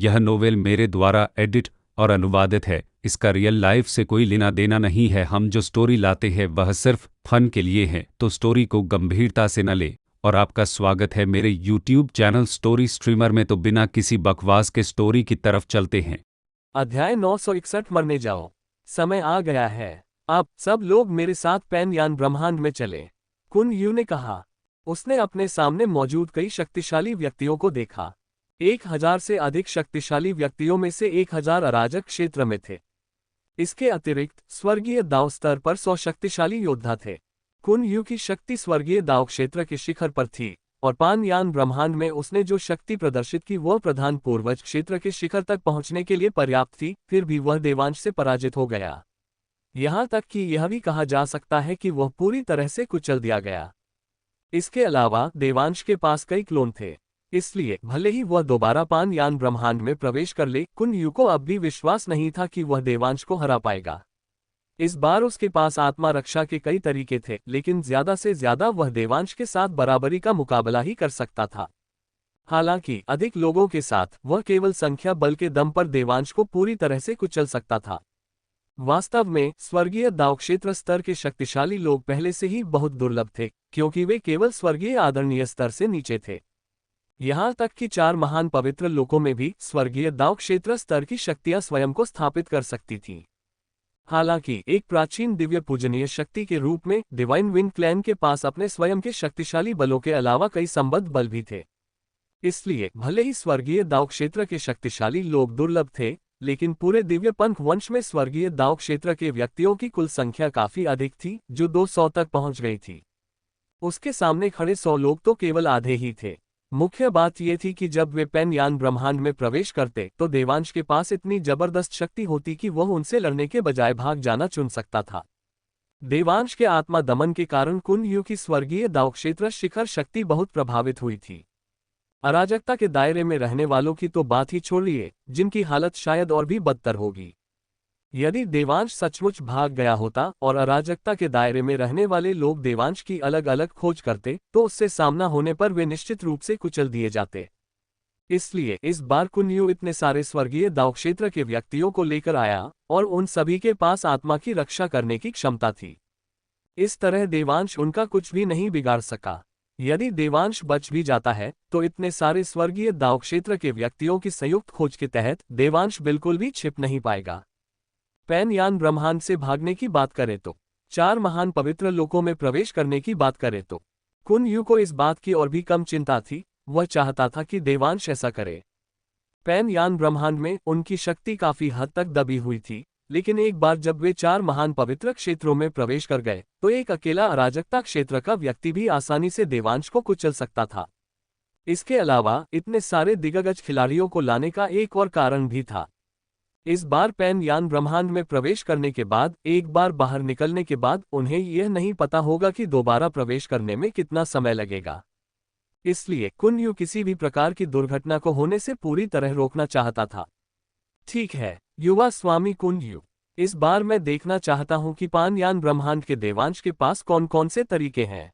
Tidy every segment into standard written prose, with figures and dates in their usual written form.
यह नोवेल मेरे द्वारा एडिट और अनुवादित है। इसका रियल लाइफ से कोई लेना देना नहीं है। हम जो स्टोरी लाते हैं वह सिर्फ फन के लिए है, तो स्टोरी को गंभीरता से न ले। और आपका स्वागत है मेरे यूट्यूब चैनल स्टोरी स्ट्रीमर में। तो बिना किसी बकवास के स्टोरी की तरफ चलते हैं। अध्याय 961 मरने जाओ। समय आ गया है। अब सब लोग मेरे साथ पैनयान ब्रह्मांड में चले, कुन यू ने कहा। उसने अपने सामने मौजूद कई शक्तिशाली व्यक्तियों को देखा। 1000 से अधिक शक्तिशाली व्यक्तियों में से 1000 अराजक क्षेत्र में थे। इसके अतिरिक्त स्वर्गीय दाव स्तर पर 100 शक्तिशाली योद्धा थे। कुन यू की शक्ति स्वर्गीय दाव क्षेत्र के शिखर पर थी, और पानयान ब्रह्मांड में उसने जो शक्ति प्रदर्शित की वह प्रधान पूर्वज क्षेत्र के शिखर तक पहुंचने के लिए पर्याप्त थी। फिर भी वह देवांश से पराजित हो गया। यहां तक कि यह भी कहा जा सकता है कि वह पूरी तरह से कुचल दिया गया। इसके अलावा देवांश के पास कई क्लोन थे, इसलिए भले ही वह दोबारा पानयान ब्रह्मांड में प्रवेश कर ले, कुन यू को अब भी विश्वास नहीं था कि वह देवांश को हरा पाएगा। इस बार उसके पास आत्मा रक्षा के कई तरीके थे, लेकिन ज्यादा से ज्यादा वह देवांश के साथ बराबरी का मुकाबला ही कर सकता था। हालांकि अधिक लोगों के साथ वह केवल संख्या बल के दम पर देवांश को पूरी तरह से कुचल सकता था। वास्तव में स्वर्गीय दाव क्षेत्र स्तर के शक्तिशाली लोग पहले से ही बहुत दुर्लभ थे, क्योंकि वे केवल स्वर्गीय आदरणीय स्तर से नीचे थे। यहां तक कि 4 महान पवित्र लोकों में भी स्वर्गीय दाव क्षेत्र स्तर की शक्तियां स्वयं को स्थापित कर सकती थीं। हालांकि एक प्राचीन दिव्य पूजनीय शक्ति के रूप में डिवाइन विंड क्लैन के पास अपने स्वयं के शक्तिशाली बलों के अलावा कई संबद्ध बल भी थे। इसलिए भले ही स्वर्गीय दाव क्षेत्र के शक्तिशाली लोग दुर्लभ थे, लेकिन पूरे दिव्य पंथ वंश में स्वर्गीय दाव क्षेत्र के व्यक्तियों की कुल संख्या काफी अधिक थी, जो 200 तक पहुंच गई थी। उसके सामने खड़े 100 लोग तो केवल आधे ही थे। मुख्य बात यह थी कि जब वे पैनयान ब्रह्मांड में प्रवेश करते तो देवांश के पास इतनी जबरदस्त शक्ति होती कि वह उनसे लड़ने के बजाय भाग जाना चुन सकता था। देवांश के आत्मा दमन के कारण कुन यू की स्वर्गीय दाव क्षेत्र शिखर शक्ति बहुत प्रभावित हुई थी। अराजकता के दायरे में रहने वालों की तो बात ही छोड़िए, जिनकी हालत शायद और भी बदतर होगी। यदि देवांश सचमुच भाग गया होता और अराजकता के दायरे में रहने वाले लोग देवांश की अलग अलग खोज करते, तो उससे सामना होने पर वे निश्चित रूप से कुचल दिए जाते। इसलिए इस बार कुन यू इतने सारे स्वर्गीय दाव क्षेत्र के व्यक्तियों को लेकर आया, और उन सभी के पास आत्मा की रक्षा करने की क्षमता थी। इस तरह देवांश उनका कुछ भी नहीं बिगाड़ सका। यदि देवांश बच भी जाता है, तो इतने सारे स्वर्गीय दाव क्षेत्र के व्यक्तियों की संयुक्त खोज के तहत देवांश बिल्कुल भी छिप नहीं पाएगा। पैनयान ब्रह्मांड से भागने की बात करें तो, 4 महान पवित्र लोकों में प्रवेश करने की बात करें तो, कुन यू को इस बात की और भी कम चिंता थी। वह चाहता था कि देवांश ऐसा करे। पैनयान ब्रह्मांड में उनकी शक्ति काफी हद तक दबी हुई थी, लेकिन एक बार जब वे 4 महान पवित्र क्षेत्रों में प्रवेश कर गए, तो एक अकेला अराजकता क्षेत्र का व्यक्ति भी आसानी से देवांश को कुचल सकता था। इसके अलावा इतने सारे दिग्गज खिलाड़ियों को लाने का एक और कारण भी था। इस बार पैनयान ब्रह्मांड में प्रवेश करने के बाद, एक बार बाहर निकलने के बाद उन्हें यह नहीं पता होगा कि दोबारा प्रवेश करने में कितना समय लगेगा। इसलिए कुन यू किसी भी प्रकार की दुर्घटना को होने से पूरी तरह रोकना चाहता था। ठीक है युवा स्वामी कुन यू, इस बार मैं देखना चाहता हूं कि पानयान ब्रह्मांड के देवांश के पास कौन कौन से तरीके हैं।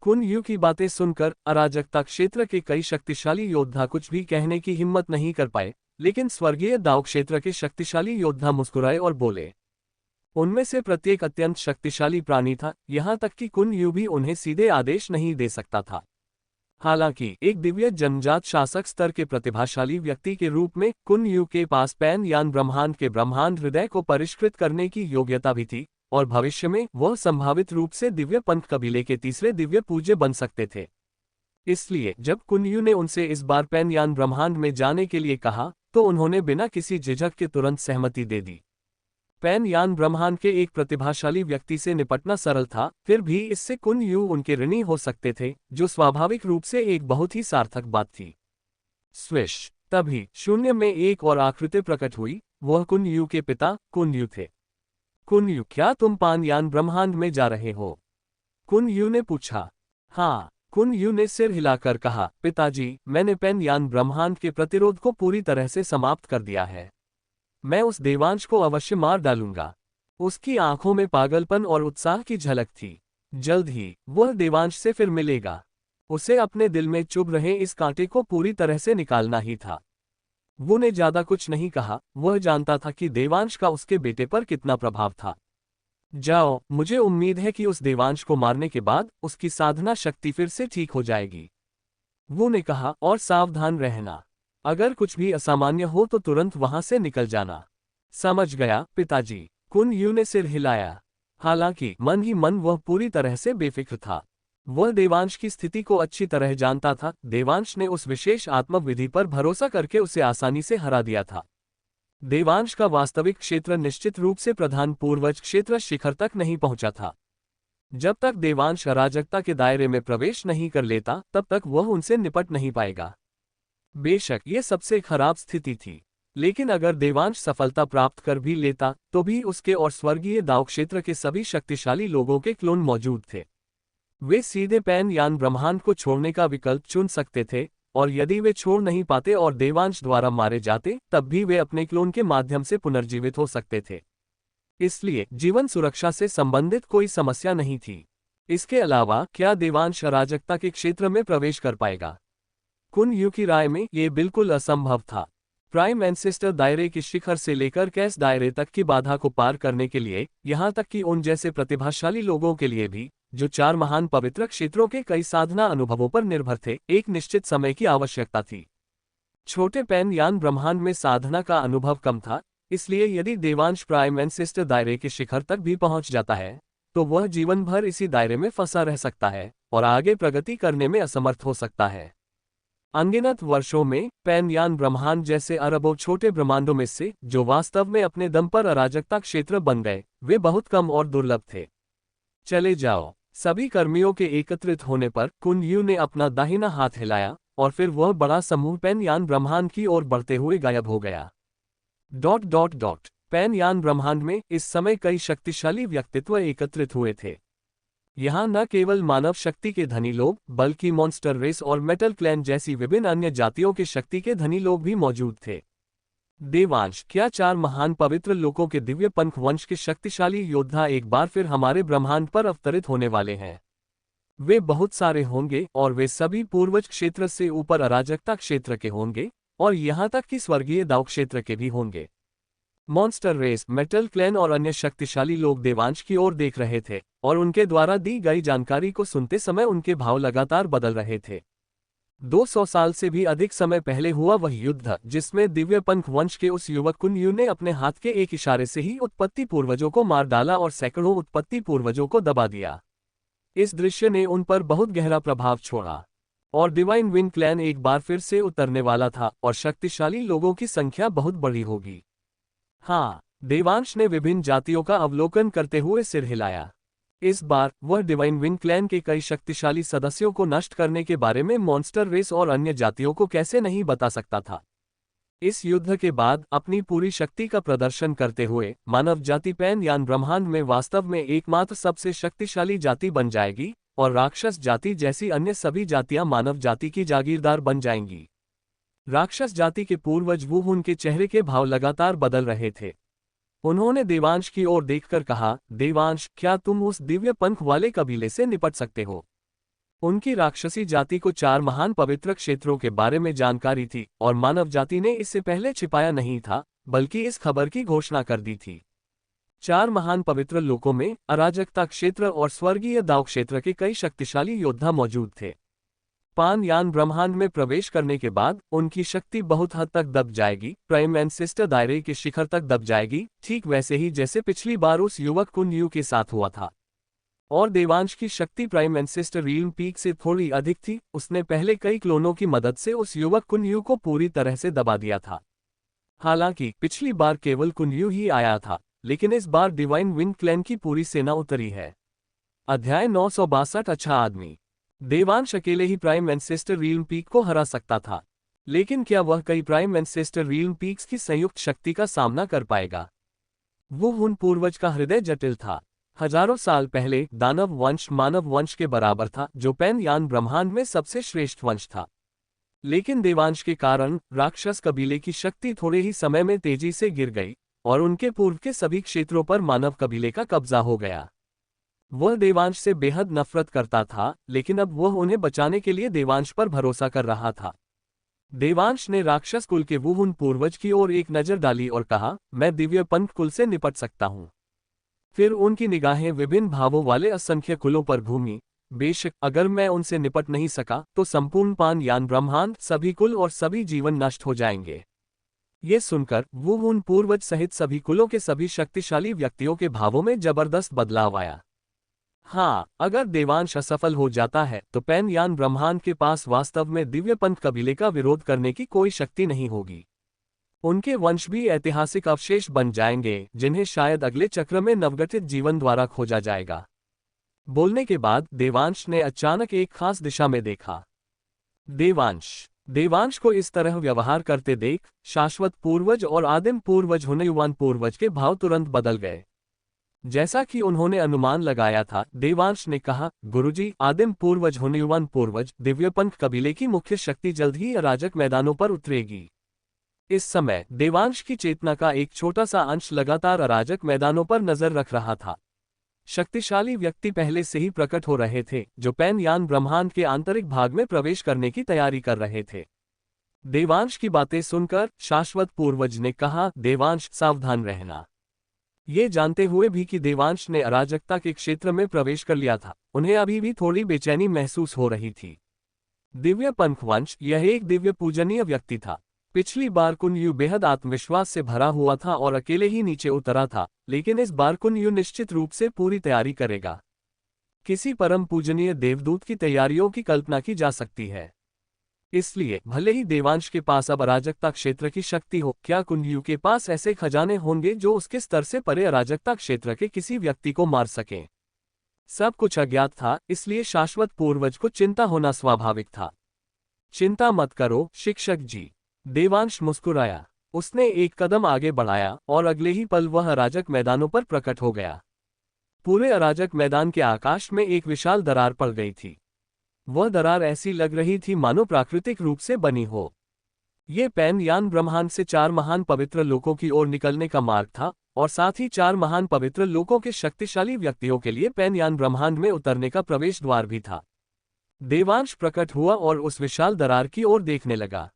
कुन यू की बातें सुनकर अराजकता क्षेत्र के कई शक्तिशाली योद्धा कुछ भी कहने की हिम्मत नहीं कर पाए, लेकिन स्वर्गीय दाव क्षेत्र के शक्तिशाली योद्धा मुस्कुराए और बोले। उनमें से प्रत्येक अत्यंत शक्तिशाली प्राणी था, यहां तक कि कुन यू भी उन्हें सीधे आदेश नहीं दे सकता था। हालांकि एक दिव्य जन्मजात शासक स्तर के प्रतिभाशाली व्यक्ति के रूप में कुन यू के पास पैनयान ब्रह्मांड के ब्रह्मांड हृदय को परिष्कृत करने की योग्यता भी थी, और भविष्य में वह संभावित रूप से दिव्य पंथ कबीले के तीसरे दिव्य पूज्य बन सकते थे। इसलिए जब कुन यू ने उनसे इस बार पैनयान ब्रह्मांड में जाने के लिए कहा, तो उन्होंने बिना किसी झिझक के तुरंत सहमति दे दी। पैनयान ब्रह्मांड के एक प्रतिभाशाली व्यक्ति से निपटना सरल था, फिर भी इससे कुन यू उनके ऋणी हो सकते थे, जो स्वाभाविक रूप से एक बहुत ही सार्थक बात थी। स्विश, तभी शून्य में एक और आकृति प्रकट हुई। वह कुन यू के पिता कुन यू थे। कुन यू, क्या तुम पानयान ब्रह्मांड में जा रहे हो? कुन यू ने पूछा। हाँ, कुन यू ने सिर हिलाकर कहा, पिताजी, मैंने पैनयान ब्रह्मांड के प्रतिरोध को पूरी तरह से समाप्त कर दिया है। मैं उस देवांश को अवश्य मार डालूंगा। उसकी आंखों में पागलपन और उत्साह की झलक थी। जल्द ही वह देवांश से फिर मिलेगा। उसे अपने दिल में चुभ रहे इस कांटे को पूरी तरह से निकालना ही था। वो ने ज्यादा कुछ नहीं कहा, वह जानता था कि देवांश का उसके बेटे पर कितना प्रभाव था। जाओ, मुझे उम्मीद है कि उस देवांश को मारने के बाद उसकी साधना शक्ति फिर से ठीक हो जाएगी। वो ने कहा, और सावधान रहना। अगर कुछ भी असामान्य हो तो तुरंत वहां से निकल जाना। समझ गया पिताजी। कुन यू ने सिर हिलाया। हालांकि मन ही मन वह पूरी तरह से बेफिक्र था। वह देवांश की स्थिति को अच्छी तरह जानता था। देवांश ने उस विशेष आत्मक विधि पर भरोसा करके उसे आसानी से हरा दिया था। देवांश का वास्तविक क्षेत्र निश्चित रूप से प्रधान पूर्वज क्षेत्र शिखर तक नहीं पहुंचा था। जब तक देवांश अराजकता के दायरे में प्रवेश नहीं कर लेता, तब तक वह उनसे निपट नहीं पाएगा। बेशक ये सबसे खराब स्थिति थी, लेकिन अगर देवांश सफलता प्राप्त कर भी लेता तो भी उसके और स्वर्गीय दाव क्षेत्र के सभी शक्तिशाली लोगों के क्लोन मौजूद थे। वे सीधे पैन यान ब्रह्मांड को छोड़ने का विकल्प चुन सकते थे, और यदि वे छोड़ नहीं पाते और देवांश द्वारा मारे जाते, तब भी वे अपने क्लोन के माध्यम से पुनर्जीवित हो सकते थे। इसलिए जीवन सुरक्षा से संबंधित कोई समस्या नहीं थी। इसके अलावा क्या देवांश अराजकता के क्षेत्र में प्रवेश कर पाएगा? कुन यू की राय में यह बिल्कुल असंभव था। प्राइम एंसेस्टर दायरे के शिखर से लेकर कैस दायरे तक की बाधा को पार करने के लिए, यहां तक कि उन जैसे प्रतिभाशाली लोगों के लिए भी, जो 4 महान पवित्र क्षेत्रों के कई साधना अनुभवों पर निर्भर थे, एक निश्चित समय की आवश्यकता थी। छोटे पैन यान ब्रह्मांड में साधना का अनुभव कम था, इसलिए यदि देवांश प्राइम एंसेस्टर दायरे के शिखर तक भी पहुंच जाता है, तो वह जीवन भर इसी दायरे में फंसा रह सकता है और आगे प्रगति करने में असमर्थ हो सकता है। अनगिनत वर्षों में पैन यान ब्रह्मांड जैसे अरबों छोटे ब्रह्मांडों में से जो वास्तव में अपने दम पर अराजकता क्षेत्र बन गए, वे बहुत कम और दुर्लभ थे। चले जाओ। सभी कर्मियों के एकत्रित होने पर कुन यू ने अपना दाहिना हाथ हिलाया और फिर वह बड़ा समूह पैन यान ब्रह्मांड की ओर बढ़ते हुए गायब हो गया। ... पैन यान ब्रह्मांड में इस समय कई शक्तिशाली व्यक्तित्व एकत्रित हुए थे। यहाँ न केवल मानव शक्ति के धनी लोग, बल्कि मॉन्स्टर रेस और मेटल क्लैन जैसी विभिन्न अन्य जातियों के शक्ति के धनी लोग भी मौजूद थे। देवांश, क्या 4 महान पवित्र लोकों के दिव्य पंख वंश के शक्तिशाली योद्धा एक बार फिर हमारे ब्रह्मांड पर अवतरित होने वाले हैं? वे बहुत सारे होंगे और वे सभी पूर्वज क्षेत्र से ऊपर अराजकता क्षेत्र के होंगे और यहाँ तक कि स्वर्गीय दाव क्षेत्र के भी होंगे। मॉन्स्टर रेस, मेटल क्लैन और अन्य शक्तिशाली लोग देवांश की ओर देख रहे थे और उनके द्वारा दी गई जानकारी को सुनते समय उनके भाव लगातार बदल रहे थे। 200 साल से भी अधिक समय पहले हुआ वह युद्ध, जिसमें दिव्य पंख वंश के उस युवक कुन यू ने अपने हाथ के एक इशारे से ही उत्पत्ति पूर्वजों को मार डाला और सैकड़ों उत्पत्ति पूर्वजों को दबा दिया। इस दृश्य ने उन पर बहुत गहरा प्रभाव छोड़ा और डिवाइन विन क्लैन एक बार फिर से उतरने वाला था और शक्तिशाली लोगों की संख्या बहुत बड़ी होगी। हाँ, देवांश ने विभिन्न जातियों का अवलोकन करते हुए सिर हिलाया। इस बार वह डिवाइन विन क्लैन के कई शक्तिशाली सदस्यों को नष्ट करने के बारे में मॉन्स्टर रेस और अन्य जातियों को कैसे नहीं बता सकता था। इस युद्ध के बाद अपनी पूरी शक्ति का प्रदर्शन करते हुए मानव जाति पैन यान ब्रह्मांड में वास्तव में एकमात्र सबसे शक्तिशाली जाति बन जाएगी और राक्षस जाति जैसी अन्य सभी जातियां मानव जाति की जागीरदार बन जाएंगी। राक्षस जाति के पूर्वज वू उनके चेहरे के भाव लगातार बदल रहे थे। उन्होंने देवांश की ओर देखकर कहा, देवांश, क्या तुम उस दिव्य पंख वाले कबीले से निपट सकते हो? उनकी राक्षसी जाति को 4 महान पवित्र क्षेत्रों के बारे में जानकारी थी और मानव जाति ने इससे पहले छिपाया नहीं था, बल्कि इस खबर की घोषणा कर दी थी। 4 महान पवित्र लोकों में अराजकता क्षेत्र और स्वर्गीय दाव क्षेत्र के कई शक्तिशाली योद्धा मौजूद थे। पान यान ब्रह्मांड में प्रवेश करने के बाद उनकी शक्ति बहुत हद तक दब जाएगी, प्राइम एंसेस्टर दायरे के शिखर तक दब जाएगी, ठीक वैसे ही जैसे पिछली बार उस युवक कुन यू के साथ हुआ था। और देवांश की शक्ति प्राइम एंसेस्टर रियल्म पीक से थोड़ी अधिक थी। उसने पहले कई क्लोनों की मदद से उस युवक कुन यू को पूरी तरह से दबा दिया था। हालांकि पिछली बार केवल कुन यू ही आया था, लेकिन इस बार डिवाइन विन क्लैन की पूरी सेना उतरी है। अध्याय 962। अच्छा आदमी। देवांश अकेले ही प्राइम एंसेस्टर रियल्म पीक को हरा सकता था, लेकिन क्या वह कई प्राइम एंसेस्टर रियल्म पीक्स की संयुक्त शक्ति का सामना कर पाएगा? वो उन पूर्वज का हृदय जटिल था। हजारों साल पहले दानव वंश मानव वंश के बराबर था, जो पैन यान ब्रह्मांड में सबसे श्रेष्ठ वंश था। लेकिन देवांश के कारण राक्षस कबीले की शक्ति थोड़े ही समय में तेजी से गिर गई और उनके पूर्व के सभी क्षेत्रों पर मानव कबीले का कब्जा हो गया। वह देवांश से बेहद नफरत करता था, लेकिन अब वह उन्हें बचाने के लिए देवांश पर भरोसा कर रहा था। देवांश ने राक्षस कुल के वुहुन पूर्वज की ओर एक नजर डाली और कहा, मैं दिव्य पंथ कुल से निपट सकता हूं। फिर उनकी निगाहें विभिन्न भावों वाले असंख्य कुलों पर घूमी। बेशक अगर मैं उनसे निपट नहीं सका तो संपूर्ण पान यान ब्रह्मांड, सभी कुल और सभी जीवन नष्ट हो जाएंगे। ये सुनकर वुहुन पूर्वज सहित सभी कुलों के सभी शक्तिशाली व्यक्तियों के भावों में जबरदस्त बदलाव आया। हाँ, अगर देवांश असफल हो जाता है तो पैन यान ब्रह्मांड के पास वास्तव में दिव्यपंथ कबीले का विरोध करने की कोई शक्ति नहीं होगी। उनके वंश भी ऐतिहासिक अवशेष बन जाएंगे जिन्हें शायद अगले चक्र में नवगठित जीवन द्वारा खोजा जाएगा। बोलने के बाद देवांश ने अचानक एक खास दिशा में देखा। देवांश को इस तरह व्यवहार करते देख शाश्वत पूर्वज और आदिम पूर्वज हुनयुवान पूर्वज के भाव तुरंत बदल गए। जैसा कि उन्होंने अनुमान लगाया था, देवांश ने कहा, गुरुजी, आदिम पूर्वज हुनयुवान पूर्वज दिव्यपंथ कबीले की मुख्य शक्ति जल्द ही अराजक मैदानों पर उतरेगी। इस समय देवांश की चेतना का एक छोटा सा अंश लगातार अराजक मैदानों पर नजर रख रहा था। शक्तिशाली व्यक्ति पहले से ही प्रकट हो रहे थे जो पैन यान ब्रह्मांड के आंतरिक भाग में प्रवेश करने की तैयारी कर रहे थे। देवांश की बातें सुनकर शाश्वत पूर्वज ने कहा, देवांश, सावधान रहना। ये जानते हुए भी कि देवांश ने अराजकता के क्षेत्र में प्रवेश कर लिया था, उन्हें अभी भी थोड़ी बेचैनी महसूस हो रही थी। दिव्य पंथवंश, यह एक दिव्य पूजनीय व्यक्ति था। पिछली बार कुनयू बेहद आत्मविश्वास से भरा हुआ था और अकेले ही नीचे उतरा था, लेकिन इस बार कुनयू निश्चित रूप से पूरी तैयारी करेगा। किसी परम पूजनीय देवदूत की तैयारियों की कल्पना की जा सकती है। इसलिए भले ही देवांश के पास अब अराजकता क्षेत्र की शक्ति हो, क्या कुनयू के पास ऐसे खजाने होंगे जो उसके स्तर से परे अराजकता क्षेत्र के किसी व्यक्ति को मार सकें? सब कुछ अज्ञात था, इसलिए शाश्वत पूर्वज को चिंता होना स्वाभाविक था। चिंता मत करो शिक्षक जी, देवांश मुस्कुराया। उसने एक कदम आगे बढ़ाया और अगले ही पल वह अराजक मैदानों पर प्रकट हो गया। पूरे अराजक मैदान के आकाश में एक विशाल दरार पड़ गई थी। वह दरार ऐसी लग रही थी मानो प्राकृतिक रूप से बनी हो। ये पैन यान ब्रह्मांड से 4 महान पवित्र लोकों की ओर निकलने का मार्ग था और साथ ही 4 महान पवित्र लोकों के शक्तिशाली व्यक्तियों के लिए पैन यान ब्रह्मांड में उतरने का प्रवेश द्वार भी था। देवांश प्रकट हुआ और उस विशाल दरार की ओर देखने लगा,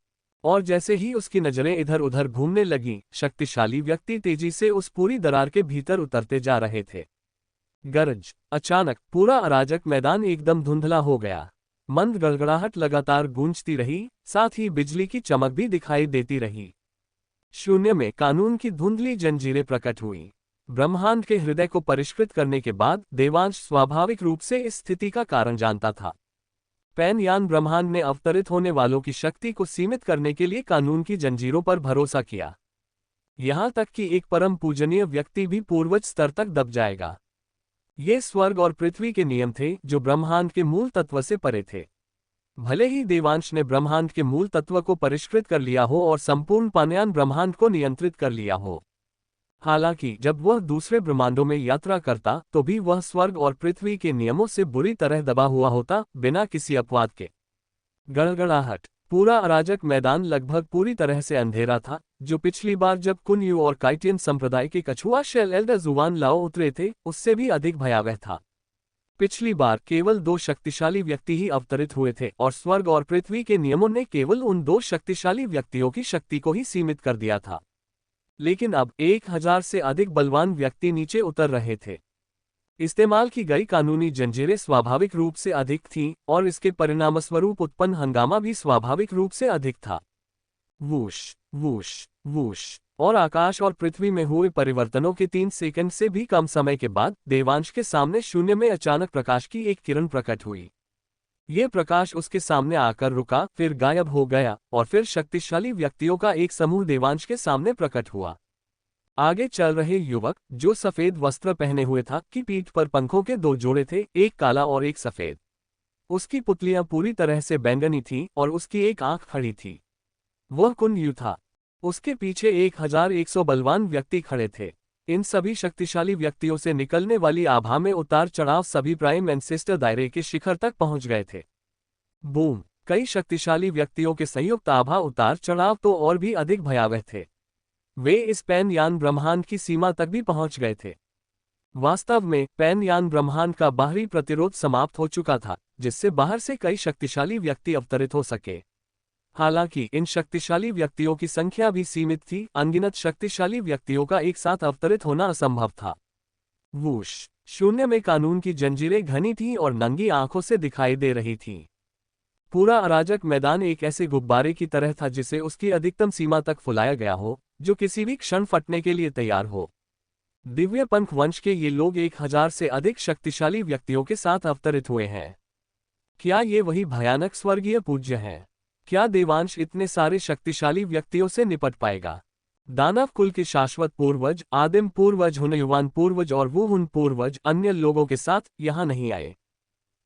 और जैसे ही उसकी नजरें इधर उधर घूमने लगीं, शक्तिशाली व्यक्ति तेजी से उस पूरी दरार के भीतर उतरते जा रहे थे। गरज! अचानक पूरा अराजक मैदान एकदम धुंधला हो गया। मंद गड़गड़ाहट लगातार गूंजती रही, साथ ही बिजली की चमक भी दिखाई देती रही। शून्य में कानून की धुंधली जंजीरें प्रकट हुईं। ब्रह्मांड के हृदय को परिष्कृत करने के बाद देवांश स्वाभाविक रूप से इस स्थिति का कारण जानता था। पैन यान ब्रह्मांड ने अवतरित होने वालों की शक्ति को सीमित करने के लिए कानून की जंजीरों पर भरोसा किया। यहां तक कि एक परम पूजनीय व्यक्ति भी पूर्वज स्तर तक दब जाएगा। ये स्वर्ग और पृथ्वी के नियम थे जो ब्रह्मांड के मूल तत्व से परे थे। भले ही देवांश ने ब्रह्मांड के मूल तत्व को परिष्कृत कर लिया हो और संपूर्ण पानयान ब्रह्मांड को नियंत्रित कर लिया हो, हालांकि जब वह दूसरे ब्रह्मांडों में यात्रा करता तो भी वह स्वर्ग और पृथ्वी के नियमों से बुरी तरह दबा हुआ होता, बिना किसी अपवाद के। गड़गड़ाहट! पूरा अराजक मैदान लगभग पूरी तरह से अंधेरा था, जो पिछली बार जब कुनयू और काइटियन संप्रदाय के कछुआ शेल एल्डर जुवान लाओ उतरे थे उससे भी अधिक भयावह था। पिछली बार केवल 2 शक्तिशाली व्यक्ति ही अवतरित हुए थे और स्वर्ग और पृथ्वी के नियमों ने केवल उन 2 शक्तिशाली व्यक्तियों की शक्ति को ही सीमित कर दिया था। लेकिन अब 1000 से अधिक बलवान व्यक्ति नीचे उतर रहे थे। इस्तेमाल की गई कानूनी जंजीरें स्वाभाविक रूप से अधिक थीं और इसके परिणामस्वरूप उत्पन्न हंगामा भी स्वाभाविक रूप से अधिक था। Whoosh whoosh whoosh! और आकाश और पृथ्वी में हुए परिवर्तनों के 3 सेकंड से भी कम समय के बाद देवांश के सामने शून्य में अचानक प्रकाश की एक किरण प्रकट हुई। ये प्रकाश उसके सामने आकर रुका, फिर गायब हो गया और फिर शक्तिशाली व्यक्तियों का एक समूह देवांश के सामने प्रकट हुआ। आगे चल रहे युवक, जो सफेद वस्त्र पहने हुए था, की पीठ पर पंखों के 2 जोड़े थे, एक काला और एक सफेद। उसकी पुतलियां पूरी तरह से बैंगनी थीं और उसकी एक आंख खड़ी थी। वह कुनयू था। उसके पीछे 1100 बलवान व्यक्ति खड़े थे। इन सभी शक्तिशाली व्यक्तियों से निकलने वाली आभा में उतार चढ़ाव सभी प्राइम एंसेस्टर दायरे के शिखर तक पहुंच गए थे। बूम! कई शक्तिशाली व्यक्तियों के संयुक्त आभा उतार चढ़ाव तो और भी अधिक भयावह थे। वे इस पैन यान ब्रह्मांड की सीमा तक भी पहुंच गए थे। वास्तव में पैन यान ब्रह्मांड का बाहरी प्रतिरोध समाप्त हो चुका था, जिससे बाहर से कई शक्तिशाली व्यक्ति अवतरित हो सके। हालांकि इन शक्तिशाली व्यक्तियों की संख्या भी सीमित थी, अनगिनत शक्तिशाली व्यक्तियों का एक साथ अवतरित होना असंभव था। वूश, शून्य में कानून की जंजीरें घनी थीं और नंगी आंखों से दिखाई दे रही थीं। पूरा अराजक मैदान एक ऐसे गुब्बारे की तरह था जिसे उसकी अधिकतम सीमा तक फुलाया गया हो, जो किसी भी क्षण फटने के लिए तैयार हो। दिव्य पंख वंश के ये लोग 1000 से अधिक शक्तिशाली व्यक्तियों के साथ अवतरित हुए हैं। क्या ये वही भयानक स्वर्गीय पूज्य हैं? क्या देवांश इतने सारे शक्तिशाली व्यक्तियों से निपट पाएगा? दानव कुल के शाश्वत पूर्वज, आदिम पूर्वज, हुनयुवान पूर्वज और वुहुन पूर्वज अन्य लोगों के साथ यहां नहीं आए।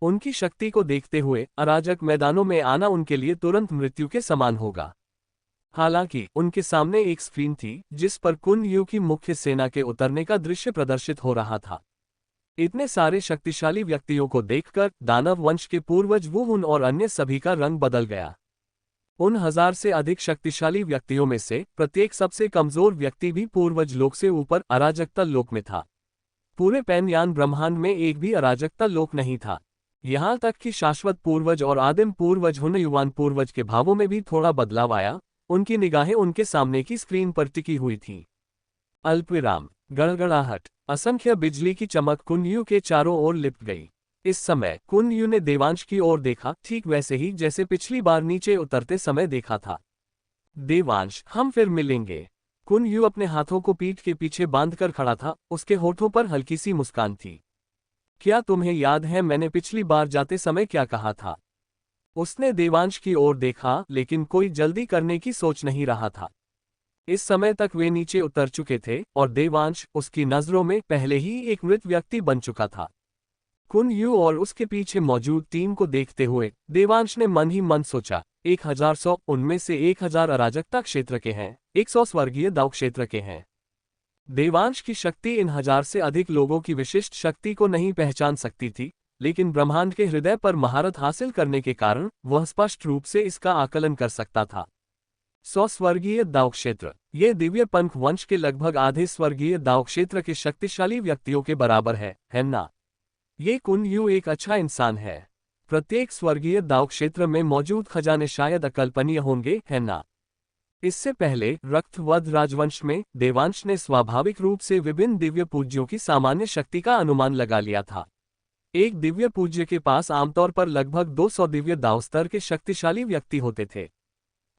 उनकी शक्ति को देखते हुए अराजक मैदानों में आना उनके लिए तुरंत मृत्यु के समान होगा। हालांकि उनके सामने एक स्क्रीन थी जिस पर कुन यू की मुख्य सेना के उतरने का दृश्य प्रदर्शित हो रहा था। इतने सारे शक्तिशाली व्यक्तियों को देखकर दानव वंश के पूर्वज वुहुन और अन्य सभी का रंग बदल गया। उन 1000 से अधिक शक्तिशाली व्यक्तियों में से प्रत्येक सबसे कमजोर व्यक्ति भी पूर्वज लोक से ऊपर अराजकता लोक में था। पूरे पैनयान ब्रह्मांड में एक भी अराजकता लोक नहीं था। यहां तक कि शाश्वत पूर्वज और आदिम पूर्वज, हुनयुवान पूर्वज के भावों में भी थोड़ा बदलाव आया। उनकी निगाहें उनके सामने की स्क्रीन पर टिकी हुई थीं। अल्पविराम, गड़गड़ाहट, असंख्य बिजली की चमक कुन यू के चारों ओर लिपट गई। इस समय कुन यू ने देवांश की ओर देखा, ठीक वैसे ही जैसे पिछली बार नीचे उतरते समय देखा था। देवांश, हम फिर मिलेंगे। कुन यू अपने हाथों को पीठ के पीछे बांधकर खड़ा था, उसके होठों पर हल्की सी मुस्कान थी। क्या तुम्हें याद है मैंने पिछली बार जाते समय क्या कहा था? उसने देवांश की ओर देखा, लेकिन कोई जल्दी करने की सोच नहीं रहा था। इस समय तक वे नीचे उतर चुके थे और देवांश उसकी नजरों में पहले ही एक मृत व्यक्ति बन चुका था। कुन यू और उसके पीछे मौजूद टीम को देखते हुए देवांश ने मन ही मन सोचा, 1100, उनमें से 1000 अराजकता क्षेत्र के हैं, 100 स्वर्गीय दाव क्षेत्र के हैं। देवांश की शक्ति इन 1000 से अधिक लोगों की विशिष्ट शक्ति को नहीं पहचान सकती थी, लेकिन ब्रह्मांड के हृदय पर महारत हासिल करने के कारण वह स्पष्ट रूप से इसका आकलन कर सकता था। 100 स्वर्गीय दाव क्षेत्र, ये दिव्य पंख वंश के लगभग आधे स्वर्गीय दाव क्षेत्र के शक्तिशाली व्यक्तियों के बराबर है ना? ये कुन यू एक अच्छा इंसान है। प्रत्येक स्वर्गीय दाव क्षेत्र में मौजूद खजाने शायद अकल्पनीय होंगे, है ना? इससे पहले रक्तवध राजवंश में देवांश ने स्वाभाविक रूप से विभिन्न दिव्य पूज्यों की सामान्य शक्ति का अनुमान लगा लिया था। एक दिव्य पूज्य के पास आमतौर पर लगभग 200 दिव्य दाव स्तर के शक्तिशाली व्यक्ति होते थे।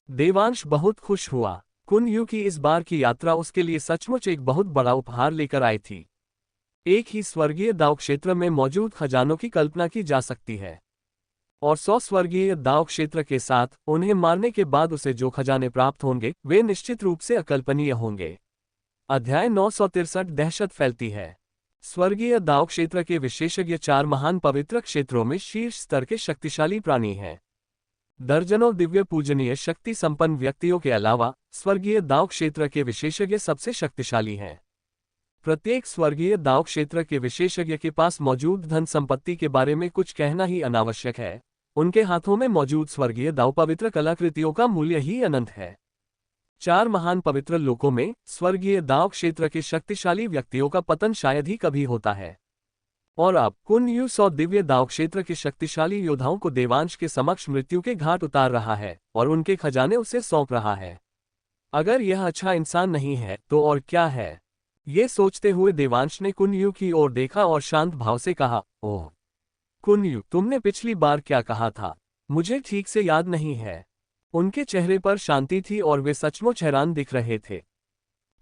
देवांश बहुत खुश हुआ। कुन यू की इस बार की यात्रा उसके लिए सचमुच एक बहुत बड़ा उपहार लेकर आई थी। एक ही स्वर्गीय दाव क्षेत्र में मौजूद खजानों की कल्पना की जा सकती है, और 100 स्वर्गीय दाव क्षेत्र के साथ उन्हें मारने के बाद उसे जो खजाने प्राप्त होंगे वे निश्चित रूप से अकल्पनीय होंगे। अध्याय 963 दहशत फैलती है। स्वर्गीय दाव क्षेत्र के विशेषज्ञ 4 महान पवित्र क्षेत्रों में शीर्ष स्तर के शक्तिशाली प्राणी हैं। दर्जनों दिव्य पूजनीय शक्ति संपन्न व्यक्तियों के अलावा स्वर्गीय दाव क्षेत्र के विशेषज्ञ सबसे शक्तिशाली हैं। प्रत्येक स्वर्गीय दाव क्षेत्र के विशेषज्ञ के पास मौजूद धन संपत्ति के बारे में कुछ कहना ही अनावश्यक है। उनके हाथों में मौजूद स्वर्गीय दाव पवित्र कलाकृतियों का मूल्य ही अनंत है। 4 महान पवित्र लोकों में स्वर्गीय दाव क्षेत्र के शक्तिशाली व्यक्तियों का पतन शायद ही कभी होता है। और अब कुन यू 100 दिव्य दाव क्षेत्र के शक्तिशाली योद्धाओं को देवांश के समक्ष मृत्यु के घाट उतार रहा है और उनके खजाने उसे सौंप रहा है। अगर यह अच्छा इंसान नहीं है तो और क्या है? ये सोचते हुए देवांश ने कुन यू की ओर देखा और शांत भाव से कहा, ओह कुन यू, तुमने पिछली बार क्या कहा था? मुझे ठीक से याद नहीं है। उनके चेहरे पर शांति थी और वे सचमुच हैरान दिख रहे थे।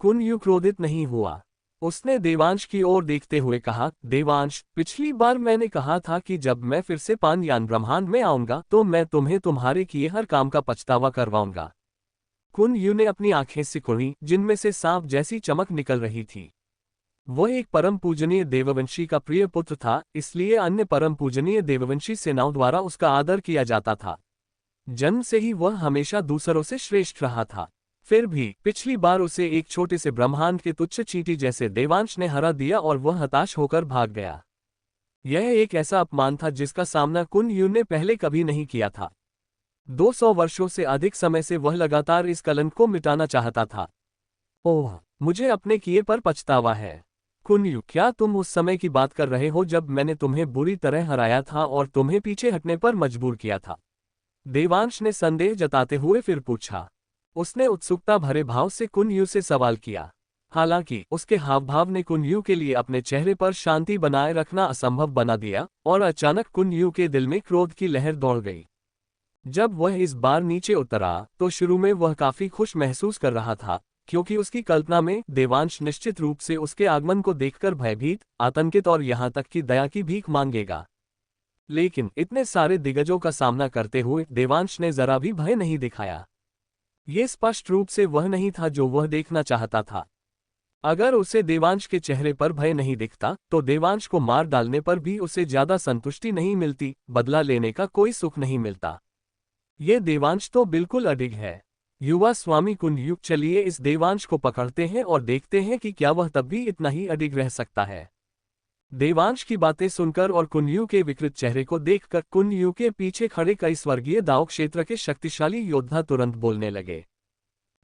कुन यू क्रोधित नहीं हुआ। उसने देवांश की ओर देखते हुए कहा, देवांश, पिछली बार मैंने कहा था कि जब मैं फिर से पानयान ब्रह्मांड में आऊंगा तो मैं तुम्हें तुम्हारे किए हर काम का पछतावा करवाऊंगा। कुन यू ने अपनी आंखें सिकुड़ी, जिनमें से सांप जैसी चमक निकल रही थी। वह एक परम पूजनीय देववंशी का प्रिय पुत्र था, इसलिए अन्य परम पूजनीय देववंशी सेनाओं द्वारा उसका आदर किया जाता था। जन्म से ही वह हमेशा दूसरों से श्रेष्ठ रहा था। फिर भी पिछली बार उसे एक छोटे से ब्रह्मांड के तुच्छ चींटी जैसे देवांश ने हरा दिया और वह हताश होकर भाग गया। यह एक ऐसा अपमान था जिसका सामना कुन यू ने पहले कभी नहीं किया था। 200 वर्षों से अधिक समय से वह लगातार इस कलंक को मिटाना चाहता था। ओह, मुझे अपने किए पर पछतावा है। कुन यू, क्या तुम उस समय की बात कर रहे हो जब मैंने तुम्हें बुरी तरह हराया था और तुम्हें पीछे हटने पर मजबूर किया था? देवांश ने संदेह जताते हुए फिर पूछा। उसने उत्सुकता भरे भाव से कुन-यू से सवाल किया। हालांकि उसके हाव-भाव ने कुन-यू के लिए अपने चेहरे पर शांति बनाए रखना असंभव बना दिया और अचानक कुन-यू के दिल में क्रोध की लहर दौड़ गई। जब वह इस बार नीचे उतरा तो शुरू में वह काफी खुश महसूस कर रहा था, क्योंकि उसकी कल्पना में देवांश निश्चित रूप से उसके आगमन को देखकर भयभीत, आतंकित और यहाँ तक कि दया की भीख मांगेगा। लेकिन इतने सारे दिग्गजों का सामना करते हुए देवांश ने जरा भी भय नहीं दिखाया। ये स्पष्ट रूप से वह नहीं था जो वह देखना चाहता था। अगर उसे देवांश के चेहरे पर भय नहीं दिखता तो देवांश को मार डालने पर भी उसे ज्यादा संतुष्टि नहीं मिलती, बदला लेने का कोई सुख नहीं मिलता। ये देवांश तो बिल्कुल अडिग है। युवा स्वामी कुन-यू, चलिए इस देवांश को पकड़ते हैं और देखते हैं कि क्या वह तब भी इतना ही अडिग रह सकता है। देवांश की बातें सुनकर और कुन-यू के विकृत चेहरे को देखकर कुन-यू के पीछे खड़े कई स्वर्गीय दाव क्षेत्र के शक्तिशाली योद्धा तुरंत बोलने लगे।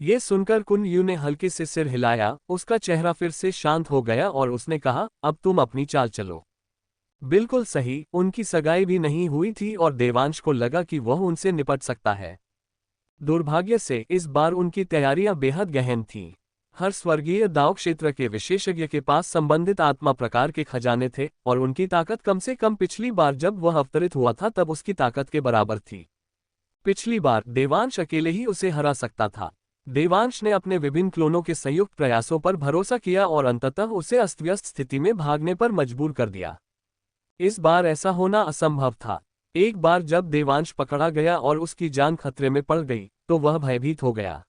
ये सुनकर कुन-यू ने हल्के से सिर हिलाया, उसका चेहरा फिर से शांत हो गया और उसने कहा, अब तुम अपनी चाल चलो। बिल्कुल सही, उनकी सगाई भी नहीं हुई थी और देवांश को लगा कि वह उनसे निपट सकता है। दुर्भाग्य से इस बार उनकी तैयारियां बेहद गहन थीं। हर स्वर्गीय दाव क्षेत्र के विशेषज्ञ के पास संबंधित आत्मा प्रकार के खजाने थे और उनकी ताकत कम से कम पिछली बार जब वह अवतरित हुआ था तब उसकी ताकत के बराबर थी। पिछली बार देवांश अकेले ही उसे हरा सकता था। देवांश ने अपने विभिन्न क्लोनों के संयुक्त प्रयासों पर भरोसा किया और अंततः उसे अस्तव्यस्त स्थिति में भागने पर मजबूर कर दिया। इस बार ऐसा होना असंभव था। एक बार जब देवांश पकड़ा गया और उसकी जान खतरे में पड़ गई तो वह भयभीत हो गया।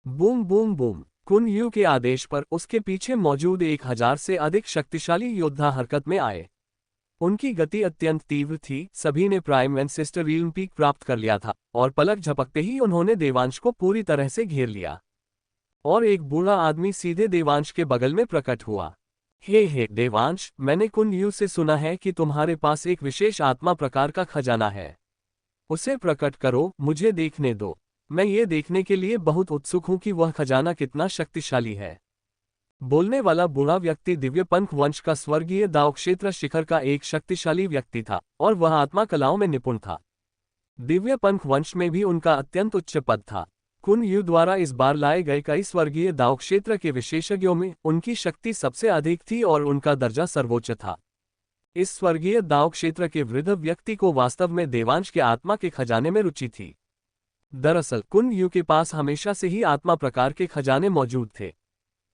बूम बूम बूम, कुन-यू के आदेश पर उसके पीछे मौजूद 1000 से अधिक शक्तिशाली योद्धा हरकत में आए। उनकी गति अत्यंत तीव्र थी, सभी ने प्राइम एंसेस्टर रिल्म पीक प्राप्त कर लिया था और पलक झपकते ही उन्होंने देवांश को पूरी तरह से घेर लिया। और एक बूढ़ा आदमी सीधे देवांश के बगल में प्रकट हुआ। हे देवांश, मैंने कुन-यू से सुना है कि तुम्हारे पास एक विशेष आत्मा प्रकार का खजाना है। उसे प्रकट करो, मुझे देखने दो। मैं ये देखने के लिए बहुत उत्सुक हूं कि वह खजाना कितना शक्तिशाली है। बोलने वाला बूढ़ा व्यक्ति दिव्यपंख वंश का स्वर्गीय दाव क्षेत्र शिखर का एक शक्तिशाली व्यक्ति था और वह आत्मा कलाओं में निपुण था। दिव्यपंख वंश में भी उनका अत्यंत उच्च पद था। कुन-यू द्वारा इस बार लाए गए कई स्वर्गीय दाव क्षेत्र के विशेषज्ञों में उनकी शक्ति सबसे अधिक थी और उनका दर्जा सर्वोच्च था। इस स्वर्गीय दाव क्षेत्र के वृद्ध व्यक्ति को वास्तव में देवांश के आत्मा के खजाने में रुचि थी। दरअसल कुन-यू के पास हमेशा से ही आत्मा प्रकार के खजाने मौजूद थे।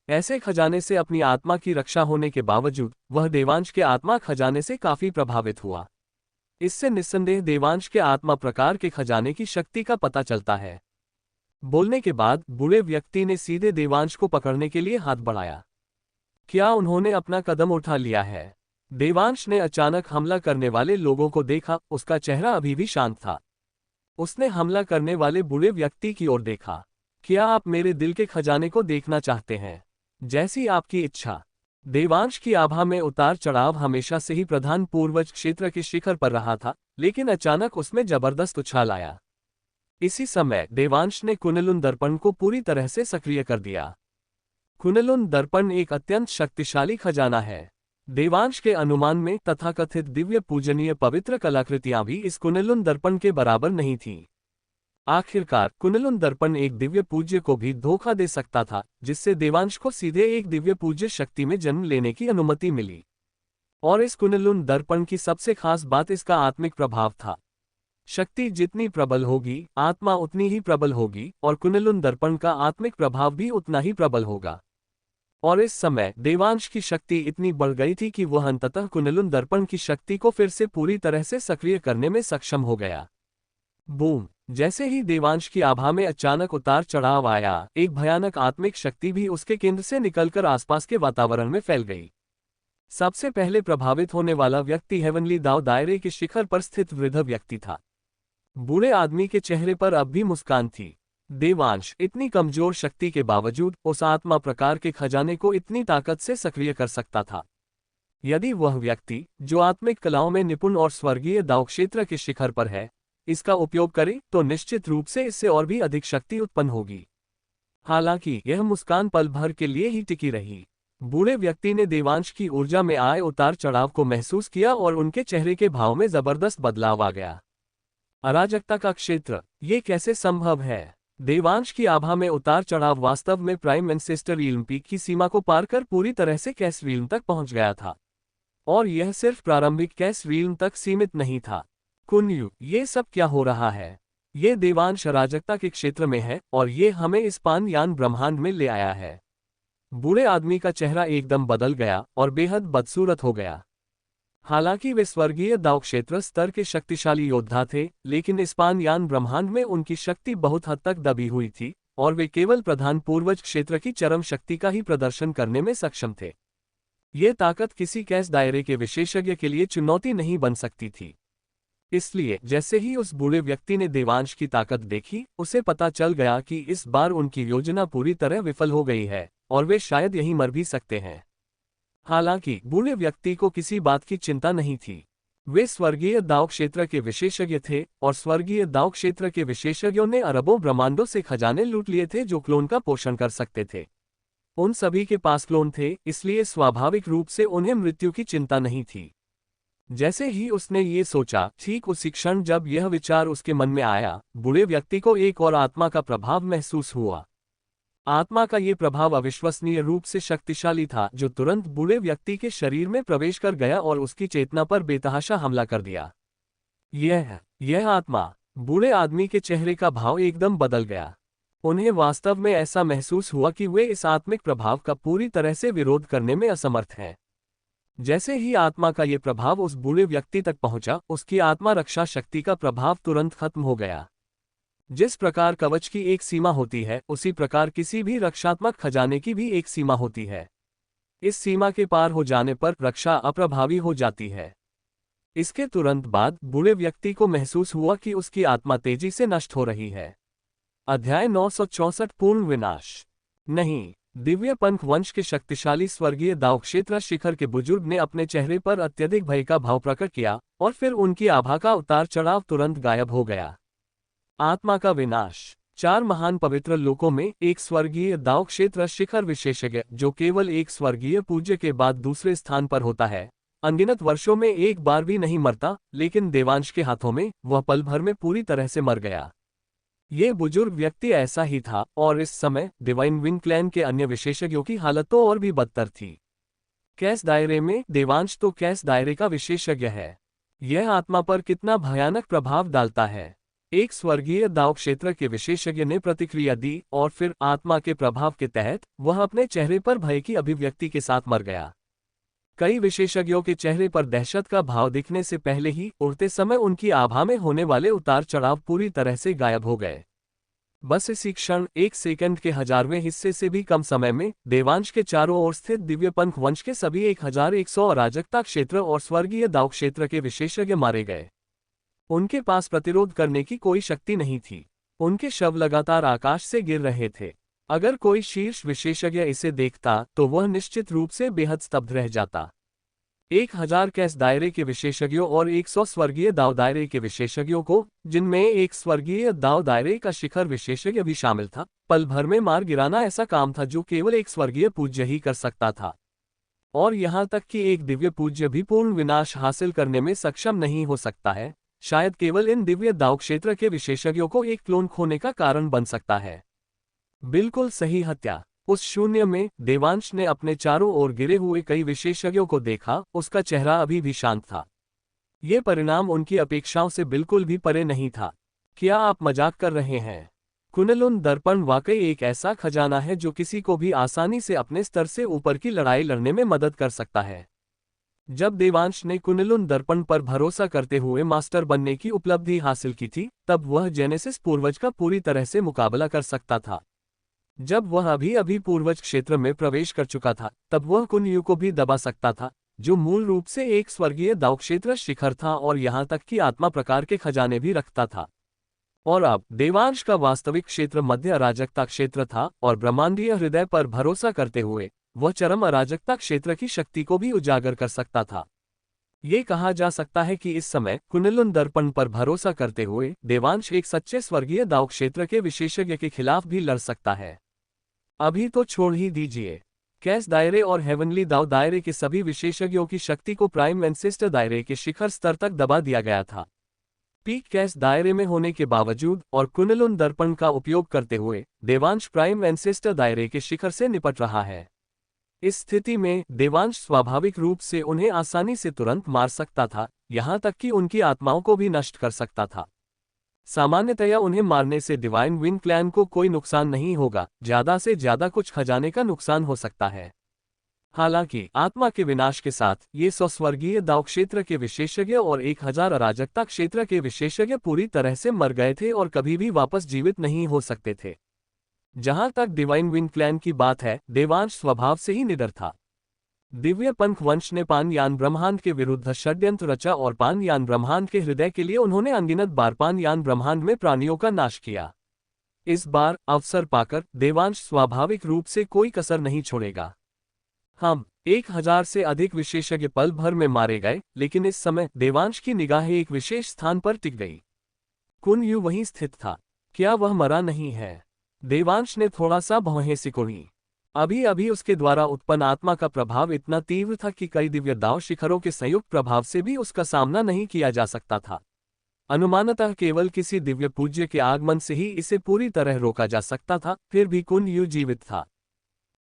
ऐसे खजाने से अपनी आत्मा की रक्षा होने के बावजूद वह देवांश के आत्मा खजाने से काफी प्रभावित हुआ। इससे निस्संदेह देवांश के आत्मा प्रकार के खजाने की शक्ति का पता चलता है। बोलने के बाद बूढ़े व्यक्ति ने सीधे देवांश को पकड़ने के लिए हाथ बढ़ाया। क्या उन्होंने अपना कदम उठा लिया है? देवांश ने अचानक हमला करने वाले लोगों को देखा, उसका चेहरा अभी भी शांत था। उसने हमला करने वाले बूढ़े व्यक्ति की ओर देखा। क्या आप मेरे दिल के खजाने को देखना चाहते हैं? जैसी आपकी इच्छा। देवांश की आभा में उतार चढ़ाव हमेशा से ही प्रधान पूर्वज क्षेत्र के शिखर पर रहा था, लेकिन अचानक उसमें जबरदस्त उछाल आया। इसी समय देवांश ने कुन-लुन दर्पण को पूरी तरह से सक्रिय कर दिया। कुन-लुन दर्पण एक अत्यंत शक्तिशाली खजाना है। देवांश के अनुमान में तथाकथित दिव्य पूजनीय पवित्र कलाकृतियां भी इस कुन-लुन दर्पण के बराबर नहीं थीं। आखिरकार कुन-लुन दर्पण एक दिव्य पूज्य को भी धोखा दे सकता था, जिससे देवांश को सीधे एक दिव्य पूज्य शक्ति में जन्म लेने की अनुमति मिली। और इस कुन-लुन दर्पण की सबसे खास बात इसका आत्मिक प्रभाव था। शक्ति जितनी प्रबल होगी, आत्मा उतनी ही प्रबल होगी और कुन-लुन दर्पण का आत्मिक प्रभाव भी उतना ही प्रबल होगा। और इस समय देवांश की शक्ति इतनी बढ़ गई थी कि वह अंततः कुन-लुन दर्पण की शक्ति को फिर से पूरी तरह से सक्रिय करने में सक्षम हो गया। बूम! जैसे ही देवांश की आभा में अचानक उतार चढ़ाव आया, एक भयानक आत्मिक शक्ति भी उसके केंद्र से निकलकर आसपास के वातावरण में फैल गई। सबसे पहले प्रभावित होने वाला व्यक्ति हेवनली दाव दायरे के शिखर पर स्थित वृद्ध व्यक्ति था। बूढ़े आदमी के चेहरे पर अब भी मुस्कान थी। देवांश इतनी कमजोर शक्ति के बावजूद उस आत्मा प्रकार के खजाने को इतनी ताकत से सक्रिय कर सकता था। यदि वह व्यक्ति जो आत्मिक कलाओं में निपुण और स्वर्गीय दाव क्षेत्र के शिखर पर है, इसका उपयोग करे तो निश्चित रूप से इससे और भी अधिक शक्ति उत्पन्न होगी। हालांकि यह मुस्कान पल भर के लिए ही टिकी रही। बूढ़े व्यक्ति ने देवांश की ऊर्जा में आए उतार चढ़ाव को महसूस किया और उनके चेहरे के भाव में जबरदस्त बदलाव आ गया। अराजकता का क्षेत्र, ये कैसे संभव है? देवांश की आभा में उतार चढ़ाव वास्तव में प्राइम एंसेस्टर रिल्म पीक की सीमा को पार कर पूरी तरह से कैस रिल्म तक पहुंच गया था। और यह सिर्फ प्रारंभिक कैस रिल्म तक सीमित नहीं था। कुनयू, ये सब क्या हो रहा है? ये देवांश अराजकता के क्षेत्र में है और ये हमें इस पानयान ब्रह्मांड में ले आया है। बूढ़े आदमी का चेहरा एकदम बदल गया और बेहद बदसूरत हो गया। हालांकि वे स्वर्गीय दाव क्षेत्र स्तर के शक्तिशाली योद्धा थे, लेकिन इस पानयान ब्रह्मांड में उनकी शक्ति बहुत हद तक दबी हुई थी और वे केवल प्रधान पूर्वज क्षेत्र की चरम शक्ति का ही प्रदर्शन करने में सक्षम थे। ये ताकत किसी कैस दायरे के विशेषज्ञ के लिए चुनौती नहीं बन सकती थी। इसलिए जैसे ही उस बूढ़े व्यक्ति ने देवांश की ताकत देखी, उसे पता चल गया कि इस बार उनकी योजना पूरी तरह विफल हो गई है और वे शायद यहीं मर भी सकते हैं। हालांकि बूढ़े व्यक्ति को किसी बात की चिंता नहीं थी। वे स्वर्गीय दाव क्षेत्र के विशेषज्ञ थे और स्वर्गीय दाव क्षेत्र के विशेषज्ञों ने अरबों ब्रह्मांडों से खजाने लूट लिए थे जो क्लोन का पोषण कर सकते थे। उन सभी के पास क्लोन थे, इसलिए स्वाभाविक रूप से उन्हें मृत्यु की चिंता नहीं थी। जैसे ही उसने ये सोचा, ठीक उसी क्षण जब यह विचार उसके मन में आया, बूढ़े व्यक्ति को एक और आत्मा का प्रभाव महसूस हुआ। आत्मा का ये प्रभाव अविश्वसनीय रूप से शक्तिशाली था, जो तुरंत बूढ़े व्यक्ति के शरीर में प्रवेश कर गया और उसकी चेतना पर बेतहाशा हमला कर दिया। यह आत्मा, बूढ़े आदमी के चेहरे का भाव एकदम बदल गया। उन्हें वास्तव में ऐसा महसूस हुआ कि वे इस आत्मिक प्रभाव का पूरी तरह से विरोध करने में असमर्थ हैं। जैसे ही आत्मा का ये प्रभाव उस बूढ़े व्यक्ति तक पहुंचा, उसकी आत्मा रक्षा शक्ति का प्रभाव तुरंत खत्म हो गया। जिस प्रकार कवच की एक सीमा होती है, उसी प्रकार किसी भी रक्षात्मक खजाने की भी एक सीमा होती है। इस सीमा के पार हो जाने पर रक्षा अप्रभावी हो जाती है। इसके तुरंत बाद बूढ़े व्यक्ति को महसूस हुआ कि उसकी आत्मा तेजी से नष्ट हो रही है। अध्याय 964 पूर्ण विनाश। नहीं, दिव्य पंख वंश के शक्तिशाली स्वर्गीय दाव क्षेत्र शिखर के बुजुर्ग ने अपने चेहरे पर अत्यधिक भय का भाव प्रकट किया और फिर उनकी आभा का उतार चढ़ाव तुरंत गायब हो गया। आत्मा का विनाश। 4 महान पवित्र लोकों में एक स्वर्गीय दाव क्षेत्र शिखर विशेषज्ञ, जो केवल एक स्वर्गीय पूज्य के बाद दूसरे स्थान पर होता है, अनगिनत वर्षों में एक बार भी नहीं मरता, लेकिन देवांश के हाथों में वह पल भर में पूरी तरह से मर गया। ये बुजुर्ग व्यक्ति ऐसा ही था और इस समय डिवाइन विंग क्लैन के अन्य विशेषज्ञों की हालत तो और भी बदतर थी। कैस दायरे में देवांश तो कैस दायरे का विशेषज्ञ है। यह आत्मा पर कितना भयानक प्रभाव डालता है। एक स्वर्गीय दाव क्षेत्र के विशेषज्ञ ने प्रतिक्रिया दी और फिर आत्मा के प्रभाव के तहत वह अपने चेहरे पर भय की अभिव्यक्ति के साथ मर गया। कई विशेषज्ञों के चेहरे पर दहशत का भाव दिखने से पहले ही उड़ते समय उनकी आभा में होने वाले उतार चढ़ाव पूरी तरह से गायब हो गए। बस इसी क्षण, 1 सेकंड के 1000वें हिस्से से भी कम समय में देवांश के चारों ओर स्थित दिव्य पंख वंश के सभी 1100 अराजकता क्षेत्र और स्वर्गीय दाव क्षेत्र के विशेषज्ञ मारे गए। उनके पास प्रतिरोध करने की कोई शक्ति नहीं थी। उनके शव लगातार आकाश से गिर रहे थे। अगर कोई शीर्ष विशेषज्ञ इसे देखता तो वह निश्चित रूप से बेहद स्तब्ध रह जाता। 1000 कैस दायरे के विशेषज्ञों और 100 स्वर्गीय दाव दायरे के विशेषज्ञों को, जिनमें एक स्वर्गीय दाव दायरे का शिखर विशेषज्ञ भी शामिल था, पल भर में मार गिराना ऐसा काम था जो केवल एक स्वर्गीय पूज्य ही कर सकता था। और यहाँ तक कि एक दिव्य पूज्य भी पूर्ण विनाश हासिल करने में सक्षम नहीं हो सकता है। शायद केवल इन दिव्य दाव क्षेत्र के विशेषज्ञों को एक क्लोन खोने का कारण बन सकता है। बिल्कुल सही हत्या। उस शून्य में देवांश ने अपने चारों ओर गिरे हुए कई विशेषज्ञों को देखा। उसका चेहरा अभी भी शांत था। ये परिणाम उनकी अपेक्षाओं से बिल्कुल भी परे नहीं था। क्या आप मजाक कर रहे हैं? कुनलुन दर्पण वाकई एक ऐसा खजाना है जो किसी को भी आसानी से अपने स्तर से ऊपर की लड़ाई लड़ने में मदद कर सकता है। जब देवांश ने कुनलुन दर्पण पर भरोसा करते हुए मास्टर बनने की उपलब्धि हासिल की थी, तब वह जेनेसिस पूर्वज का पूरी तरह से मुकाबला कर सकता था। जब वह अभी अभी पूर्वज क्षेत्र में प्रवेश कर चुका था, तब वह कुनयू को भी दबा सकता था, जो मूल रूप से एक स्वर्गीय दाव क्षेत्र शिखर था और यहाँ तक कि आत्मा प्रकार के खजाने भी रखता था। और अब देवांश का वास्तविक क्षेत्र मध्य अराजकता क्षेत्र था और ब्रह्मांडीय हृदय पर भरोसा करते हुए वह चरम अराजकता क्षेत्र की शक्ति को भी उजागर कर सकता था। ये कहा जा सकता है कि इस समय कुनलुन दर्पण पर भरोसा करते हुए देवांश एक सच्चे स्वर्गीय दाव क्षेत्र के विशेषज्ञ के खिलाफ भी लड़ सकता है। अभी तो छोड़ ही दीजिए। कैस दायरे और हेवनली दाव दायरे के सभी विशेषज्ञों की शक्ति को प्राइम एंसेस्टर दायरे के शिखर स्तर तक दबा दिया गया था। पीक कैश दायरे में होने के बावजूद और कुनलुन दर्पण का उपयोग करते हुए देवांश प्राइम एंसेस्टर दायरे के शिखर से निपट रहा है। इस स्थिति में देवांश स्वाभाविक रूप से उन्हें आसानी से तुरंत मार सकता था, यहां तक कि उनकी आत्माओं को भी नष्ट कर सकता था। सामान्यतया उन्हें मारने से डिवाइन विंग क्लैन को कोई नुकसान नहीं होगा, ज्यादा से ज्यादा कुछ खजाने का नुकसान हो सकता है। हालांकि आत्मा के विनाश के साथ ये 100 स्वर्गीय दाव क्षेत्र के विशेषज्ञ और 1000 अराजकता क्षेत्र के विशेषज्ञ पूरी तरह से मर गए थे और कभी भी वापस जीवित नहीं हो सकते थे। जहां तक डिवाइन विंग क्लैन की बात है, देवांश स्वभाव से ही निडर था। दिव्य पंख वंश ने पान यान ब्रह्मांड के विरुद्ध षड्यंत्र रचा और पान यान ब्रह्मांड के हृदय के लिए उन्होंने अनगिनत बार पान यान ब्रह्मांड में प्राणियों का नाश किया। इस बार अवसर पाकर देवांश स्वाभाविक रूप से कोई कसर नहीं छोड़ेगा। हम 1000 से अधिक विशेषज्ञ पल भर में मारे गए, लेकिन इस समय देवांश की निगाहें एक विशेष स्थान पर टिक गई। कुन यू वहीं स्थित था। क्या वह मरा नहीं है? देवांश ने थोड़ा सा भौहें सिकुड़ी। अभी अभी उसके द्वारा उत्पन्न आत्मा का प्रभाव इतना तीव्र था कि कई दिव्य दाव शिखरों के संयुक्त प्रभाव से भी उसका सामना नहीं किया जा सकता था। अनुमानतः केवल किसी दिव्य पूज्य के आगमन से ही इसे पूरी तरह रोका जा सकता था, फिर भी कुन यू जीवित था।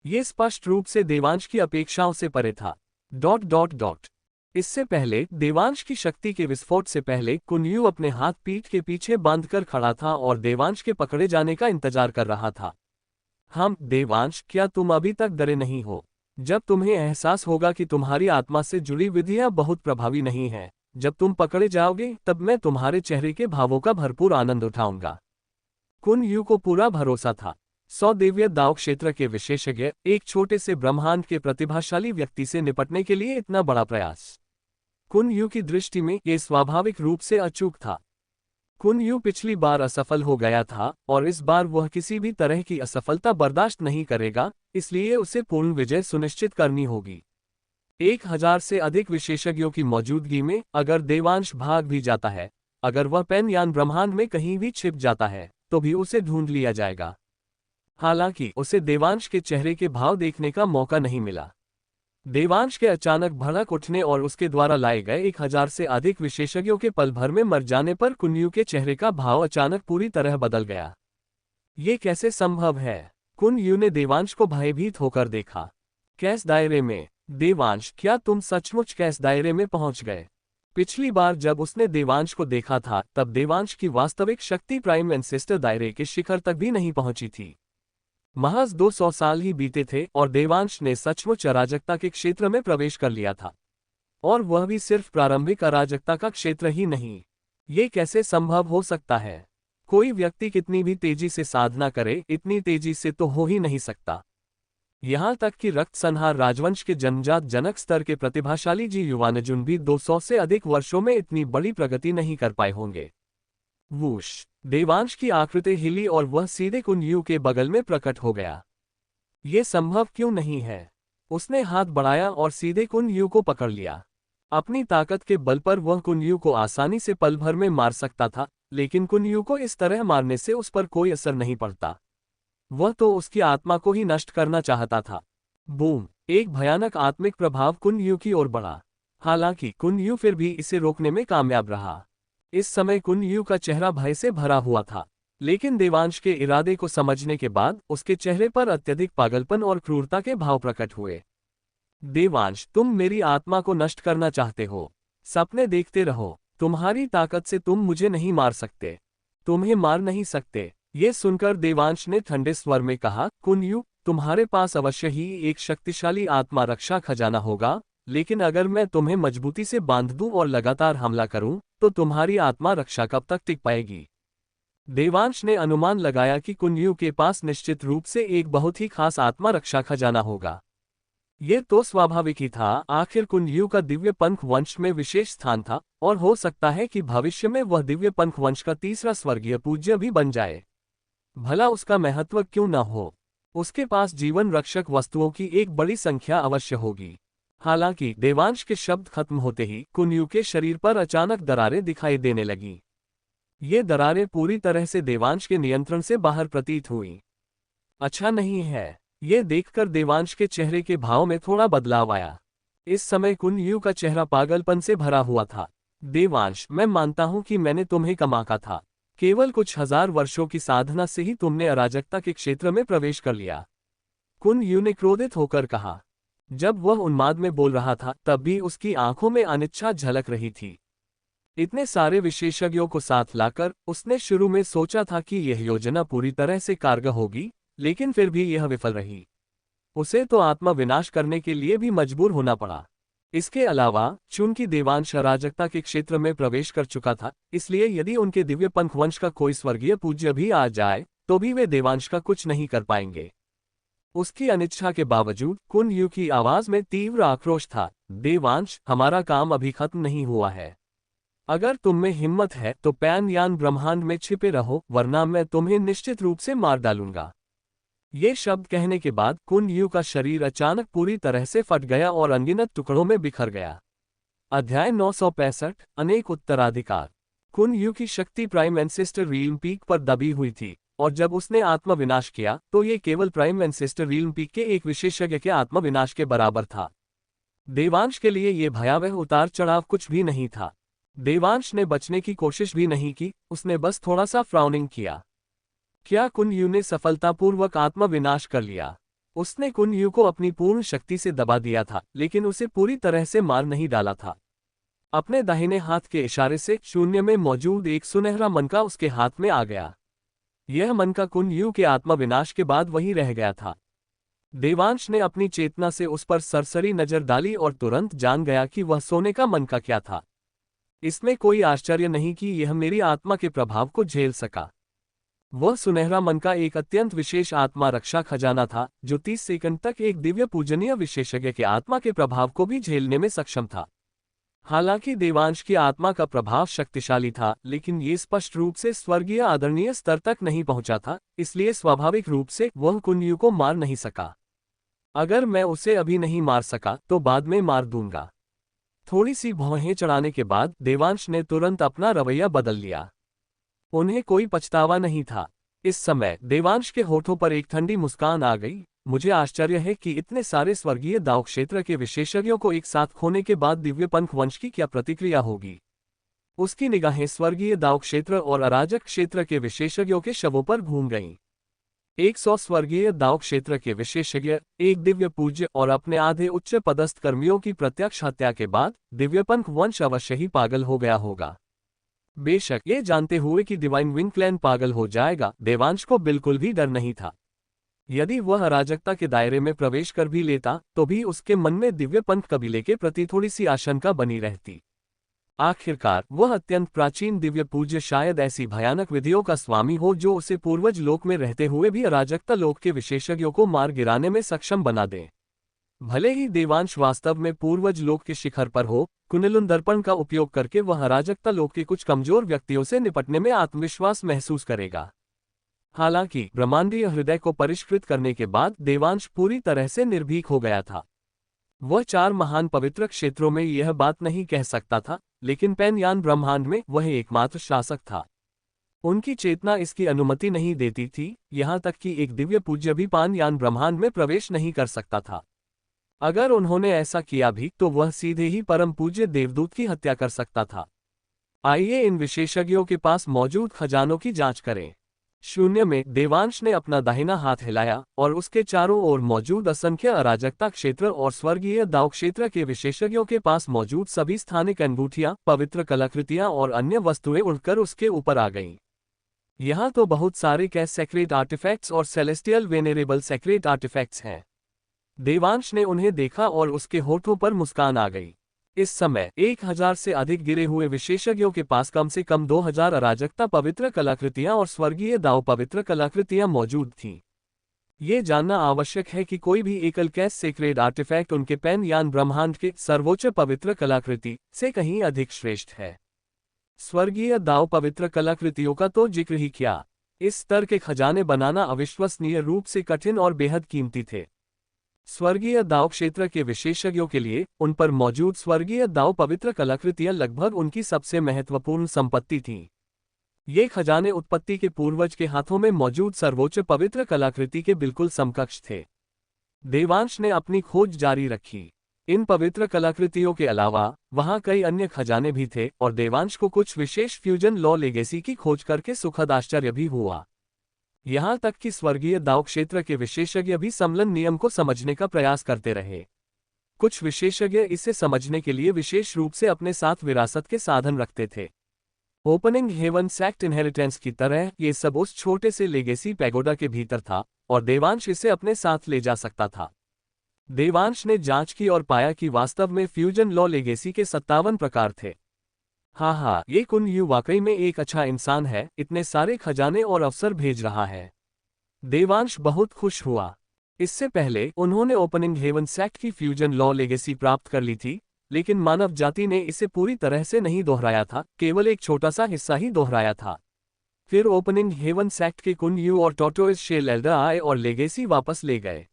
ये स्पष्ट रूप से देवांश की अपेक्षाओं से परे था। ... इससे पहले देवांश की शक्ति के विस्फोट से पहले कुन यू अपने हाथ पीठ के पीछे बांधकर खड़ा था और देवांश के पकड़े जाने का इंतजार कर रहा था। हम देवांश, क्या तुम अभी तक डरे नहीं हो? जब तुम्हें एहसास होगा कि तुम्हारी आत्मा से जुड़ी विधियां बहुत प्रभावी नहीं हैं, जब तुम पकड़े जाओगे तब मैं तुम्हारे चेहरे के भावों का भरपूर आनंद उठाऊंगा। कुन यू को पूरा भरोसा था। 100 दिव्य दाव क्षेत्र के विशेषज्ञ एक छोटे से ब्रह्मांड के प्रतिभाशाली व्यक्ति से निपटने के लिए इतना बड़ा प्रयास। कुन यू की दृष्टि में यह स्वाभाविक रूप से अचूक था। कुन यू पिछली बार असफल हो गया था और इस बार वह किसी भी तरह की असफलता बर्दाश्त नहीं करेगा, इसलिए उसे पूर्ण विजय सुनिश्चित करनी होगी। 1000 से अधिक विशेषज्ञों की मौजूदगी में अगर देवांश भाग भी जाता है, अगर वह पेन यान ब्रह्मांड में कहीं भी छिप जाता है, तो भी उसे ढूंढ लिया जाएगा। हालांकि उसे देवांश के चेहरे के भाव देखने का मौका नहीं मिला। देवांश के अचानक भड़क उठने और उसके द्वारा लाए गए 1000 से अधिक विशेषज्ञों के पल भर में मर जाने पर कुन यू के चेहरे का भाव अचानक पूरी तरह बदल गया। ये कैसे संभव है? कुन यू ने देवांश को भयभीत होकर देखा। कैश दायरे में? देवांश, क्या तुम सचमुच कैश दायरे में पहुंच गए? पिछली बार जब उसने देवांश को देखा था तब देवांश की वास्तविक शक्ति प्राइम एंसेस्टर दायरे के शिखर तक भी नहीं पहुंची थी। महज 200 साल ही बीते थे और देवांश ने सचमुच अराजकता के क्षेत्र में प्रवेश कर लिया था, और वह भी सिर्फ प्रारंभिक अराजकता का क्षेत्र ही नहीं। ये कैसे संभव हो सकता है? कोई व्यक्ति कितनी भी तेजी से साधना करे, इतनी तेजी से तो हो ही नहीं सकता। यहां तक कि रक्त संहार राजवंश के जन्मजात जनक स्तर के प्रतिभाशाली जी युवानजुन भी 200 से अधिक वर्षों में इतनी बड़ी प्रगति नहीं कर पाए होंगे। वूश! देवांश की आकृति हिली और वह सीधे कुन यू के बगल में प्रकट हो गया। ये संभव क्यों नहीं है? उसने हाथ बढ़ाया और सीधे कुन यू को पकड़ लिया। अपनी ताकत के बल पर वह कुन यू को आसानी से पल भर में मार सकता था, लेकिन कुन यू को इस तरह मारने से उस पर कोई असर नहीं पड़ता। वह तो उसकी आत्मा को ही नष्ट करना चाहता था। बूम! एक भयानक आत्मिक प्रभाव कुन यू की ओर बढ़ा। हालांकि कुन यू फिर भी इसे रोकने में कामयाब रहा। इस समय कुन यू का चेहरा भय से भरा हुआ था, लेकिन देवांश के इरादे को समझने के बाद उसके चेहरे पर अत्यधिक पागलपन और क्रूरता के भाव प्रकट हुए। देवांश, तुम मेरी आत्मा को नष्ट करना चाहते हो। सपने देखते रहो। तुम्हारी ताकत से तुम मुझे नहीं मार सकते। तुम्हें मार नहीं सकते। ये सुनकर देवांश ने ठंडे स्वर में कहा, कुन यू, तुम्हारे पास अवश्य ही एक शक्तिशाली आत्मा रक्षा खजाना होगा, लेकिन अगर मैं तुम्हें मजबूती से बांध दूं और लगातार हमला करूं, तो तुम्हारी आत्मा रक्षा कब तक टिक पाएगी? देवांश ने अनुमान लगाया कि कुन यू के पास निश्चित रूप से एक बहुत ही खास आत्मा रक्षा खजाना होगा। ये तो स्वाभाविक ही था, आखिर कुन यू का दिव्य पंख वंश में विशेष स्थान था, और हो सकता है कि भविष्य में वह दिव्य पंख वंश का तीसरा स्वर्गीय पूज्य भी बन जाए। भला उसका महत्व क्यों न हो? उसके पास जीवन रक्षक वस्तुओं की एक बड़ी संख्या अवश्य होगी। हालांकि देवांश के शब्द खत्म होते ही कुन यू के शरीर पर अचानक दरारें दिखाई देने लगीं। ये दरारें पूरी तरह से देवांश के नियंत्रण से बाहर प्रतीत हुईं। अच्छा नहीं है। ये देखकर देवांश के चेहरे के भाव में थोड़ा बदलाव आया। इस समय कुन यू का चेहरा पागलपन से भरा हुआ था। देवांश, मैं मानता हूं कि मैंने तुम्हें कमाका था। केवल कुछ हजार वर्षों की साधना से ही तुमने अराजकता के क्षेत्र में प्रवेश कर लिया। कुन यू ने क्रोधित होकर कहा। जब वह उन्माद में बोल रहा था तब भी उसकी आंखों में अनिच्छा झलक रही थी। इतने सारे विशेषज्ञों को साथ लाकर उसने शुरू में सोचा था कि यह योजना पूरी तरह से कारगर होगी, लेकिन फिर भी यह विफल रही। उसे तो आत्मा विनाश करने के लिए भी मजबूर होना पड़ा। इसके अलावा चूंकि देवांश अराजकता के क्षेत्र में प्रवेश कर चुका था, इसलिए यदि उनके दिव्य पंख वंश का कोई स्वर्गीय पूज्य भी आ जाए तो भी वे देवांश का कुछ नहीं कर पाएंगे। उसकी अनिच्छा के बावजूद कुन यू की आवाज में तीव्र आक्रोश था। देवांश, हमारा काम अभी खत्म नहीं हुआ है। अगर तुम में हिम्मत है तो पैन यान ब्रह्मांड में छिपे रहो, वरना मैं तुम्हें निश्चित रूप से मार डालूंगा। ये शब्द कहने के बाद कुन यू का शरीर अचानक पूरी तरह से फट गया और अनगिनत टुकड़ों में बिखर गया। अध्याय 965 अनेक उत्तराधिकार। कुन यू की शक्ति प्राइम एंसेस्टर रियल्म पीक पर दबी हुई थी, और जब उसने आत्मा विनाश किया तो ये केवल प्राइम एंसेस्टर रियल्म पीक के एक विशेषज्ञ के आत्मा विनाश के बराबर था। देवांश के लिए ये भयावह उतार चढ़ाव कुछ भी नहीं था। देवांश ने बचने की कोशिश भी नहीं की, उसने बस थोड़ा सा फ्राउनिंग किया। क्या कुन यू ने सफलतापूर्वक आत्मा विनाश कर लिया? उसने कुन यू को अपनी पूर्ण शक्ति से दबा दिया था, लेकिन उसे पूरी तरह से मार नहीं डाला था। अपने दाहिने हाथ के इशारे से शून्य में मौजूद एक सुनहरा मनका उसके हाथ में आ गया। यह मनका कुन यू के आत्मा विनाश के बाद वहीं रह गया था। देवांश ने अपनी चेतना से उस पर सरसरी नजर डाली और तुरंत जान गया कि वह सोने का मनका क्या था। इसमें कोई आश्चर्य नहीं कि यह मेरी आत्मा के प्रभाव को झेल सका। वह सुनहरा मनका एक अत्यंत विशेष आत्मा रक्षा खजाना था, जो 30 सेकंड तक एक दिव्य पूजनीय विशेषज्ञ के आत्मा के प्रभाव को भी झेलने में सक्षम था। हालांकि देवांश की आत्मा का प्रभाव शक्तिशाली था, लेकिन ये स्पष्ट रूप से स्वर्गीय आदरणीय स्तर तक नहीं पहुंचा था, इसलिए स्वाभाविक रूप से वह कुन यू को मार नहीं सका। अगर मैं उसे अभी नहीं मार सका तो बाद में मार दूंगा। थोड़ी सी भौहें चढ़ाने के बाद देवांश ने तुरंत अपना रवैया बदल लिया। उन्हें कोई पछतावा नहीं था। इस समय देवांश के होठों पर एक ठंडी मुस्कान आ गई। मुझे आश्चर्य है कि इतने सारे स्वर्गीय दाव क्षेत्र के विशेषज्ञों को एक साथ खोने के बाद दिव्य पंख वंश की क्या प्रतिक्रिया होगी। उसकी निगाहें स्वर्गीय दाव क्षेत्र और अराजक क्षेत्र के विशेषज्ञों के शवों पर घूम गईं। 100 स्वर्गीय दाव क्षेत्र के विशेषज्ञ, एक दिव्य पूज्य और अपने आधे उच्च पदस्थ कर्मियों की प्रत्यक्ष हत्या के बाद दिव्यपंख वंश अवश्य ही पागल हो गया होगा। बेशक ये जानते हुए कि डिवाइन विंग क्लैन पागल हो जाएगा, देवांश को बिल्कुल भी डर नहीं था। यदि वह अराजकता के दायरे में प्रवेश कर भी लेता तो भी उसके मन में दिव्य पंथ कबीले के प्रति थोड़ी सी आशंका बनी रहती। आखिरकार वह अत्यंत प्राचीन दिव्य पूज्य शायद ऐसी भयानक विधियों का स्वामी हो जो उसे पूर्वज लोक में रहते हुए भी अराजकता लोक के विशेषज्ञों को मार गिराने में सक्षम बना दे। भले ही देवांश वास्तव में पूर्वज लोक के शिखर पर हो, कुंडलिन दर्पण का उपयोग करके वह अराजकता लोक के कुछ कमजोर व्यक्तियों से निपटने में आत्मविश्वास महसूस करेगा। हालांकि ब्रह्मांडीय हृदय को परिष्कृत करने के बाद देवांश पूरी तरह से निर्भीक हो गया था। वह 4 महान पवित्र क्षेत्रों में यह बात नहीं कह सकता था, लेकिन पैनयान ब्रह्मांड में वह एकमात्र शासक था। उनकी चेतना इसकी अनुमति नहीं देती थी, यहाँ तक कि एक दिव्य पूज्य भी पानयान ब्रह्मांड में प्रवेश नहीं कर सकता था। अगर उन्होंने ऐसा किया भी तो वह सीधे ही परम पूज्य देवदूत की हत्या कर सकता था। आइए इन विशेषज्ञों के पास मौजूद खजानों की जांच करें। शून्य में देवांश ने अपना दाहिना हाथ हिलाया और उसके चारों ओर मौजूद असंख्य अराजकता क्षेत्र और स्वर्गीय दाव क्षेत्र के विशेषज्ञों के पास मौजूद सभी स्थानिक अंगूठियां, पवित्र कलाकृतियां और अन्य वस्तुएं उड़कर उसके ऊपर आ गईं। यहाँ तो बहुत सारे कैस सेक्रेट आर्टिफैक्ट्स और सेलेस्टियल वेनेरेबल सेक्रेट आर्टिफैक्ट्स हैं। देवांश ने उन्हें देखा और उसके होठों पर मुस्कान आ गई। इस समय 1000 से अधिक गिरे हुए विशेषज्ञों के पास कम से कम 2000 अराजकता पवित्र कलाकृतियां और स्वर्गीय दाव पवित्र कलाकृतियां मौजूद थीं। ये जानना आवश्यक है कि कोई भी एकल कैस सेक्रेड आर्टिफैक्ट उनके पैनयान ब्रह्मांड के सर्वोच्च पवित्र कलाकृति से कहीं अधिक श्रेष्ठ है। स्वर्गीय दाव पवित्र कलाकृतियों का तो जिक्र ही क्या, इस स्तर के खजाने बनाना अविश्वसनीय रूप से कठिन और बेहद कीमती थे। स्वर्गीय दाव क्षेत्र के विशेषज्ञों के लिए उन पर मौजूद स्वर्गीय दाव पवित्र कलाकृतियां लगभग उनकी सबसे महत्वपूर्ण संपत्ति थीं। ये खजाने उत्पत्ति के पूर्वज के हाथों में मौजूद सर्वोच्च पवित्र कलाकृति के बिल्कुल समकक्ष थे। देवांश ने अपनी खोज जारी रखी। इन पवित्र कलाकृतियों के अलावा वहां कई अन्य खजाने भी थे और देवांश को कुछ विशेष फ्यूजन लॉ लेगेसी की खोज करके सुखद आश्चर्य भी हुआ। यहां तक कि स्वर्गीय दाव क्षेत्र के विशेषज्ञ भी समलन नियम को समझने का प्रयास करते रहे। कुछ विशेषज्ञ इसे समझने के लिए विशेष रूप से अपने साथ विरासत के साधन रखते थे। ओपनिंग हेवन सेक्ट इनहेरिटेंस की तरह ये सब उस छोटे से लेगेसी पैगोडा के भीतर था और देवांश इसे अपने साथ ले जा सकता था। देवांश ने जांच की और पाया कि वास्तव में फ्यूजन लॉ लेगेसी के 57 प्रकार थे। हाँ, ये कुन यू वाकई में एक अच्छा इंसान है, इतने सारे खजाने और अवसर भेज रहा है। देवांश बहुत खुश हुआ। इससे पहले उन्होंने ओपनिंग हेवन सेक्ट की फ्यूजन लॉ लेगेसी प्राप्त कर ली थी, लेकिन मानव जाति ने इसे पूरी तरह से नहीं दोहराया था, केवल एक छोटा सा हिस्सा ही दोहराया था। फिर ओपनिंग हेवन सेक्ट के कुन यू और टोटोइस शेल एल्डर आए और लेगेसी वापस ले गए।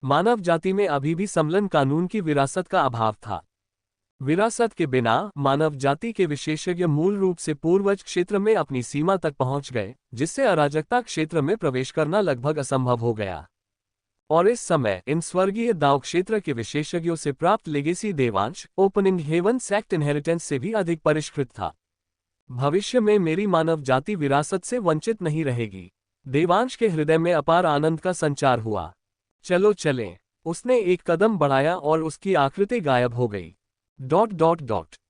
मानव जाति में अभी भी समलन कानून की विरासत का अभाव था। विरासत के बिना मानव जाति के विशेषज्ञ मूल रूप से पूर्वज क्षेत्र में अपनी सीमा तक पहुंच गए, जिससे अराजकता क्षेत्र में प्रवेश करना लगभग असंभव हो गया। और इस समय इन स्वर्गीय दाव क्षेत्र के विशेषज्ञों से प्राप्त लेगेसी देवांश ओपनिंग हेवन सेक्ट इनहेरिटेंस से भी अधिक परिष्कृत था। भविष्य में मेरी मानव जाति विरासत से वंचित नहीं रहेगी। देवांश के हृदय में अपार आनंद का संचार हुआ। चलो चलें। उसने एक कदम बढ़ाया और उसकी आकृति गायब हो गई। ...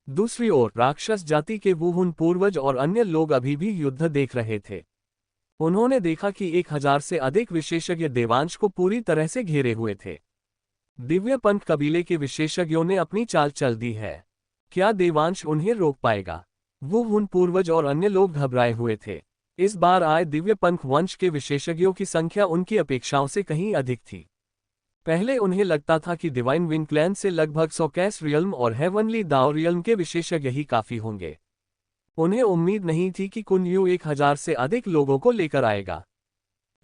दूसरी ओर राक्षस जाति के वुहुन पूर्वज और अन्य लोग अभी भी युद्ध देख रहे थे। उन्होंने देखा कि 1000 से अधिक विशेषज्ञ देवांश को पूरी तरह से घेरे हुए थे। दिव्य पंथ कबीले के विशेषज्ञों ने अपनी चाल चल दी है। क्या देवांश उन्हें रोक पाएगा? वुहुन पूर्वज और अन्य लोग घबराए हुए थे। इस बार आए दिव्य पंथ वंश के विशेषज्ञों की संख्या उनकी अपेक्षाओं से कहीं अधिक थी। पहले उन्हें लगता था कि डिवाइन विंग क्लैन से लगभग 100 कैस रियल्म और हेवनली दाव रियल्म के विशेषज्ञ ही काफी होंगे। उन्हें उम्मीद नहीं थी कि कुन यू 1000 से अधिक लोगों को लेकर आएगा।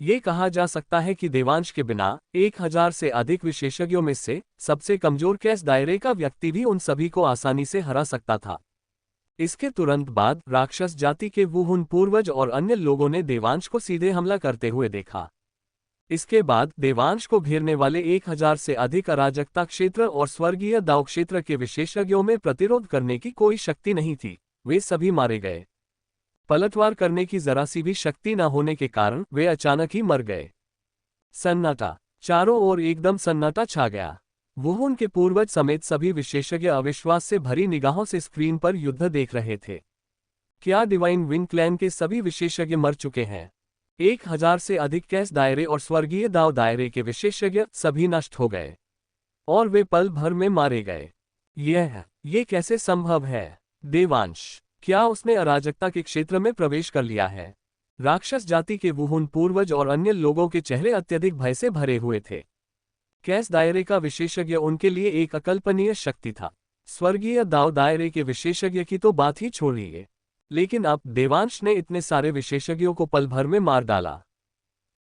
ये कहा जा सकता है कि देवांश के बिना 1000 से अधिक विशेषज्ञों में से सबसे कमजोर कैस दायरे का व्यक्ति भी उन सभी को आसानी से हरा सकता था। इसके तुरंत बाद राक्षस जाति के वुहुन पूर्वज और अन्य लोगों ने देवांश को सीधे हमला करते हुए देखा। इसके बाद देवांश को घेरने वाले 1000 से अधिक अराजकता क्षेत्र और स्वर्गीय दाव क्षेत्र के विशेषज्ञों में प्रतिरोध करने की कोई शक्ति नहीं थी। वे सभी मारे गए। पलटवार करने की जरा सी भी शक्ति न होने के कारण वे अचानक ही मर गए। सन्नाटा। चारों ओर एकदम सन्नाटा छा गया। वुहुन के पूर्वज समेत सभी विशेषज्ञ अविश्वास से भरी निगाहों से स्क्रीन पर युद्ध देख रहे थे। क्या डिवाइन विंग क्लैन के सभी विशेषज्ञ मर चुके हैं? 1000 से अधिक कैस दायरे और स्वर्गीय दाव दायरे के विशेषज्ञ सभी नष्ट हो गए और वे पल भर में मारे गए। ये कैसे संभव है? देवांश, क्या उसने अराजकता के क्षेत्र में प्रवेश कर लिया है? राक्षस जाति के वुहुन पूर्वज और अन्य लोगों के चेहरे अत्यधिक भय से भरे हुए थे। कैस दायरे का विशेषज्ञ उनके लिए एक अकल्पनीय शक्ति था। स्वर्गीय दाव दायरे के विशेषज्ञ की तो बात ही छोड़िए, लेकिन अब देवांश ने इतने सारे विशेषज्ञों को पल भर में मार डाला।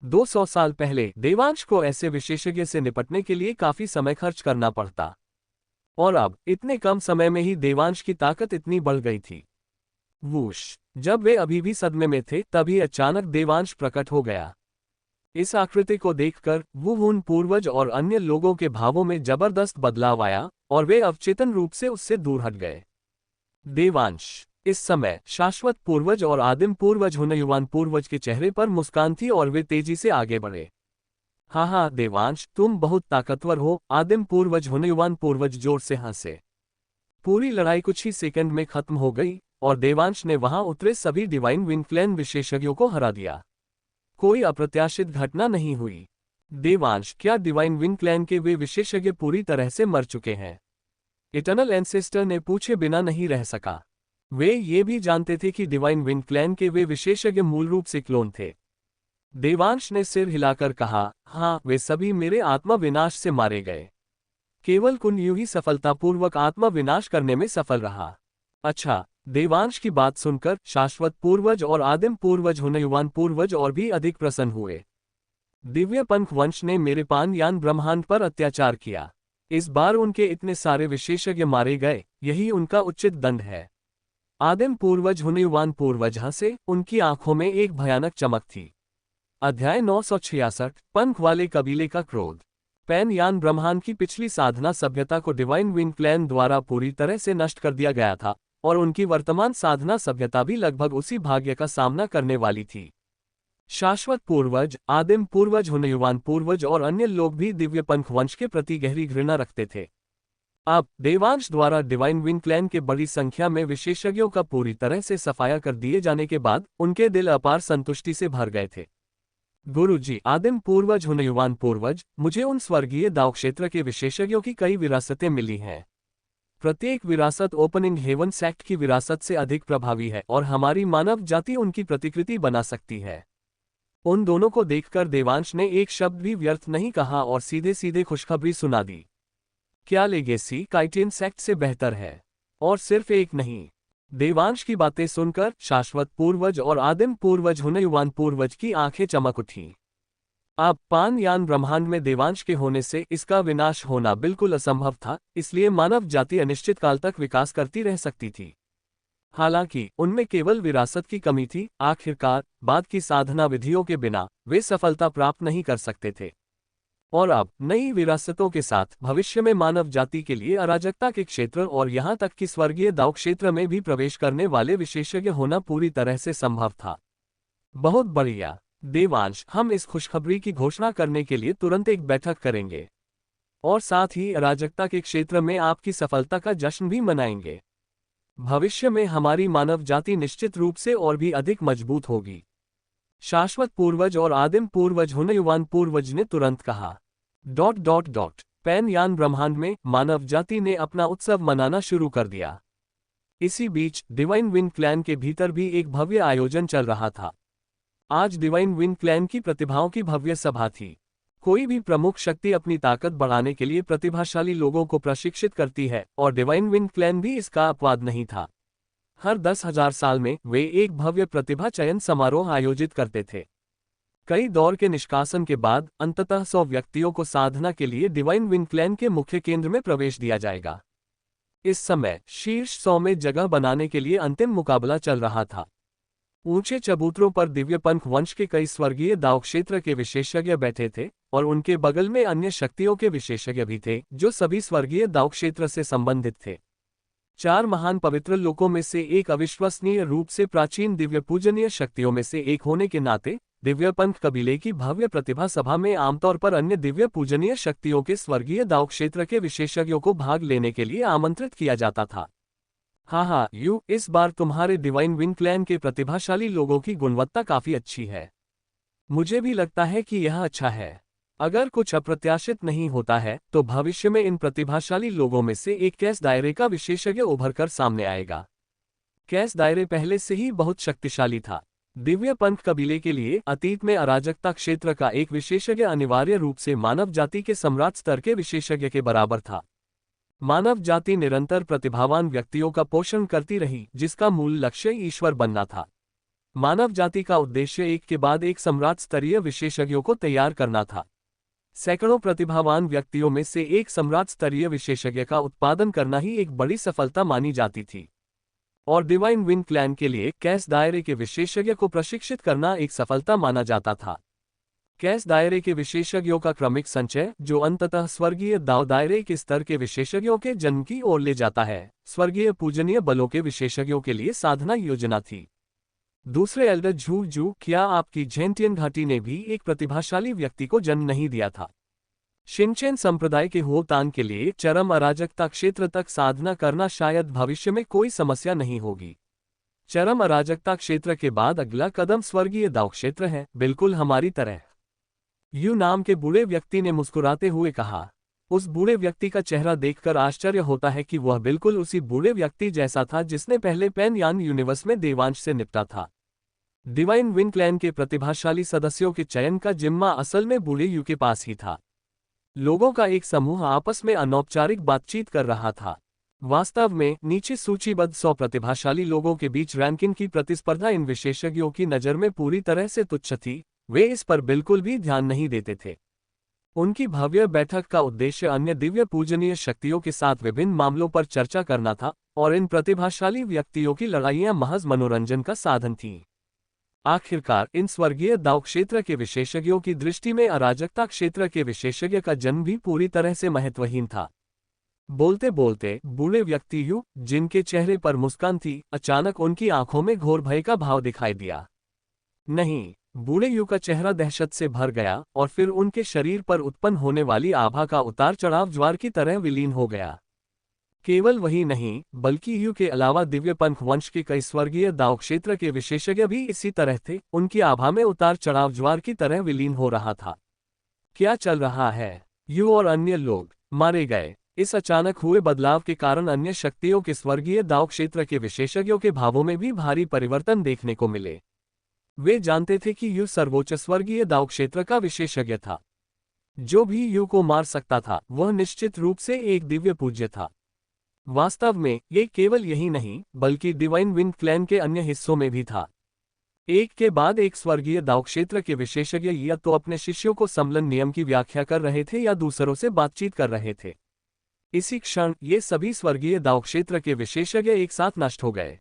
200 साल पहले देवांश को ऐसे विशेषज्ञ से निपटने के लिए काफी समय खर्च करना पड़ता, और अब इतने कम समय में ही देवांश की ताकत इतनी बढ़ गई थी। वूश! जब वे अभी भी सदमे में थे तभी अचानक देवांश प्रकट हो गया। इस आकृति को देखकर वुहुन पूर्वज और अन्य लोगों के भावों में जबरदस्त बदलाव आया और वे अवचेतन रूप से उससे दूर हट गए। देवांश! इस समय शाश्वत पूर्वज और आदिम पूर्वज हुनयुवान पूर्वज के चेहरे पर मुस्कान थी और वे तेजी से आगे बढ़े। हाँ देवांश, तुम बहुत ताकतवर हो। आदिम पूर्वज हुनयुवान पूर्वज जोर से हंसे। पूरी लड़ाई कुछ ही सेकंड में खत्म हो गई और देवांश ने वहां उतरे सभी डिवाइन विंग क्लैन विशेषज्ञों को हरा दिया। कोई अप्रत्याशित घटना नहीं हुई। देवांश, क्या डिवाइन विंग क्लैन के वे विशेषज्ञ पूरी तरह से मर चुके हैं? इटर्नल एंसेस्टर ने पूछे बिना नहीं रह सका। वे ये भी जानते थे कि डिवाइन विंग क्लैन के वे विशेषज्ञ मूल रूप से क्लोन थे। देवांश ने सिर हिलाकर कहा, हाँ, वे सभी मेरे आत्मा विनाश से मारे गए। केवल कुन यू ही सफलतापूर्वक आत्मा विनाश करने में सफल रहा। अच्छा। देवांश की बात सुनकर शाश्वत पूर्वज और आदिम पूर्वज हुनयुवान पूर्वज और भी अधिक प्रसन्न हुए। दिव्य पंथ वंश ने मेरे पानयान ब्रह्मांड पर अत्याचार किया। इस बार उनके इतने सारे विशेषज्ञ मारे गए, यही उनका उचित दंड है। आदिम पूर्वज हुनयुवान पूर्वज हंसे, उनकी आंखों में एक भयानक चमक थी। अध्याय 966, पंख वाले कबीले का क्रोध। पैन यान ब्रह्मांड की पिछली साधना सभ्यता को डिवाइन विंग क्लैन द्वारा पूरी तरह से नष्ट कर दिया गया था, और उनकी वर्तमान साधना सभ्यता भी लगभग उसी भाग्य का सामना करने वाली थी। शाश्वत पूर्वज, आदिम पूर्वज, हुनयुवान पूर्वज और अन्य लोग भी दिव्य पंख वंश के प्रति गहरी घृणा रखते थे। अब देवांश द्वारा डिवाइन विंग क्लैन के बड़ी संख्या में विशेषज्ञों का पूरी तरह से सफाया कर दिए जाने के बाद उनके दिल अपार संतुष्टि से भर गए थे। गुरुजी, आदिम पूर्वज, हुनयुवान पूर्वज, मुझे उन स्वर्गीय दाव क्षेत्र के विशेषज्ञों की कई विरासतें मिली हैं। प्रत्येक विरासत ओपनिंग हेवन सेक्ट की विरासत से अधिक प्रभावी है और हमारी मानव जाति उनकी प्रतिकृति बना सकती है। उन दोनों को देखकर देवांश ने एक शब्द भी व्यर्थ नहीं कहा और सीधे सीधे खुशखबरी सुना दी। क्या लेगेसी काइटियन सेक्ट से बेहतर है? और सिर्फ एक नहीं। देवांश की बातें सुनकर शाश्वत पूर्वज और आदिम पूर्वज, हुनयुवान पूर्वज की आंखें चमक उठीं। अब पान यान ब्रह्मांड में देवांश के होने से इसका विनाश होना बिल्कुल असंभव था, इसलिए मानव जाति अनिश्चित काल तक विकास करती रह सकती थी। हालांकि उनमें केवल विरासत की कमी थी। आखिरकार बाद की साधना विधियों के बिना वे सफलता प्राप्त नहीं कर सकते थे, और अब नई विरासतों के साथ भविष्य में मानव जाति के लिए अराजकता के क्षेत्र और यहां तक कि स्वर्गीय दाव क्षेत्र में भी प्रवेश करने वाले विशेषज्ञ होना पूरी तरह से संभव था। बहुत बढ़िया देवांश, हम इस खुशखबरी की घोषणा करने के लिए तुरंत एक बैठक करेंगे और साथ ही अराजकता के क्षेत्र में आपकी सफलता का जश्न भी मनाएंगे। भविष्य में हमारी मानव जाति निश्चित रूप से और भी अधिक मजबूत होगी। शाश्वत पूर्वज और आदिम पूर्वज, हुनयुवान पूर्वज ने तुरंत कहा। पैन यान ब्रह्मांड में मानव जाति ने अपना उत्सव मनाना शुरू कर दिया। इसी बीच डिवाइन विंग क्लैन के भीतर भी एक भव्य आयोजन चल रहा था। आज डिवाइन विंग क्लैन की प्रतिभाओं की भव्य सभा थी। कोई भी प्रमुख शक्ति अपनी ताकत बढ़ाने के लिए प्रतिभाशाली लोगों को प्रशिक्षित करती है, और डिवाइन विंग क्लैन भी इसका अपवाद नहीं था। हर 10,000 साल में वे एक भव्य प्रतिभा चयन समारोह आयोजित करते थे। कई दौर के निष्कासन के बाद अंततः 100 व्यक्तियों को साधना के लिए डिवाइन विंग क्लैन के मुख्य केंद्र में प्रवेश दिया जाएगा। इस समय शीर्ष 100 में जगह बनाने के लिए अंतिम मुकाबला चल रहा था। ऊंचे चबूतरों पर दिव्य पंख वंश के कई स्वर्गीय दाव क्षेत्र के विशेषज्ञ बैठे थे, और उनके बगल में अन्य शक्तियों के विशेषज्ञ भी थे जो सभी स्वर्गीय दाव क्षेत्र से संबंधित थे। 4 महान पवित्र लोकों में से एक, अविश्वसनीय रूप से प्राचीन दिव्य पूजनीय शक्तियों में से एक होने के नाते दिव्य पंथ कबीले की भव्य प्रतिभा सभा में आमतौर पर अन्य दिव्य पूजनीय शक्तियों के स्वर्गीय दाव क्षेत्र के विशेषज्ञों को भाग लेने के लिए आमंत्रित किया जाता था। हाँ, इस बार तुम्हारे डिवाइन विंग क्लैन के प्रतिभाशाली लोगों की गुणवत्ता काफी अच्छी है। मुझे भी लगता है कि यह अच्छा है। अगर कुछ अप्रत्याशित नहीं होता है तो भविष्य में इन प्रतिभाशाली लोगों में से एक कैस दायरे का विशेषज्ञ उभरकर सामने आएगा। कैस दायरे पहले से ही बहुत शक्तिशाली था। दिव्य पंथ कबीले के लिए अतीत में अराजकता क्षेत्र का एक विशेषज्ञ अनिवार्य रूप से मानव जाति के सम्राट स्तर के विशेषज्ञ के बराबर था। मानव जाति निरंतर प्रतिभावान व्यक्तियों का पोषण करती रही, जिसका मूल लक्ष्य ईश्वर बनना था। मानव जाति का उद्देश्य एक के बाद एक सम्राट स्तरीय विशेषज्ञों को तैयार करना था। सैकड़ों प्रतिभावान व्यक्तियों में से एक सम्राट स्तरीय विशेषज्ञ का उत्पादन करना ही एक बड़ी सफलता मानी जाती थी, और डिवाइन विंग क्लैन के लिए कैस दायरे के विशेषज्ञ को प्रशिक्षित करना एक सफलता माना जाता था। कैस दायरे के विशेषज्ञों का क्रमिक संचय, जो अंततः स्वर्गीय दाव दायरे के स्तर के विशेषज्ञों के जन्म की ओर ले जाता है, स्वर्गीय पूजनीय बलों के विशेषज्ञों के लिए साधना योजना थी। दूसरे एल्डर झू, क्या आपकी जेंटियन घाटी ने भी एक प्रतिभाशाली व्यक्ति को जन्म नहीं दिया था? शिनचेन संप्रदाय के होतान के लिए चरम अराजकता क्षेत्र तक साधना करना शायद भविष्य में कोई समस्या नहीं होगी। चरम अराजकता क्षेत्र के बाद अगला कदम स्वर्गीय दाव क्षेत्र है, बिल्कुल हमारी तरह। नाम के बूढ़े व्यक्ति ने मुस्कुराते हुए कहा। उस बूढ़े व्यक्ति का चेहरा देखकर आश्चर्य होता है कि वह बिल्कुल उसी बूढ़े व्यक्ति जैसा था जिसने पहले पैन यान यूनिवर्स में देवांश से निपटा था। डिवाइन विंग क्लैन के प्रतिभाशाली सदस्यों के चयन का जिम्मा असल में बूढ़े यू के पास ही था। लोगों का एक समूह आपस में अनौपचारिक बातचीत कर रहा था। वास्तव में नीचे सूचीबद्ध 100 प्रतिभाशाली लोगों के बीच रैंकिंग की प्रतिस्पर्धा इन विशेषज्ञों की नज़र में पूरी तरह से तुच्छ थी। वे इस पर बिल्कुल भी ध्यान नहीं देते थे। उनकी भव्य बैठक का उद्देश्य अन्य दिव्य पूजनीय शक्तियों के साथ विभिन्न मामलों पर चर्चा करना था, और इन प्रतिभाशाली व्यक्तियों की लड़ाइयां महज मनोरंजन का साधन थीं। आखिरकार इन स्वर्गीय दाव क्षेत्र के विशेषज्ञों की दृष्टि में अराजकता क्षेत्र के विशेषज्ञ का जन्म भी पूरी तरह से महत्वहीन था। बोलते बोलते बूढ़े व्यक्ति यू, जिनके चेहरे पर मुस्कान थी, अचानक उनकी आंखों में घोर भय का भाव दिखाई दिया। नहीं, बूढ़े यू का चेहरा दहशत से भर गया और फिर उनके शरीर पर उत्पन्न होने वाली आभा का उतार चढ़ाव ज्वार की तरह विलीन हो गया। केवल वही नहीं, बल्कि यू के अलावा दिव्य पंख वंश के कई स्वर्गीय दाव क्षेत्र के विशेषज्ञ भी इसी तरह थे। उनकी आभा में उतार चढ़ाव ज्वार की तरह विलीन हो रहा था। क्या चल रहा है? यू और अन्य लोग मारे गए। इस अचानक हुए बदलाव के कारण अन्य शक्तियों के स्वर्गीय दाव क्षेत्र के विशेषज्ञों के भावों में भी भारी परिवर्तन देखने को मिले। वे जानते थे कि यू सर्वोच्च स्वर्गीय दाव क्षेत्र का विशेषज्ञ था। जो भी यू को मार सकता था वह निश्चित रूप से एक दिव्य पूज्य था। वास्तव में ये केवल यही नहीं, बल्कि डिवाइन विंड क्लैन के अन्य हिस्सों में भी था। एक के बाद एक स्वर्गीय दाव क्षेत्र के विशेषज्ञ या तो अपने शिष्यों को समलन नियम की व्याख्या कर रहे थे या दूसरों से बातचीत कर रहे थे। इसी क्षण ये सभी स्वर्गीय दाव क्षेत्र के विशेषज्ञ एक साथ नष्ट हो गए।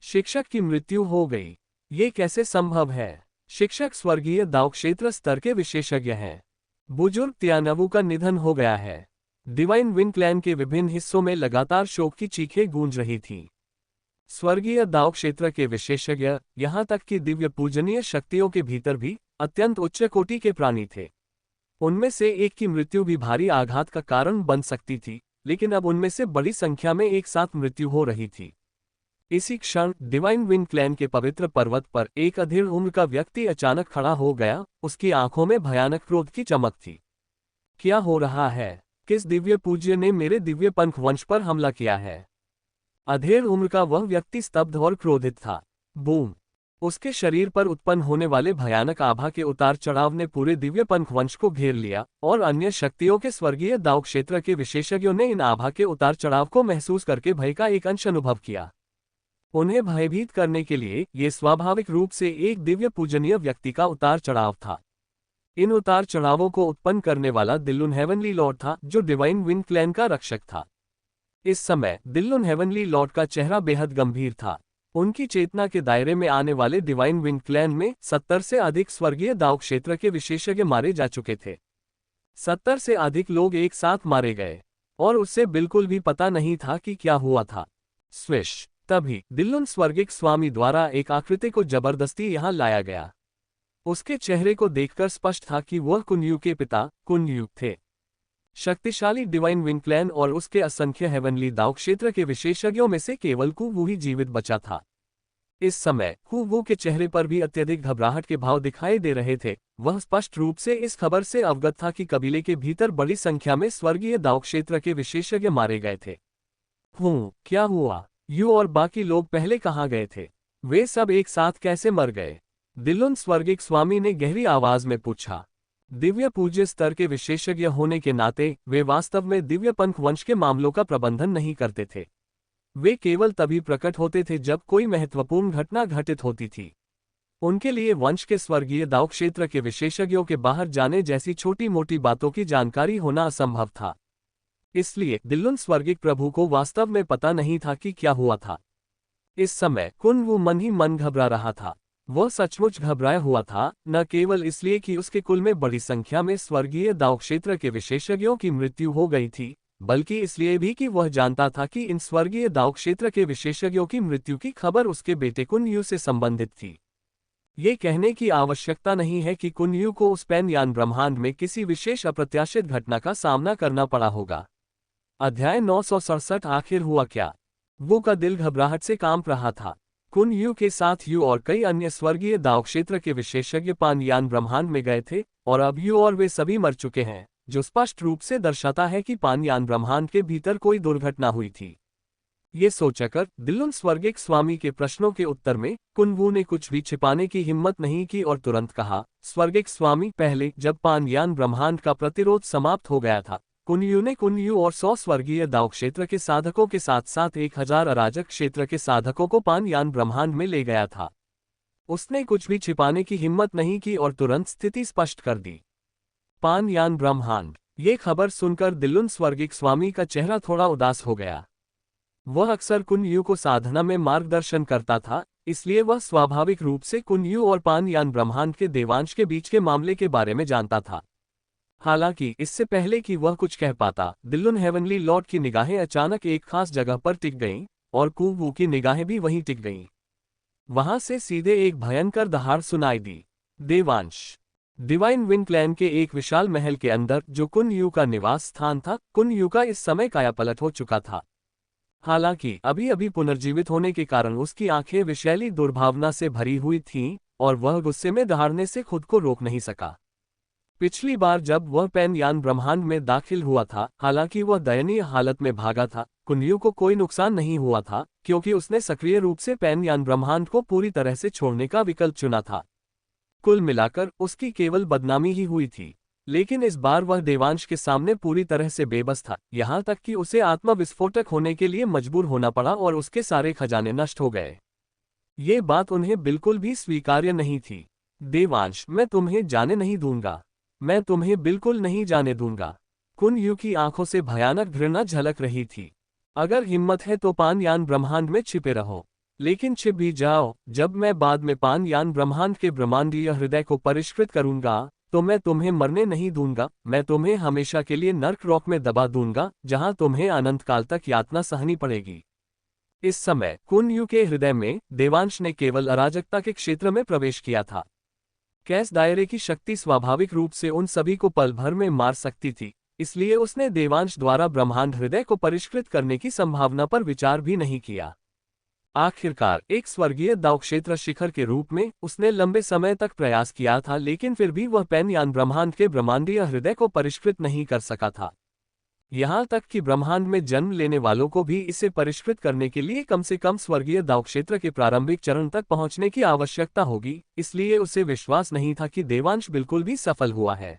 शिक्षक की मृत्यु हो गई। ये कैसे संभव है? शिक्षक स्वर्गीय दाव क्षेत्र स्तर के विशेषज्ञ हैं। बुजुर्ग त्यानवु का निधन हो गया है। डिवाइन विंड क्लैन के विभिन्न हिस्सों में लगातार शोक की चीखें गूंज रही थीं। स्वर्गीय दाव क्षेत्र के विशेषज्ञ, यहां तक कि दिव्य पूजनीय शक्तियों के भीतर भी अत्यंत उच्च कोटि के प्राणी थे। उनमें से एक की मृत्यु भी भारी आघात का कारण बन सकती थी, लेकिन अब उनमें से बड़ी संख्या में एक साथ मृत्यु हो रही थी। इसी क्षण डिवाइन विंड क्लैन के पवित्र पर्वत पर एक अधेड़ उम्र का व्यक्ति अचानक खड़ा हो गया। उसकी आंखों में भयानक क्रोध की चमक थी। क्या हो रहा है? किस दिव्य पूज्य ने मेरे दिव्य पंख वंश पर हमला किया है? अधेड़ उम्र का वह व्यक्ति स्तब्ध और क्रोधित था। बूम! उसके शरीर पर उत्पन्न होने वाले भयानक आभा के उतार चढ़ाव ने पूरे दिव्य पंख वंश को घेर लिया और अन्य शक्तियों के स्वर्गीय दाव क्षेत्र के विशेषज्ञों ने इन आभा के उतार चढ़ाव को महसूस करके भय का एक अंश अनुभव किया। उन्हें भयभीत करने के लिए ये स्वाभाविक रूप से एक दिव्य पूजनीय व्यक्ति का उतार चढ़ाव था। इन उतार चढ़ावों को उत्पन्न करने वाला दिल्लुन हेवनली लॉर्ड था, जो डिवाइन विंड क्लैन का रक्षक था। इस समय दिल्लुन हेवनली लॉर्ड का चेहरा बेहद गंभीर था। उनकी चेतना के दायरे में आने वाले डिवाइन विंड क्लैन में 70 से अधिक स्वर्गीय दाव क्षेत्र के विशेषज्ञ मारे जा चुके थे। 70 से अधिक लोग एक साथ मारे गए और उससे बिल्कुल भी पता नहीं था कि क्या हुआ था। स्विश! तभी दिल्लुन स्वर्गिक स्वामी द्वारा एक आकृति को जबरदस्ती यहां लाया गया। उसके चेहरे को देखकर स्पष्ट था कि वह कुनयू के पिता कुनयू थे। शक्तिशाली डिवाइन विंड क्लैन और उसके असंख्य हेवनली दाव क्षेत्र के विशेषज्ञों में से केवल कुवू ही जीवित बचा था। इस समय कुवू के चेहरे पर भी अत्यधिक घबराहट के भाव दिखाई दे रहे थे। वह स्पष्ट रूप से इस खबर से अवगत था कि कबीले के भीतर बड़ी संख्या में स्वर्गीय दाव क्षेत्र के विशेषज्ञ मारे गए थे। क्या हुआ? यू और बाकी लोग पहले कहाँ गए थे? वे सब एक साथ कैसे मर गए? दिल्लुन स्वर्गिक स्वामी ने गहरी आवाज में पूछा। दिव्य पूज्य स्तर के विशेषज्ञ होने के नाते वे वास्तव में दिव्य पंख वंश के मामलों का प्रबंधन नहीं करते थे। वे केवल तभी प्रकट होते थे जब कोई महत्वपूर्ण घटना घटित होती थी। उनके लिए वंश के स्वर्गीय दाव क्षेत्र के विशेषज्ञों के बाहर जाने जैसी छोटी मोटी बातों की जानकारी होना असंभव था। इसलिए दिल्लुन स्वर्गिक प्रभु को वास्तव में पता नहीं था कि क्या हुआ था। इस समय कुनवू मन ही मन घबरा रहा था। वह सचमुच घबराया हुआ था, न केवल इसलिए कि उसके कुल में बड़ी संख्या में स्वर्गीय दाव क्षेत्र के विशेषज्ञों की मृत्यु हो गई थी, बल्कि इसलिए भी कि वह जानता था कि इन स्वर्गीय दाव क्षेत्र के विशेषज्ञों की मृत्यु की खबर उसके बेटे कुनयू से संबंधित थी। ये कहने की आवश्यकता नहीं है कि कुनयू को उस पेनयान ब्रह्मांड में किसी विशेष अप्रत्याशित घटना का सामना करना पड़ा होगा। अध्याय 967 आखिर हुआ क्या? वो का दिल घबराहट से कांप रहा था। कुनयू के साथ यू और कई अन्य स्वर्गीय दाव क्षेत्र के विशेषज्ञ पानयान ब्रह्मांड में गए थे और अब यू और वे सभी मर चुके हैं, जो स्पष्ट रूप से दर्शाता है कि पानयान ब्रह्मांड के भीतर कोई दुर्घटना हुई थी। ये सोचकर दिल्लुन स्वर्गिक स्वामी के प्रश्नों के उत्तर में कुनवू ने कुछ भी छिपाने की हिम्मत नहीं की और तुरंत कहा, स्वर्गिक स्वामी, पहले जब पानयान ब्रह्मांड का प्रतिरोध समाप्त हो गया था, कुनयू ने कुनयू और 100 स्वर्गीय दाव क्षेत्र के साधकों के साथ साथ 1000 अराजक क्षेत्र के साधकों को पानयान ब्रह्मांड में ले गया था। उसने कुछ भी छिपाने की हिम्मत नहीं की और तुरंत स्थिति स्पष्ट कर दी। पानयान ब्रह्मांड। ये खबर सुनकर दिल्लुन स्वर्गिक स्वामी का चेहरा थोड़ा उदास हो गया। वह अक्सर कुनयू को साधना में मार्गदर्शन करता था, इसलिए वह स्वाभाविक रूप से कुन यू और पान यान ब्रह्मांड के देवांश के बीच के मामले के बारे में जानता था। हालांकि इससे पहले कि वह कुछ कह पाता, दिल्लुन हेवनली लॉर्ड की निगाहें अचानक एक खास जगह पर टिक गईं, और कुंग वू की निगाहें भी वहीं टिक गईं। वहां से सीधे एक भयंकर दहाड़ सुनाई दी। देवांश। डिवाइन विंड क्लैन के एक विशाल महल के अंदर, जो कुन यू का निवास स्थान था, कुन यू का इस समय कायापलट हो चुका था। हालांकि अभी अभी पुनर्जीवित होने के कारण उसकी आंखें विषैली दुर्भावना से भरी हुई थीं, और वह गुस्से में दहाड़ने से खुद को रोक नहीं सका। पिछली बार जब वह पेन यान ब्रह्मांड में दाखिल हुआ था, हालांकि वह दयनीय हालत में भागा था, कुनयू को कोई नुकसान नहीं हुआ था, क्योंकि उसने सक्रिय रूप से पेन यान ब्रह्मांड को पूरी तरह से छोड़ने का विकल्प चुना था। कुल मिलाकर उसकी केवल बदनामी ही हुई थी। लेकिन इस बार वह देवांश के सामने पूरी तरह से बेबस था, यहाँ तक कि उसे आत्मविस्फोटक होने के लिए मजबूर होना पड़ा और उसके सारे खजाने नष्ट हो गए। ये बात उन्हें बिल्कुल भी स्वीकार्य नहीं थी। देवांश, मैं तुम्हें जाने नहीं दूंगा। मैं तुम्हें बिल्कुल नहीं जाने दूंगा। कुन यू की आंखों से भयानक घृणा झलक रही थी। अगर हिम्मत है तो पान यान ब्रह्मांड में छिपे रहो, लेकिन छिप भी जाओ। जब मैं बाद में पान यान ब्रह्मांड के ब्रह्मांडीय हृदय को परिष्कृत करूंगा, तो मैं तुम्हें मरने नहीं दूंगा। मैं तुम्हें हमेशा के लिए नर्क रॉक में दबा दूंगा, जहां तुम्हें अनंत काल तक यातना सहनी पड़ेगी। इस समय कुन यू के हृदय में देवांश ने केवल अराजकता के क्षेत्र में प्रवेश किया था। कैस दायरे की शक्ति स्वाभाविक रूप से उन सभी को पल भर में मार सकती थी, इसलिए उसने देवांश द्वारा ब्रह्मांड हृदय को परिष्कृत करने की संभावना पर विचार भी नहीं किया। आखिरकार एक स्वर्गीय दावक्षेत्र शिखर के रूप में उसने लंबे समय तक प्रयास किया था, लेकिन फिर भी वह पेन यान ब्रह्मांड के ब्रह्मांडीय हृदय को परिष्कृत नहीं कर सका था। यहाँ तक कि ब्रह्मांड में जन्म लेने वालों को भी इसे परिष्कृत करने के लिए कम से कम स्वर्गीय दावक्षेत्र के प्रारंभिक चरण तक पहुंचने की आवश्यकता होगी, इसलिए उसे विश्वास नहीं था कि देवांश बिल्कुल भी सफल हुआ है।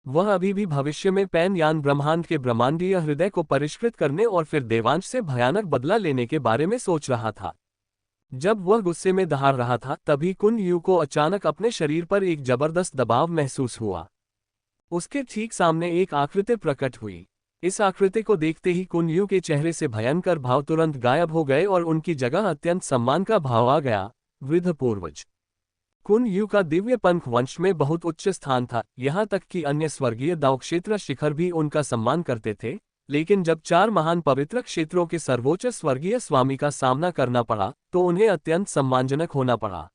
वह अभी भी भविष्य में पेन यान ब्रह्मांड के ब्रह्मांडीय हृदय को परिष्कृत करने और फिर देवांश से भयानक बदला लेने के बारे में सोच रहा था। जब वह गुस्से में दहाड़ रहा था, तभी कुन यू को अचानक अपने शरीर पर एक जबरदस्त दबाव महसूस हुआ। उसके ठीक सामने एक आकृति प्रकट हुई। इस आकृति को देखते ही कुन यू के चेहरे से भयंकर भाव तुरंत गायब हो गए और उनकी जगह अत्यंत सम्मान का भाव आ गया। वृद्ध पूर्वज। कुन यू का दिव्य पंख वंश में बहुत उच्च स्थान था, यहाँ तक कि अन्य स्वर्गीय दावक्षेत्र शिखर भी उनका सम्मान करते थे। लेकिन जब 4 महान पवित्र क्षेत्रों के सर्वोच्च स्वर्गीय स्वामी का सामना करना पड़ा, तो उन्हें अत्यंत सम्मानजनक होना पड़ा।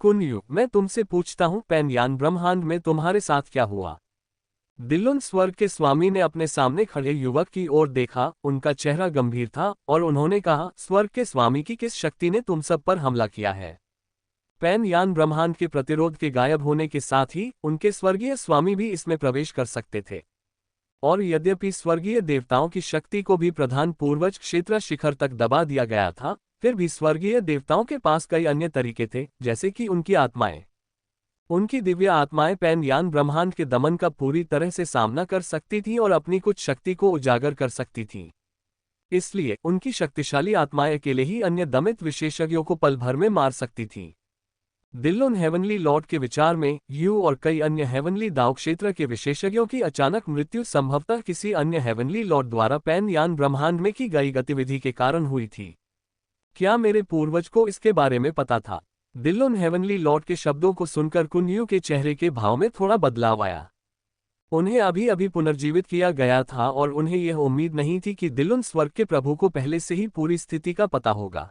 कुन यू, मैं तुमसे पूछता हूँ, पेन यान ब्रह्मांड में तुम्हारे साथ क्या हुआ? दिल्लुन स्वर्ग के स्वामी ने अपने सामने खड़े युवक की ओर देखा। उनका चेहरा गंभीर था और उन्होंने कहा, स्वर्ग के स्वामी की किस शक्ति ने तुम सब पर हमला किया है? पेन यान ब्रह्मांड के प्रतिरोध के गायब होने के साथ ही उनके स्वर्गीय स्वामी भी इसमें प्रवेश कर सकते थे। और यद्यपि स्वर्गीय देवताओं की शक्ति को भी प्रधान पूर्वज क्षेत्र शिखर तक दबा दिया गया था, फिर भी स्वर्गीय देवताओं के पास कई अन्य तरीके थे, जैसे कि उनकी आत्माएं। उनकी दिव्य आत्माएं पेन यान ब्रह्मांड के दमन का पूरी तरह से सामना कर सकती थीं और अपनी कुछ शक्ति को उजागर कर सकती थीं। इसलिए उनकी शक्तिशाली आत्माएं अकेले ही अन्य दमित विशेषज्ञों को पल भर में मार सकती थीं। दिल्लुन हेवनली लॉर्ड के विचार में यू और कई अन्य हेवनली दावक्षेत्र के विशेषज्ञों की अचानक मृत्यु संभवतः किसी अन्य हेवनली लॉर्ड द्वारा पेन यान ब्रह्मांड में की गई गतिविधि के कारण हुई थी। क्या मेरे पूर्वज को इसके बारे में पता था? दिल्लुन हेवनली लॉर्ड के शब्दों को सुनकर कुन यू के चेहरे के भाव में थोड़ा बदलाव आया। उन्हें अभी अभी पुनर्जीवित किया गया था और उन्हें यह उम्मीद नहीं थी कि दिल्लुन स्वर्ग के प्रभु को पहले से ही पूरी स्थिति का पता होगा।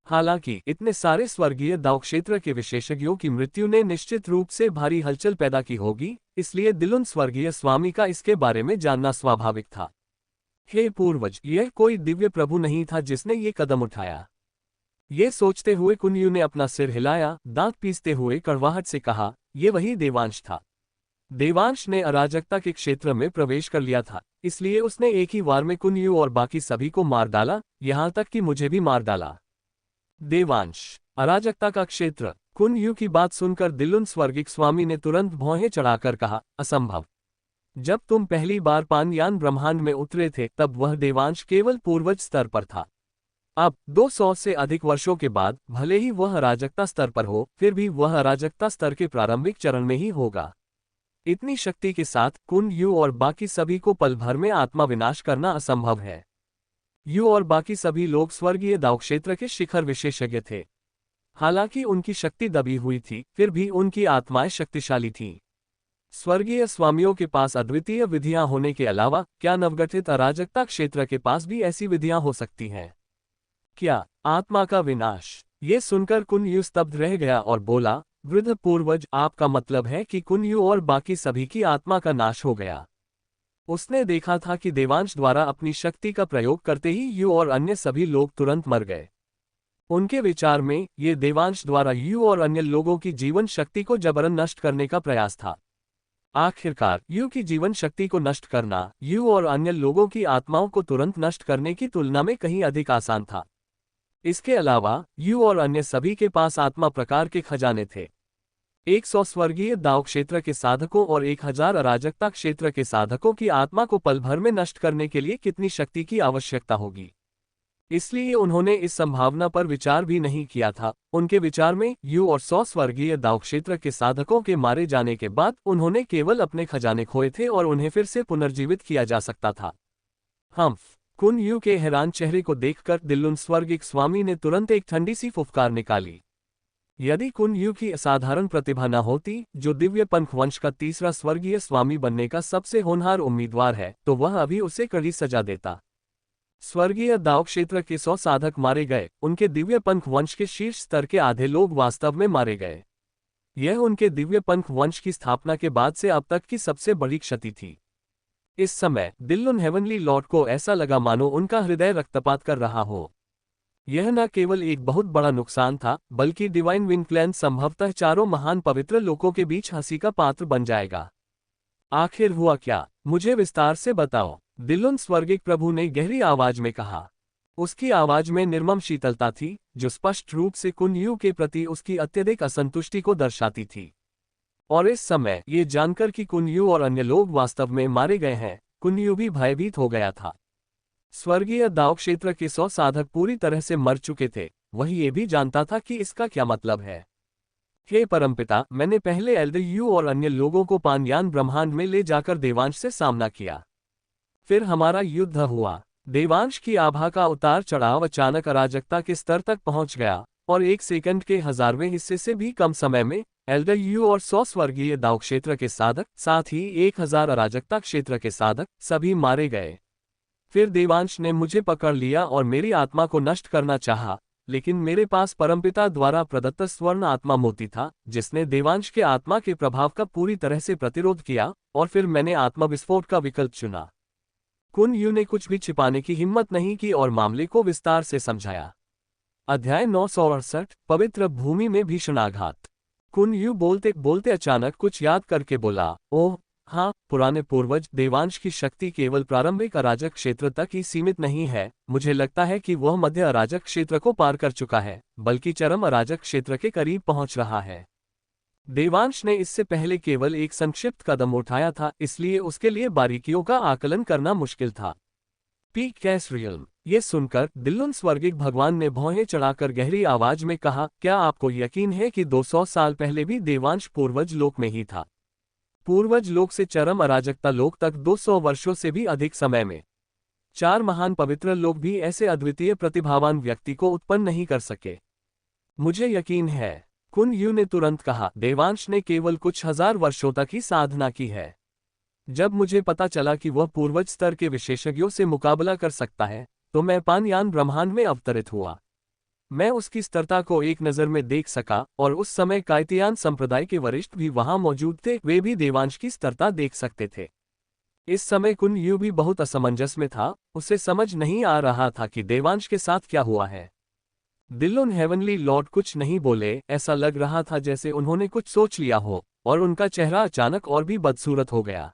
हालांकि इतने सारे स्वर्गीय दावक्षेत्र के विशेषज्ञों की मृत्यु ने निश्चित रूप से भारी हलचल पैदा की होगी, इसलिए दिल्लुन स्वर्गीय स्वामी का इसके बारे में जानना स्वाभाविक था। हे पूर्वज, यह कोई दिव्य प्रभु नहीं था जिसने ये कदम उठाया। ये सोचते हुए कुन यू ने अपना सिर हिलाया, दांत पीसते हुए कड़वाहट से कहा, ये वही देवांश था। देवांश ने अराजकता के क्षेत्र में प्रवेश कर लिया था, इसलिए उसने एक ही वार में कुन यू और बाकी सभी को मार डाला, यहाँ तक कि मुझे भी मार डाला। देवांश, अराजकता का क्षेत्र। कुन यू की बात सुनकर दिल्लुन स्वर्गिक स्वामी ने तुरंत भौहें चढ़ाकर कहा, असंभव। जब तुम पहली बार पान यान ब्रह्मांड में उतरे थे, तब वह देवांश केवल पूर्वज स्तर पर था। अब 200 से अधिक वर्षों के बाद भले ही वह अराजकता स्तर पर हो, फिर भी वह अराजकता स्तर के प्रारंभिक चरण में ही होगा। इतनी शक्ति के साथ कुन यू और बाकी सभी को पल भर में आत्मा विनाश करना असंभव है। यू और बाकी सभी लोग स्वर्गीय दावक्षेत्र के शिखर विशेषज्ञ थे। हालांकि उनकी शक्ति दबी हुई थी, फिर भी उनकी आत्माएं शक्तिशाली थीं। स्वर्गीय स्वामियों के पास अद्वितीय विधियां होने के अलावा क्या नवगठित अराजकता क्षेत्र के पास भी ऐसी विधियां हो सकती हैं? क्या आत्मा का विनाश? ये सुनकर कुन यू स्तब्ध रह गया और बोला, वृद्ध पूर्वज, आपका मतलब है कि कुन यू और बाकी सभी की आत्मा का नाश हो गया? उसने देखा था कि देवांश द्वारा अपनी शक्ति का प्रयोग करते ही यू और अन्य सभी लोग तुरंत मर गए। उनके विचार में ये देवांश द्वारा यू और अन्य लोगों की जीवन शक्ति को जबरन नष्ट करने का प्रयास था। आखिरकार यू की जीवन शक्ति को नष्ट करना यू और अन्य लोगों की आत्माओं को तुरंत नष्ट करने की तुलना में कहीं अधिक आसान था। इसके अलावा यू और अन्य सभी के पास आत्मा प्रकार के खजाने थे। 100 स्वर्गीय दाव क्षेत्र के साधकों और 1000 अराजकता क्षेत्र के साधकों की आत्मा को पल भर में नष्ट करने के लिए कितनी शक्ति की आवश्यकता होगी? इसलिए उन्होंने इस संभावना पर विचार भी नहीं किया था। उनके विचार में यू और 100 स्वर्गीय दाव क्षेत्र के साधकों के मारे जाने के बाद उन्होंने केवल अपने खजाने खोए थे और उन्हें फिर से पुनर्जीवित किया जा सकता था। कुन यू के हैरान चेहरे को देखकर दिल्लुन स्वर्गिक स्वामी ने तुरंत एक ठंडी सी फुफकार निकाली। यदि कुन यू की असाधारण प्रतिभा न होती, जो दिव्य पंख वंश का तीसरा स्वर्गीय स्वामी बनने का सबसे होनहार उम्मीदवार है, तो वह अभी उसे कड़ी सजा देता। स्वर्गीय दाव क्षेत्र के 100 साधक मारे गए, उनके दिव्य पंख वंश के शीर्ष स्तर के आधे लोग वास्तव में मारे गए। यह उनके दिव्य पंख वंश की स्थापना के बाद से अब तक की सबसे बड़ी क्षति थी। इस समय दिल्लुन हेवनली लॉर्ड को ऐसा लगा मानो उनका हृदय रक्तपात कर रहा हो। यह न केवल एक बहुत बड़ा नुकसान था, बल्कि डिवाइन विंग क्लैन संभवतः चारों महान पवित्र लोकों के बीच हंसी का पात्र बन जाएगा। आखिर हुआ क्या? मुझे विस्तार से बताओ, दिल्लुन स्वर्गिक प्रभु ने गहरी आवाज में कहा। उसकी आवाज में निर्मम शीतलता थी, जो स्पष्ट रूप से कुन यू के प्रति उसकी अत्यधिक असंतुष्टि को दर्शाती थी। और इस समय ये जानकर कि कुन यू और अन्य लोग वास्तव में मारे गए हैं, कुन यू भी भयभीत हो गया था। स्वर्गीय दाव क्षेत्र के 100 साधक पूरी तरह से मर चुके थे। वह ये भी जानता था कि इसका क्या मतलब है। हे परमपिता, मैंने पहले एल्डर यू और अन्य लोगों को पानयान ब्रह्मांड में ले जाकर देवांश से सामना किया। फिर हमारा युद्ध हुआ। देवांश की आभा का उतार चढ़ाव अचानक अराजकता के स्तर तक पहुंच गया, और 1 सेकंड के 1000वें हिस्से से भी कम समय में एल्डर यू और 100 स्वर्गीय दाव क्षेत्र के साधक, साथ ही 1000 अराजकता क्षेत्र के साधक, सभी मारे गए। फिर देवांश ने मुझे पकड़ लिया और मेरी आत्मा को नष्ट करना चाहा, लेकिन मेरे पास परमपिता द्वारा प्रदत्त स्वर्ण आत्मा मोती था, जिसने देवांश के आत्मा के प्रभाव का पूरी तरह से प्रतिरोध किया, और फिर मैंने आत्मा विस्फोट का विकल्प चुना। कुन यू ने कुछ भी छिपाने की हिम्मत नहीं की और मामले को विस्तार से समझाया। अध्याय 968, पवित्र भूमि में भीषण आघात। कुन यू बोलते बोलते अचानक कुछ याद करके बोला, ओह हाँ, पुराने पूर्वज, देवांश की शक्ति केवल प्रारंभिक अराजक क्षेत्र तक ही सीमित नहीं है। मुझे लगता है कि वह मध्य अराजक क्षेत्र को पार कर चुका है, बल्कि चरम अराजक क्षेत्र के करीब पहुंच रहा है। देवांश ने इससे पहले केवल एक संक्षिप्त कदम उठाया था, इसलिए उसके लिए बारीकियों का आकलन करना मुश्किल था। पीक कैस रियल्म। ये सुनकर दिल्लुन स्वर्गिक भगवान ने भौहें चढ़ाकर गहरी आवाज में कहा, क्या आपको यकीन है कि 200 साल पहले भी देवांश पूर्वज लोक में ही था? पूर्वज लोक से चरम अराजकता लोक तक 200 वर्षों से भी अधिक समय में 4 महान पवित्र लोग भी ऐसे अद्वितीय प्रतिभावान व्यक्ति को उत्पन्न नहीं कर सके। मुझे यकीन है, कुन यू ने तुरंत कहा। देवांश ने केवल कुछ 1000 वर्षों तक ही साधना की है। जब मुझे पता चला कि वह पूर्वज स्तर के विशेषज्ञों से मुकाबला कर सकता है, तो मैं पानयान ब्रह्मांड में अवतरित हुआ। मैं उसकी स्थिरता को एक नज़र में देख सका, और उस समय कायतियान संप्रदाय के वरिष्ठ भी वहां मौजूद थे। वे भी देवांश की स्थिरता देख सकते थे। इस समय कुन यू भी बहुत असमंजस में था। उसे समझ नहीं आ रहा था कि देवांश के साथ क्या हुआ है। दिल्लुन हेवनली लॉर्ड कुछ नहीं बोले। ऐसा लग रहा था जैसे उन्होंने कुछ सोच लिया हो, और उनका चेहरा अचानक और भी बदसूरत हो गया।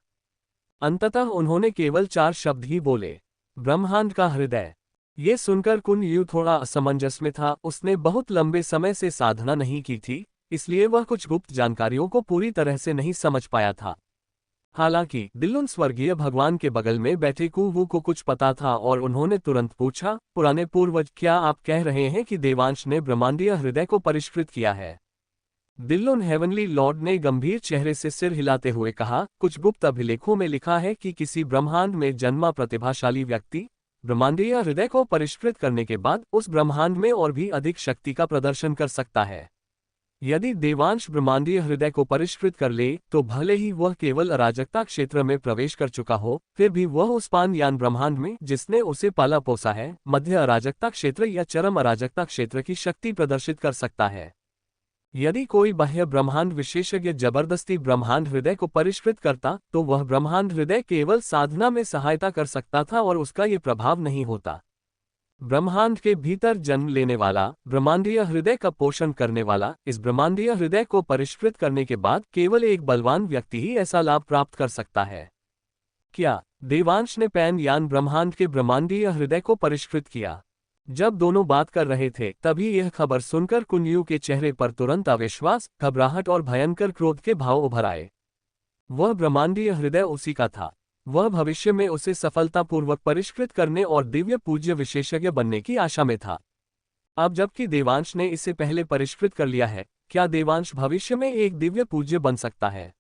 अंततः उन्होंने केवल 4 शब्द ही बोले, ब्रह्मांड का हृदय। ये सुनकर कुन यू थोड़ा असमंजस में था। उसने बहुत लंबे समय से साधना नहीं की थी, इसलिए वह कुछ गुप्त जानकारियों को पूरी तरह से नहीं समझ पाया था। हालांकि दिल्लुन स्वर्गीय भगवान के बगल में बैठे कुवू को कुछ पता था, और उन्होंने तुरंत पूछा, पुराने पूर्वज, क्या आप कह रहे हैं कि देवांश ने ब्रह्मांडीय हृदय को परिष्कृत किया है? दिल्लुन हेवनली लॉर्ड ने गंभीर चेहरे से सिर हिलाते हुए कहा, कुछ गुप्त अभिलेखों में लिखा है कि किसी ब्रह्मांड में जन्मा प्रतिभाशाली व्यक्ति ब्रह्मांडीय हृदय को परिष्कृत करने के बाद उस ब्रह्मांड में और भी अधिक शक्ति का प्रदर्शन कर सकता है। यदि देवांश ब्रह्मांडीय हृदय को परिष्कृत कर ले तो भले ही वह केवल अराजकता क्षेत्र में प्रवेश कर चुका हो, फिर भी वह उस पान यान ब्रह्मांड में जिसने उसे पाला पोसा है, मध्य अराजकता क्षेत्र या चरम अराजकता क्षेत्र की शक्ति प्रदर्शित कर सकता है। यदि कोई बाह्य ब्रह्मांड विशेषज्ञ जबरदस्ती ब्रह्मांड हृदय को परिष्कृत करता तो वह ब्रह्मांड हृदय केवल साधना में सहायता कर सकता था और उसका ये प्रभाव नहीं होता। ब्रह्मांड के भीतर जन्म लेने वाला, ब्रह्मांडीय हृदय का पोषण करने वाला, इस ब्रह्मांडीय हृदय को परिष्कृत करने के बाद केवल एक बलवान व्यक्ति ही ऐसा लाभ प्राप्त कर सकता है। क्या देवांश ने पैन यान ब्रह्मांड के ब्रह्मांडीय हृदय को परिष्कृत किया? जब दोनों बात कर रहे थे तभी यह खबर सुनकर कुनयू के चेहरे पर तुरंत अविश्वास, घबराहट और भयंकर क्रोध के भाव उभर आए। वह ब्रह्मांडीय हृदय उसी का था। वह भविष्य में उसे सफलतापूर्वक परिष्कृत करने और दिव्य पूज्य विशेषज्ञ बनने की आशा में था। अब जबकि देवांश ने इसे पहले परिष्कृत कर लिया है, क्या देवांश भविष्य में एक दिव्य पूज्य बन सकता है?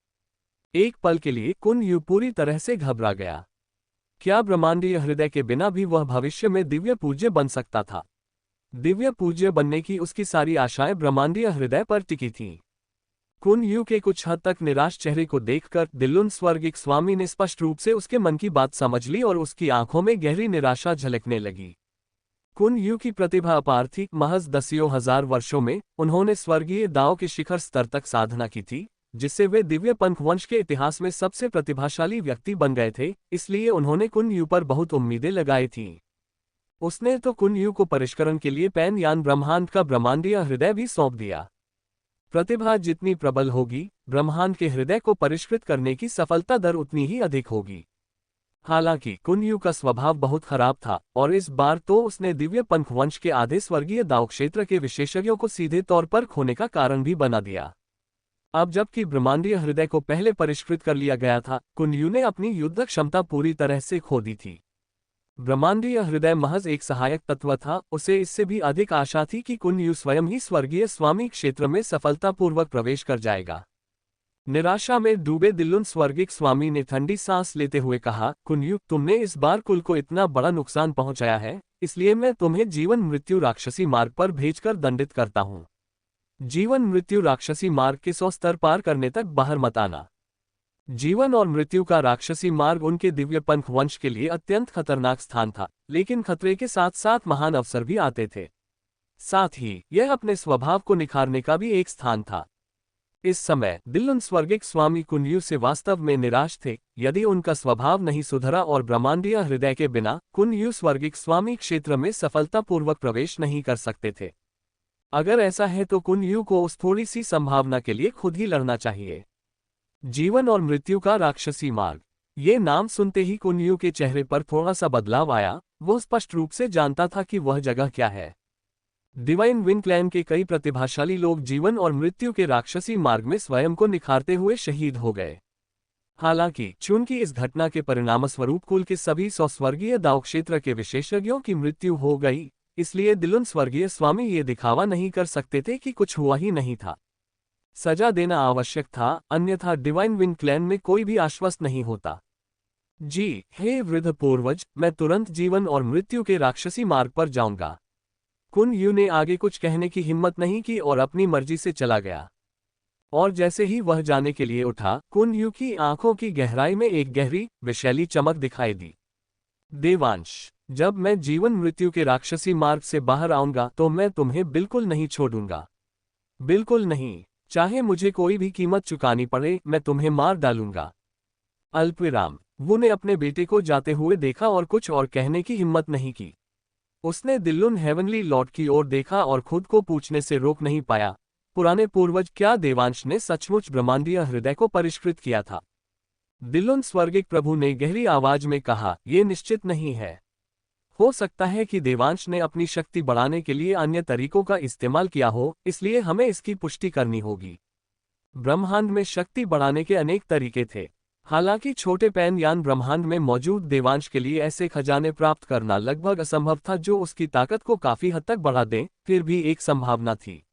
एक पल के लिए कुनयू पूरी तरह से घबरा गया। क्या ब्रह्मांडीय हृदय के बिना भी वह भविष्य में दिव्य पूज्य बन सकता था? दिव्य पूज्य बनने की उसकी सारी आशाएं ब्रह्मांडीय हृदय पर टिकी थीं। कुनयू के कुछ हद तक निराश चेहरे को देखकर दिल्लुन स्वर्गिक स्वामी ने स्पष्ट रूप से उसके मन की बात समझ ली और उसकी आंखों में गहरी निराशा झलकने लगी। कुनयू की प्रतिभा अपार थी। महज दसियों हजार वर्षों में उन्होंने स्वर्गीय दाओ के शिखर स्तर तक साधना की थी, जिससे वे दिव्य पंख वंश के इतिहास में सबसे प्रतिभाशाली व्यक्ति बन गए थे। इसलिए उन्होंने कुनयू पर बहुत उम्मीदें लगाई थीं। उसने तो कुनयू को परिष्करण के लिए पैन यान ब्रह्मांड का ब्रह्मांडीय हृदय भी सौंप दिया। प्रतिभा जितनी प्रबल होगी, ब्रह्मांड के हृदय को परिष्कृत करने की सफलता दर उतनी ही अधिक होगी। हालांकि कुनयू का स्वभाव बहुत खराब था और इस बार तो उसने दिव्य पंख वंश के आधे स्वर्गीय दाव क्षेत्र के विशेषज्ञों को सीधे तौर पर खोने का कारण भी बना दिया। अब जबकि ब्रह्मांडीय हृदय को पहले परिष्कृत कर लिया गया था, कुनयू ने अपनी युद्ध क्षमता पूरी तरह से खो दी थी। ब्रह्मांडीय हृदय महज एक सहायक तत्व था। उसे इससे भी अधिक आशा थी कि कुनयू स्वयं ही स्वर्गीय स्वामी क्षेत्र में सफलतापूर्वक प्रवेश कर जाएगा। निराशा में डूबे दिल्लुन स्वर्गिक स्वामी ने ठंडी सांस लेते हुए कहा, कुनयू, तुमने इस बार कुल को इतना बड़ा नुकसान पहुंचाया है, इसलिए मैं तुम्हें जीवन मृत्यु राक्षसी मार्ग पर भेजकर दंडित करता हूं। जीवन मृत्यु राक्षसी मार्ग के 100 स्तर पार करने तक बाहर मत आना। जीवन और मृत्यु का राक्षसी मार्ग उनके दिव्य पंख वंश के लिए अत्यंत खतरनाक स्थान था, लेकिन खतरे के साथ साथ महान अवसर भी आते थे। साथ ही यह अपने स्वभाव को निखारने का भी एक स्थान था। इस समय दिल्लुन स्वर्गिक स्वामी कुनयू से वास्तव में निराश थे। यदि उनका स्वभाव नहीं सुधरा और ब्रह्मांडीय हृदय के बिना कुनयू स्वर्गिक स्वामी क्षेत्र में सफलतापूर्वक प्रवेश नहीं कर सकते थे। अगर ऐसा है तो कुनयू को उस थोड़ी सी संभावना के लिए खुद ही लड़ना चाहिए। जीवन और मृत्यु का राक्षसी मार्ग, ये नाम सुनते ही कुनयू के चेहरे पर थोड़ा सा बदलाव आया। वह स्पष्ट रूप से जानता था कि वह जगह क्या है। डिवाइन विन क्लैन के कई प्रतिभाशाली लोग जीवन और मृत्यु के राक्षसी मार्ग में स्वयं को निखारते हुए शहीद हो गए। हालांकि चूंकि इस घटना के परिणामस्वरूप कुल के सभी 100 स्वर्गीय दाव क्षेत्र के विशेषज्ञों की मृत्यु हो गई, इसलिए दिल्लुन स्वर्गीय स्वामी ये दिखावा नहीं कर सकते थे कि कुछ हुआ ही नहीं था। सजा देना आवश्यक था, अन्यथा डिवाइन विन क्लैन में कोई भी आश्वस्त नहीं होता। जी, हे वृद्ध पूर्वज, मैं तुरंत जीवन और मृत्यु के राक्षसी मार्ग पर जाऊंगा। कुनयू ने आगे कुछ कहने की हिम्मत नहीं की और अपनी मर्जी से चला गया। और जैसे ही वह जाने के लिए उठा, कुनयू की आंखों की गहराई में एक गहरी, विषैली चमक दिखाई दी। देवांश, जब मैं जीवन मृत्यु के राक्षसी मार्ग से बाहर आऊंगा तो मैं तुम्हें बिल्कुल नहीं छोड़ूंगा। बिल्कुल नहीं, चाहे मुझे कोई भी कीमत चुकानी पड़े, मैं तुम्हें मार डालूंगा। अल्पविराम। वो ने अपने बेटे को जाते हुए देखा और कुछ और कहने की हिम्मत नहीं की। उसने दिल्लुन हेवनली लॉर्ड की ओर देखा और खुद को पूछने से रोक नहीं पाया, पुराने पूर्वज, क्या देवांश ने सचमुच ब्रह्मांडीय हृदय को परिष्कृत किया था? दिल्लुन स्वर्गिक प्रभु ने गहरी आवाज में कहा, यह निश्चित नहीं है। हो सकता है कि देवांश ने अपनी शक्ति बढ़ाने के लिए अन्य तरीकों का इस्तेमाल किया हो, इसलिए हमें इसकी पुष्टि करनी होगी। ब्रह्मांड में शक्ति बढ़ाने के अनेक तरीके थे। हालांकि छोटे पैन यान ब्रह्मांड में मौजूद देवांश के लिए ऐसे खजाने प्राप्त करना लगभग असंभव था जो उसकी ताकत को काफी हद तक बढ़ा दें, फिर भी एक संभावना थी।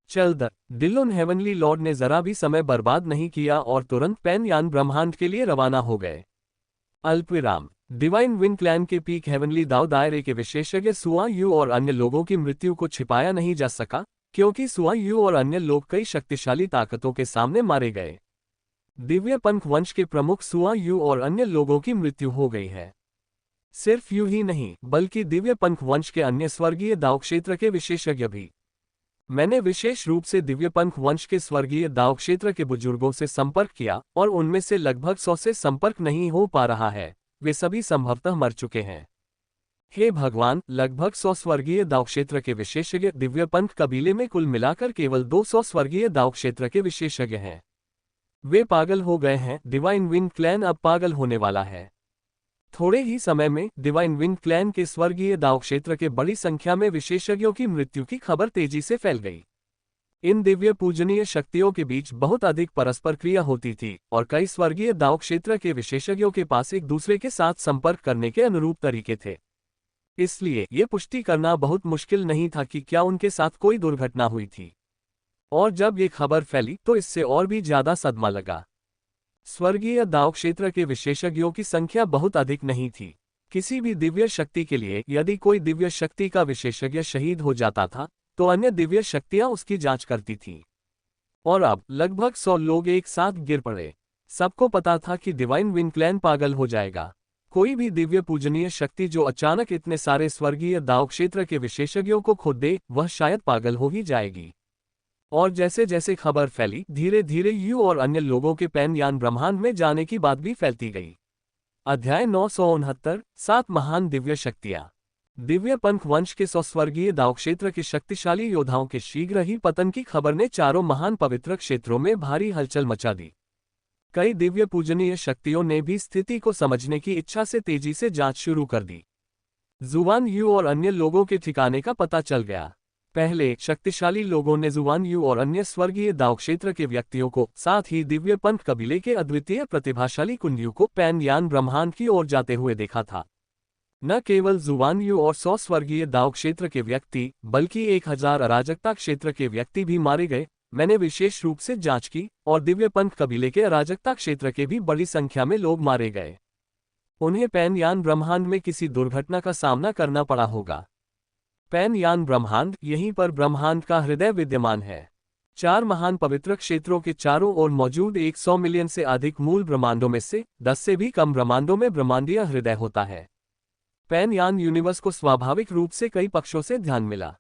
दिल्लुन हेवनली लॉर्ड ने जरा भी समय बर्बाद नहीं किया और तुरंत पैन यान ब्रह्मांड के लिए रवाना हो गए। अल्पविराम। डिवाइन विन क्लैन के पीक हेवनली दाव दायरे के विशेषज्ञ सुआ यू और अन्य लोगों की मृत्यु को छिपाया नहीं जा सका, क्योंकि सुआ यू और अन्य लोग कई शक्तिशाली ताकतों के सामने मारे गए। दिव्य पंख वंश के प्रमुख सुआ यू और अन्य लोगों की मृत्यु हो गई है। सिर्फ यू ही नहीं, बल्कि दिव्य पंख वंश के अन्य स्वर्गीय दाव क्षेत्र के विशेषज्ञ भी। मैंने विशेष रूप से दिव्य पंख वंश के स्वर्गीय दाव क्षेत्र के बुजुर्गों से संपर्क किया और उनमें से लगभग 100 से संपर्क नहीं हो पा रहा है, वे सभी संभवतः मर चुके हैं। हे भगवान, लगभग 100 स्वर्गीय दाव क्षेत्र के विशेषज्ञ दिव्य पंथ कबीले में कुल मिलाकर केवल 200 स्वर्गीय दाव क्षेत्र के विशेषज्ञ हैं। वे पागल हो गए हैं। डिवाइन विन क्लैन अब पागल होने वाला है। थोड़े ही समय में डिवाइन विन क्लैन के स्वर्गीय दाव क्षेत्र के बड़ी संख्या में विशेषज्ञों की मृत्यु की खबर तेजी से फैल गई। इन दिव्य पूजनीय शक्तियों के बीच बहुत अधिक परस्पर क्रिया होती थी और कई स्वर्गीय दाव क्षेत्र के विशेषज्ञों के पास एक दूसरे के साथ संपर्क करने के अनुरूप तरीके थे। इसलिए ये पुष्टि करना बहुत मुश्किल नहीं था कि क्या उनके साथ कोई दुर्घटना हुई थी। और जब ये खबर फैली तो इससे और भी ज्यादा सदमा लगा। स्वर्गीय दाव क्षेत्र के विशेषज्ञों की संख्या बहुत अधिक नहीं थी। किसी भी दिव्य शक्ति के लिए यदि कोई दिव्य शक्ति का विशेषज्ञ शहीद हो जाता था तो अन्य दिव्य शक्तियां उसकी जांच करती थीं। और अब लगभग 100 लोग एक साथ गिर पड़े। सबको पता था कि डिवाइन विन क्लैन पागल हो जाएगा। कोई भी दिव्य पूजनीय शक्ति जो अचानक इतने सारे स्वर्गीय दाव क्षेत्र के विशेषज्ञों को खो दे, वह शायद पागल हो ही जाएगी। और जैसे जैसे खबर फैली, धीरे धीरे यू और अन्य लोगों के पैन यान ब्रह्मांड में जाने की बात भी फैलती गई। अध्याय 969 7 महान दिव्य शक्तियां। दिव्य पंख वंश के 100 स्वर्गीय दाव क्षेत्र के शक्तिशाली योद्धाओं के शीघ्र ही पतन की खबर ने चारों महान पवित्र क्षेत्रों में भारी हलचल मचा दी। कई दिव्य पूजनीय शक्तियों ने भी स्थिति को समझने की इच्छा से तेजी से जांच शुरू कर दी। जुवान यू और अन्य लोगों के ठिकाने का पता चल गया। पहले शक्तिशाली लोगों ने जुवान यू और अन्य स्वर्गीय दाव क्षेत्र के व्यक्तियों को, साथ ही दिव्य पंथ कबीले के अद्वितीय प्रतिभाशाली कुंडियों को पैन यान ब्रह्मांड की ओर जाते हुए देखा था। न केवल जुवान यू और 100 स्वर्गीय दाव क्षेत्र के व्यक्ति, बल्कि 1000 अराजकता क्षेत्र के व्यक्ति भी मारे गए। मैंने विशेष रूप से जांच की और दिव्य पंथ कबीले के अराजकता क्षेत्र के भी बड़ी संख्या में लोग मारे गए। उन्हें पैन यान ब्रह्मांड में किसी दुर्घटना का सामना करना पड़ा होगा। पैन यान ब्रह्मांड, यहीं पर ब्रह्मांड का हृदय विद्यमान है। 4 महान पवित्र क्षेत्रों के चारों ओर मौजूद 100 मिलियन से अधिक मूल ब्रह्मांडों में से 10 से भी कम ब्रह्मांडों में ब्रह्मांडीय हृदय होता है। पैन यान यूनिवर्स को स्वाभाविक रूप से कई पक्षों से ध्यान मिला।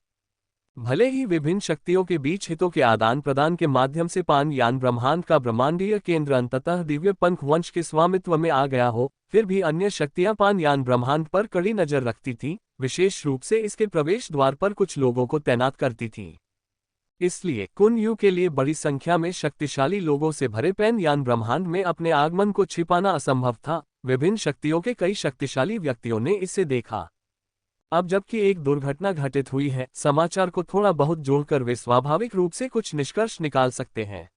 भले ही विभिन्न शक्तियों के बीच हितों के आदान प्रदान के माध्यम से पान यान ब्रह्मांड का ब्रह्मांडीय केंद्र अंततः दिव्य पंख वंश के स्वामित्व में आ गया हो, फिर भी अन्य शक्तियां पान यान ब्रह्मांड पर कड़ी नजर रखती थीं, विशेष रूप से इसके प्रवेश द्वार पर कुछ लोगों को तैनात करती थीं। इसलिए कुन यू के लिए बड़ी संख्या में शक्तिशाली लोगों से भरे पैन यान ब्रह्मांड में अपने आगमन को छिपाना असंभव था। विभिन्न शक्तियों के कई शक्तिशाली व्यक्तियों ने इसे देखा। अब जबकि एक दुर्घटना घटित हुई है, समाचार को थोड़ा बहुत जोड़कर वे स्वाभाविक रूप से कुछ निष्कर्ष निकाल सकते हैं।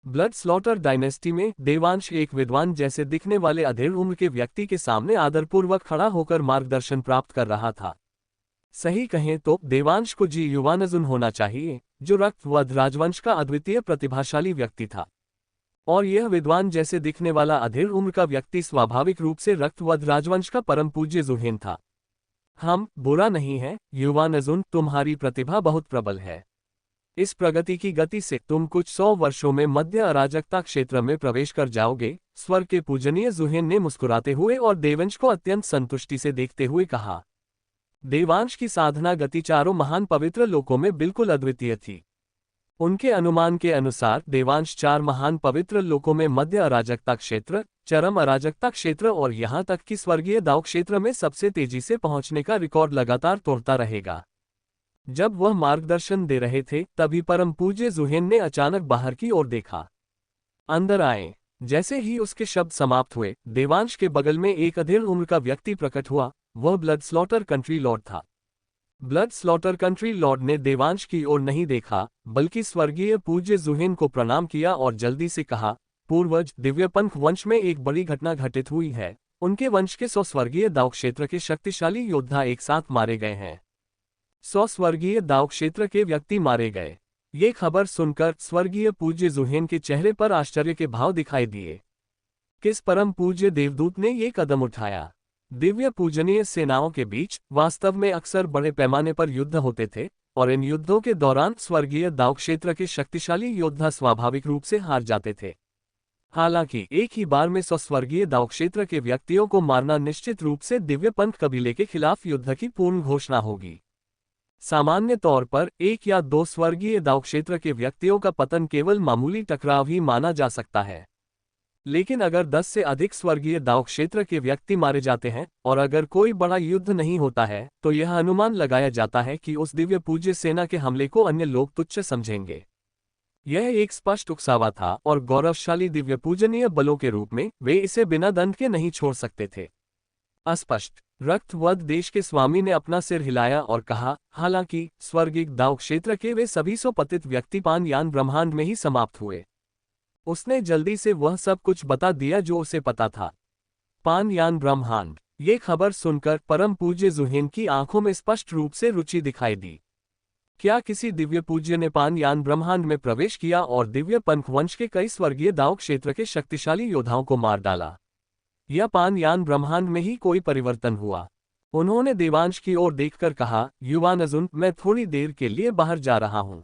ब्लड स्लॉटर डायनेस्टी में देवांश एक विद्वान जैसे दिखने वाले अधेड़ उम्र के व्यक्ति के सामने आदरपूर्वक खड़ा होकर मार्गदर्शन प्राप्त कर रहा था। सही कहें तो देवांश को जी युवानजुन होना चाहिए, जो रक्तवध राजवंश का अद्वितीय प्रतिभाशाली व्यक्ति था। और यह विद्वान जैसे दिखने वाला अधेड़ उम्र का व्यक्ति स्वाभाविक रूप से रक्तवध राजवंश का परम पूज्य जुहेन था। हम बुरा नहीं है युवानजुन, तुम्हारी प्रतिभा बहुत प्रबल है। इस प्रगति की गति से तुम कुछ 100 वर्षों में मध्य अराजकता क्षेत्र में प्रवेश कर जाओगे। स्वर्ग के पूजनीय जुहेन ने मुस्कुराते हुए और देवंश को अत्यंत संतुष्टि से देखते हुए कहा। देवांश की साधना गति चारों महान पवित्र लोकों में बिल्कुल अद्वितीय थी। उनके अनुमान के अनुसार देवांश 4 महान पवित्र लोकों में मध्य अराजकता क्षेत्र, चरम अराजकता क्षेत्र और यहाँ तक कि स्वर्गीय दाव क्षेत्र में सबसे तेजी से पहुंचने का रिकॉर्ड लगातार तोड़ता रहेगा। जब वह मार्गदर्शन दे रहे थे तभी परम पूज्य जुहेन ने अचानक बाहर की ओर देखा। अंदर आए। जैसे ही उसके शब्द समाप्त हुए, देवांश के बगल में एक अधेड़ उम्र का व्यक्ति प्रकट हुआ। वह ब्लड स्लॉटर कंट्री लॉर्ड था। ब्लड स्लॉटर कंट्री लॉर्ड ने देवांश की ओर नहीं देखा, बल्कि स्वर्गीय पूज्य जुहेन को प्रणाम किया और जल्दी से कहा, पूर्वज, दिव्य पंख वंश में एक बड़ी घटना घटित हुई है। उनके वंश के 100 स्वर्गीय दाव क्षेत्र के शक्तिशाली योद्धा एक साथ मारे गए हैं। 100 स्वर्गीय दाव क्षेत्र के व्यक्ति मारे गए। ये खबर सुनकर स्वर्गीय पूज्य जुहेन के चेहरे पर आश्चर्य के भाव दिखाई दिए। किस परम पूज्य देवदूत ने ये कदम उठाया? दिव्य पूजनीय सेनाओं के बीच वास्तव में अक्सर बड़े पैमाने पर युद्ध होते थे, और इन युद्धों के दौरान स्वर्गीय दाव क्षेत्र के शक्तिशाली योद्धा स्वाभाविक रूप से हार जाते थे। हालांकि एक ही बार में 100 स्वर्गीय दाव क्षेत्र के व्यक्तियों को मारना निश्चित रूप से दिव्य पंथ कबीले के खिलाफ युद्ध की पूर्ण घोषणा होगी। सामान्य तौर पर 1 या 2 स्वर्गीय दाव क्षेत्र के व्यक्तियों का पतन केवल मामूली टकराव ही माना जा सकता है। लेकिन अगर 10 से अधिक स्वर्गीय दाव क्षेत्र के व्यक्ति मारे जाते हैं और अगर कोई बड़ा युद्ध नहीं होता है, तो यह अनुमान लगाया जाता है कि उस दिव्य पूज्य सेना के हमले को अन्य लोग तुच्छ समझेंगे। यह एक स्पष्ट उकसावा था और गौरवशाली दिव्य पूजनीय बलों के रूप में वे इसे बिना दंड के नहीं छोड़ सकते थे। अस्पष्ट रक्तवध देश के स्वामी ने अपना सिर हिलाया और कहा, हालांकि स्वर्गीय दाव क्षेत्र के वे सभी 100 पतित व्यक्ति पानयान ब्रह्मांड में ही समाप्त हुए। उसने जल्दी से वह सब कुछ बता दिया जो उसे पता था। पानयान ब्रह्मांड। ये खबर सुनकर परम पूज्य जुहेन की आंखों में स्पष्ट रूप से रुचि दिखाई दी। क्या किसी दिव्य पूज्य ने पानयान ब्रह्मांड में प्रवेश किया और दिव्य पंख वंश के कई स्वर्गीय दाव क्षेत्र के शक्तिशाली योद्धाओं को मार डाला? या पानयान ब्रह्मांड में ही कोई परिवर्तन हुआ? उन्होंने देवांश की ओर देखकर कहा, युवा नजुन, मैं थोड़ी देर के लिए बाहर जा रहा हूं।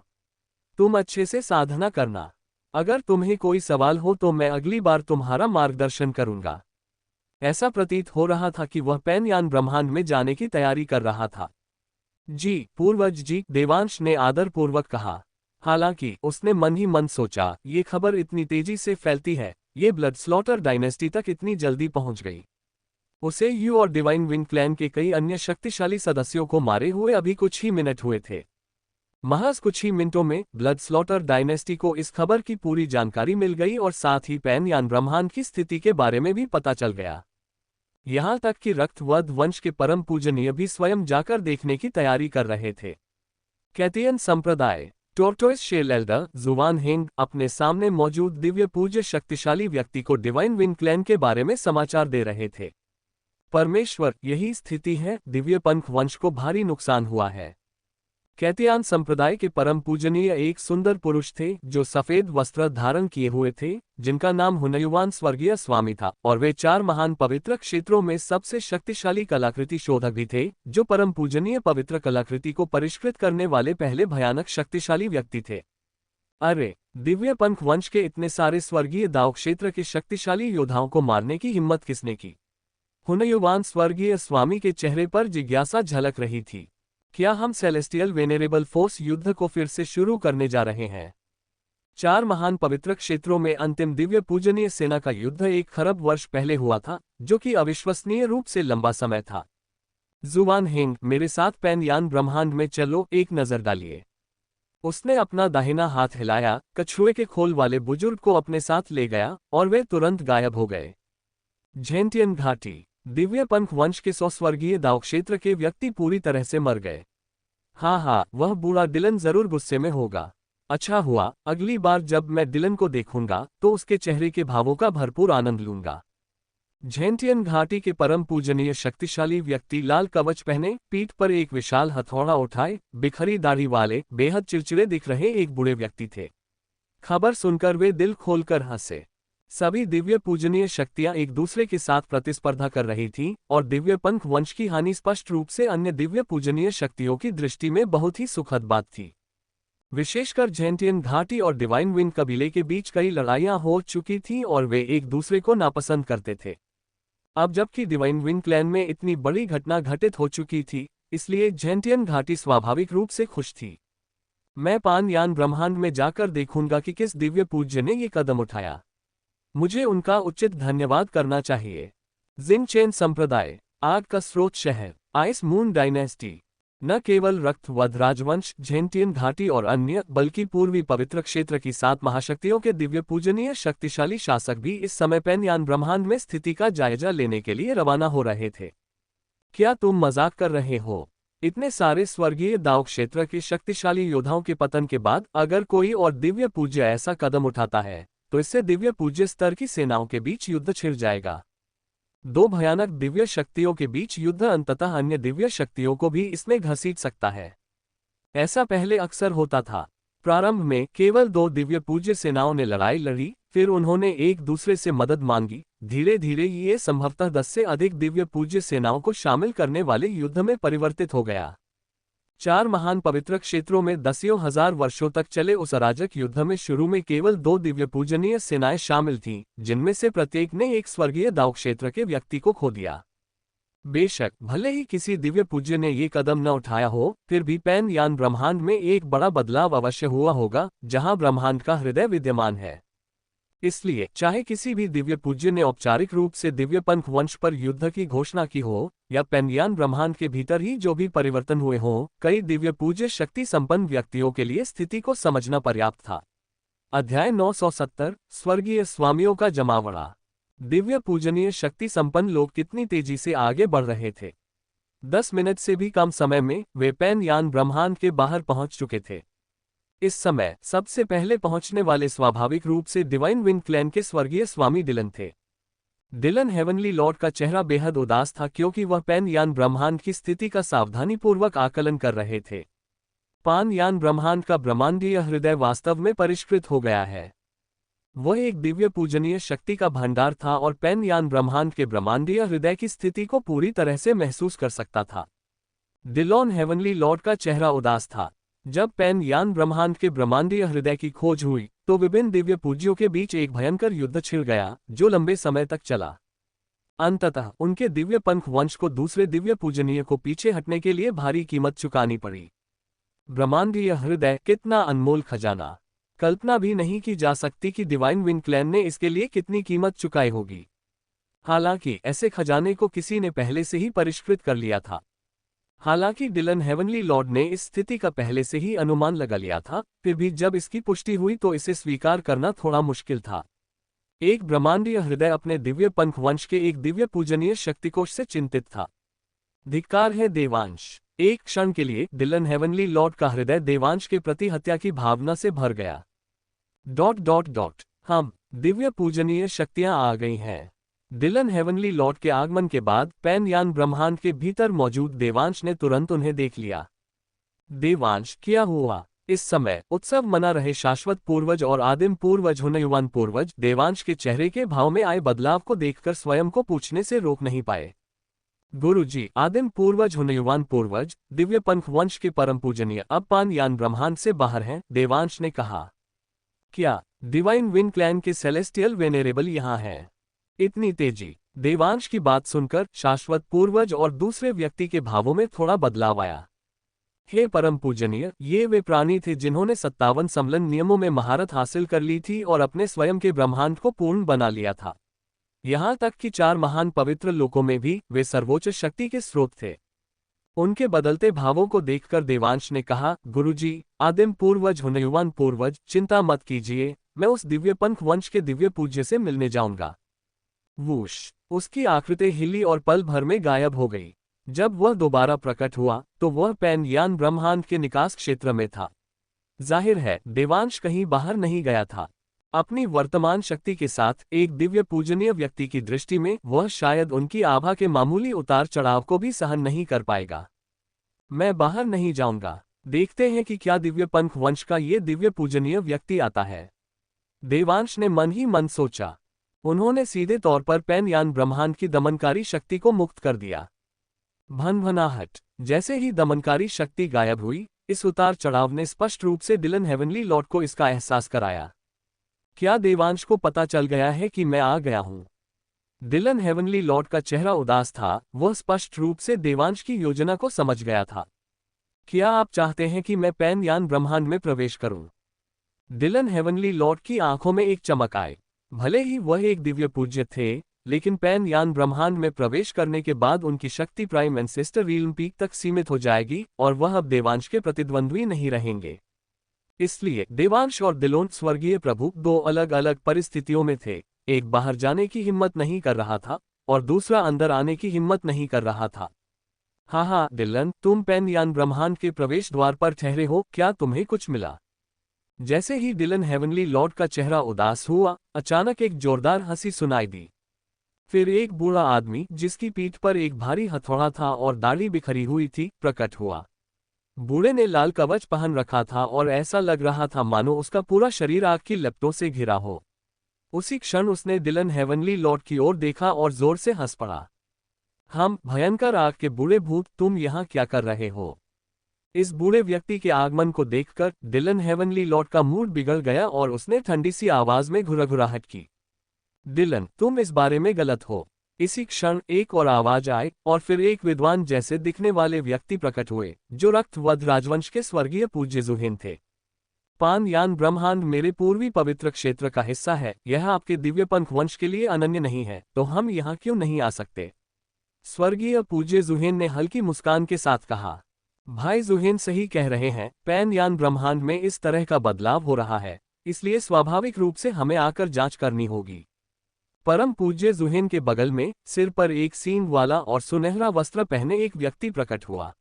तुम अच्छे से साधना करना। अगर तुम्हें कोई सवाल हो तो मैं अगली बार तुम्हारा मार्गदर्शन करूंगा। ऐसा प्रतीत हो रहा था कि वह पैनयान ब्रह्मांड में जाने की तैयारी कर रहा था। जी पूर्वज जी, देवांश ने आदरपूर्वक कहा। हालांकि उसने मन ही मन सोचा, ये खबर इतनी तेजी से फैलती है, ये ब्लड स्लॉटर डायनेस्टी तक इतनी जल्दी पहुंच गई। उसे यू और डिवाइन विंग क्लैन के कई अन्य शक्तिशाली सदस्यों को मारे हुए अभी कुछ ही मिनट हुए थे। महज कुछ ही मिनटों में ब्लड स्लॉटर डायनेस्टी को इस खबर की पूरी जानकारी मिल गई और साथ ही पैनयान ब्रह्मांड की स्थिति के बारे में भी पता चल गया। यहां तक कि रक्तवध वंश के परम पूजनीय भी स्वयं जाकर देखने की तैयारी कर रहे थे। कैथियन संप्रदाय। टोर्टोइस शेल एल्डर जुवान हेंग अपने सामने मौजूद दिव्य पूज्य शक्तिशाली व्यक्ति को डिवाइन विंग क्लैन के बारे में समाचार दे रहे थे। परमेश्वर, यही स्थिति है, दिव्य पंख वंश को भारी नुकसान हुआ है। कैथियान संप्रदाय के परम पूजनीय एक सुंदर पुरुष थे जो सफेद वस्त्र धारण किए हुए थे, जिनका नाम हुनयुवान स्वर्गीय स्वामी था, और वे 4 महान पवित्र क्षेत्रों में सबसे शक्तिशाली कलाकृति शोधक भी थे, जो परम पूजनीय पवित्र कलाकृति को परिष्कृत करने वाले पहले भयानक शक्तिशाली व्यक्ति थे। अरे, दिव्य पंख वंश के इतने सारे स्वर्गीय दाव क्षेत्र के शक्तिशाली योद्धाओं को मारने की हिम्मत किसने की? हुनयुवान स्वर्गीय स्वामी के चेहरे पर जिज्ञासा झलक रही थी। क्या हम सेलेस्टियल वेनेरेबल फोर्स युद्ध को फिर से शुरू करने जा रहे हैं? 4 महान पवित्र क्षेत्रों में अंतिम दिव्य पूजनीय सेना का युद्ध 1 खरब वर्ष पहले हुआ था, जो कि अविश्वसनीय रूप से लंबा समय था। जुवान हेंग, मेरे साथ पैनयान ब्रह्मांड में चलो, एक नजर डालिए। उसने अपना दाहिना हाथ हिलाया, कछुए के खोल वाले बुजुर्ग को अपने साथ ले गया और वे तुरंत गायब हो गए। झेंटियन घाटी। दिव्य पंख वंश के 100 स्वर्गीय दाव क्षेत्र के व्यक्ति पूरी तरह से मर गए। हाँ, वह बूढ़ा डिलन जरूर गुस्से में होगा। अच्छा हुआ, अगली बार जब मैं डिलन को देखूंगा तो उसके चेहरे के भावों का भरपूर आनंद लूंगा। झेंटियन घाटी के परम पूजनीय शक्तिशाली व्यक्ति लाल कवच पहने, पीठ पर एक विशाल हथौड़ा उठाए, बिखरी दाढ़ी वाले, बेहद चिड़चिड़े दिख रहे एक बूढ़े व्यक्ति थे। खबर सुनकर वे दिल खोलकर हंसे। सभी दिव्य पूजनीय शक्तियां एक दूसरे के साथ प्रतिस्पर्धा कर रही थीं, और दिव्य पंख वंश की हानि स्पष्ट रूप से अन्य दिव्य पूजनीय शक्तियों की दृष्टि में बहुत ही सुखद बात थी। विशेषकर झेंटियन घाटी और डिवाइन विंग कबीले के बीच कई लड़ाइयां हो चुकी थीं और वे एक दूसरे को नापसंद करते थे। अब जबकि डिवाइन विंग क्लैन में इतनी बड़ी घटना घटित हो चुकी थी, इसलिए झेंटियन घाटी स्वाभाविक रूप से खुश थी। मैं पानयान ब्रह्मांड में जाकर देखूंगा कि किस दिव्य पूज्य ने ये कदम उठाया। मुझे उनका उचित धन्यवाद करना चाहिए। जिंगचेन संप्रदाय। आग का स्रोत शहर। Ice moon dynasty. न केवल रक्तवध राजवंश, झेंटियन घाटी और अन्य, बल्कि पूर्वी पवित्र क्षेत्र की 7 महाशक्तियों के दिव्य पूजनीय शक्तिशाली शासक भी इस समय पैनयान ब्रह्मांड में स्थिति का जायजा लेने के लिए रवाना हो रहे थे। क्या तुम मजाक कर रहे हो? इतने सारे स्वर्गीय दाव क्षेत्र के शक्तिशाली योद्धाओं के पतन के बाद अगर कोई और दिव्य पूज्य ऐसा कदम उठाता है, तो इससे दिव्य पूज्य स्तर की सेनाओं के बीच युद्ध छिड़ जाएगा। 2 भयानक दिव्य शक्तियों के बीच युद्ध अंततः अन्य दिव्य शक्तियों को भी इसमें घसीट सकता है। ऐसा पहले अक्सर होता था। प्रारंभ में केवल दो दिव्य पूज्य सेनाओं ने लड़ाई लड़ी, फिर उन्होंने एक दूसरे से मदद मांगी। धीरे धीरे ये संभवतः 10 से अधिक दिव्य पूज्य सेनाओं को शामिल करने वाले युद्ध में परिवर्तित हो गया। 4 महान पवित्र क्षेत्रों में दसियों हजार वर्षों तक चले उस अराजक युद्ध में शुरू में केवल 2 दिव्य पूजनीय सेनाएं शामिल थीं, जिनमें से प्रत्येक ने एक स्वर्गीय दाव क्षेत्र के व्यक्ति को खो दिया। बेशक भले ही किसी दिव्य पूज्य ने ये कदम न उठाया हो, फिर भी पैन यान ब्रह्मांड में एक बड़ा बदलाव अवश्य हुआ होगा, जहां ब्रह्मांड का हृदय विद्यमान है। इसलिए चाहे किसी भी दिव्य पूज्य ने औपचारिक रूप से दिव्य पंख वंश पर युद्ध की घोषणा की हो, या पेनयान ब्रह्मांड के भीतर ही जो भी परिवर्तन हुए हों, कई दिव्य पूज्य शक्ति संपन्न व्यक्तियों के लिए स्थिति को समझना पर्याप्त था। अध्याय 970 स्वर्गीय स्वामियों का जमावड़ा। दिव्य पूजनीय शक्ति संपन्न लोग कितनी तेजी से आगे बढ़ रहे थे। 10 मिनट से भी कम समय में वे पेनयान ब्रह्मांड के बाहर पहुंच चुके थे। इस समय सबसे पहले पहुंचने वाले स्वाभाविक रूप से डिवाइन विंड क्लैन के स्वर्गीय स्वामी डिलन थे। डिलन हेवनली लॉर्ड का चेहरा बेहद उदास था, क्योंकि वह पैन यान ब्रह्मांड की स्थिति का सावधानीपूर्वक आकलन कर रहे थे। पान यान ब्रह्मांड का ब्रह्मांडीय हृदय वास्तव में परिष्कृत हो गया है। वह एक दिव्य पूजनीय शक्ति का भंडार था और पैन यान ब्रह्मांड के ब्रह्मांडीय हृदय की स्थिति को पूरी तरह से महसूस कर सकता था। डिलॉन हेवनली लॉर्ड का चेहरा उदास था। जब पैन यान ब्रह्मांड के ब्रह्मांडीय हृदय की खोज हुई, तो विभिन्न दिव्य पूज्यों के बीच एक भयंकर युद्ध छिड़ गया, जो लंबे समय तक चला। अंततः उनके दिव्य पंख वंश को दूसरे दिव्य पूजनीय को पीछे हटने के लिए भारी कीमत चुकानी पड़ी। ब्रह्मांडीय हृदय कितना अनमोल खजाना! कल्पना भी नहीं की जा सकती कि डिवाइन विंड क्लैन ने इसके लिए कितनी कीमत चुकाई होगी। हालांकि ऐसे खजाने को किसी ने पहले से ही परिष्कृत कर लिया था। हालांकि डिलन हेवनली लॉर्ड ने इस स्थिति का पहले से ही अनुमान लगा लिया था, फिर भी जब इसकी पुष्टि हुई तो इसे स्वीकार करना थोड़ा मुश्किल था। एक ब्रह्मांडीय हृदय अपने दिव्य पंख वंश के एक दिव्य पूजनीय शक्तिकोश से चिंतित था। धिक्कार है देवांश! एक क्षण के लिए डिलन हेवनली लॉर्ड का हृदय देवांश के प्रति हत्या की भावना से भर गया। ... हम दिव्य पूजनीय शक्तियां आ गई हैं। डिलन हेवनली लॉर्ड के आगमन के बाद पैन यान ब्रह्मांड के भीतर मौजूद देवांश ने तुरंत उन्हें देख लिया। देवांश, क्या हुआ? इस समय उत्सव मना रहे शाश्वत पूर्वज और आदिम पूर्वज हुनयुवान पूर्वज देवांश के चेहरे के भाव में आए बदलाव को देखकर स्वयं को पूछने से रोक नहीं पाए। गुरुजी, आदिम पूर्वज हुनयुवान पूर्वज दिव्य पंख वंश के परम पूजनीय अब पान यान ब्रह्मांड से बाहर हैं, देवांश ने कहा। क्या डिवाइन विंड क्लैन के सेलेस्टियल वेनेरेबल यहाँ हैं? इतनी तेजी! देवांश की बात सुनकर शाश्वत पूर्वज और दूसरे व्यक्ति के भावों में थोड़ा बदलाव आया। हे परम पूजनीय, ये वे प्राणी थे जिन्होंने 57 समलन नियमों में महारत हासिल कर ली थी और अपने स्वयं के ब्रह्मांड को पूर्ण बना लिया था। यहाँ तक कि 4 महान पवित्र लोकों में भी वे सर्वोच्च शक्ति के स्रोत थे। उनके बदलते भावों को देखकर देवांश ने कहा, गुरुजी, आदिम पूर्वज हुनयुवान पूर्वज, चिंता मत कीजिए, मैं उस दिव्य पंख वंश के दिव्य पूज्य से मिलने जाऊंगा। वूश! उसकी आकृति हिली और पल भर में गायब हो गई। जब वह दोबारा प्रकट हुआ तो वह पैन यान ब्रह्मांड के निकास क्षेत्र में था। जाहिर है देवांश कहीं बाहर नहीं गया था। अपनी वर्तमान शक्ति के साथ एक दिव्य पूजनीय व्यक्ति की दृष्टि में वह शायद उनकी आभा के मामूली उतार चढ़ाव को भी सहन नहीं कर पाएगा। मैं बाहर नहीं जाऊंगा, देखते हैं कि क्या दिव्य पंख वंश का ये दिव्य पूजनीय व्यक्ति आता है। देवांश ने मन ही मन सोचा। उन्होंने सीधे तौर पर पैन यान ब्रह्मांड की दमनकारी शक्ति को मुक्त कर दिया। भनभनाहट! जैसे ही दमनकारी शक्ति गायब हुई, इस उतार चढ़ाव ने स्पष्ट रूप से डिलन हेवनली लॉर्ड को इसका एहसास कराया। क्या देवांश को पता चल गया है कि मैं आ गया हूं? डिलन हेवनली लॉर्ड का चेहरा उदास था, वह स्पष्ट रूप से देवांश की योजना को समझ गया था। क्या आप चाहते हैं कि मैं पैन यान ब्रह्मांड में प्रवेश करूं? डिलन हेवनली लॉर्ड की आंखों में एक चमक आई। भले ही वह एक दिव्य पूज्य थे, लेकिन पैन यान ब्रह्मांड में प्रवेश करने के बाद उनकी शक्ति प्राइम एंसेस्टर रील्म पीक तक सीमित हो जाएगी और वह अब देवांश के प्रतिद्वंद्वी नहीं रहेंगे। इसलिए देवांश और डिलोन स्वर्गीय प्रभु 2 अलग अलग परिस्थितियों में थे। एक बाहर जाने की हिम्मत नहीं कर रहा था और दूसरा अंदर आने की हिम्मत नहीं कर रहा था। हाँ डिलन, तुम पैन यान ब्रह्मांड के प्रवेश द्वार पर ठहरे हो, क्या तुम्हें कुछ मिला? जैसे ही डिलन हेवनली लॉर्ड का चेहरा उदास हुआ, अचानक एक जोरदार हंसी सुनाई दी। फिर एक बूढ़ा आदमी जिसकी पीठ पर एक भारी हथौड़ा था और दाढ़ी बिखरी हुई थी, प्रकट हुआ। बूढ़े ने लाल कवच पहन रखा था और ऐसा लग रहा था मानो उसका पूरा शरीर आग की लपटों से घिरा हो। उसी क्षण उसने डिलन हेवनली लॉर्ड की ओर देखा और जोर से हंस पड़ा। हम भयंकर आग के बूढ़े भूत, तुम यहाँ क्या कर रहे हो? इस बूढ़े व्यक्ति के आगमन को देखकर डिलन हेवनली लॉर्ड का मूड बिगड़ गया और उसने ठंडी सी आवाज में घुरघुराहट की। डिलन, तुम इस बारे में गलत हो। इसी क्षण एक और आवाज आई और फिर एक विद्वान जैसे दिखने वाले व्यक्ति प्रकट हुए, जो रक्तवध राजवंश के स्वर्गीय पूज्य जुहेन थे। पान यान ब्रह्मांड मेरे पूर्वी पवित्र क्षेत्र का हिस्सा है, यह आपके दिव्य पंख वंश के लिए अनन्य नहीं है, तो हम यहाँ क्यों नहीं आ सकते? स्वर्गीय पूज्य जुहेन ने हल्की मुस्कान के साथ कहा। भाई जुहेन सही कह रहे हैं, पैन यान ब्रह्मांड में इस तरह का बदलाव हो रहा है, इसलिए स्वाभाविक रूप से हमें आकर जांच करनी होगी। परम पूज्य जुहेन के बगल में सिर पर एक सींग वाला और सुनहरा वस्त्र पहने एक व्यक्ति प्रकट हुआ।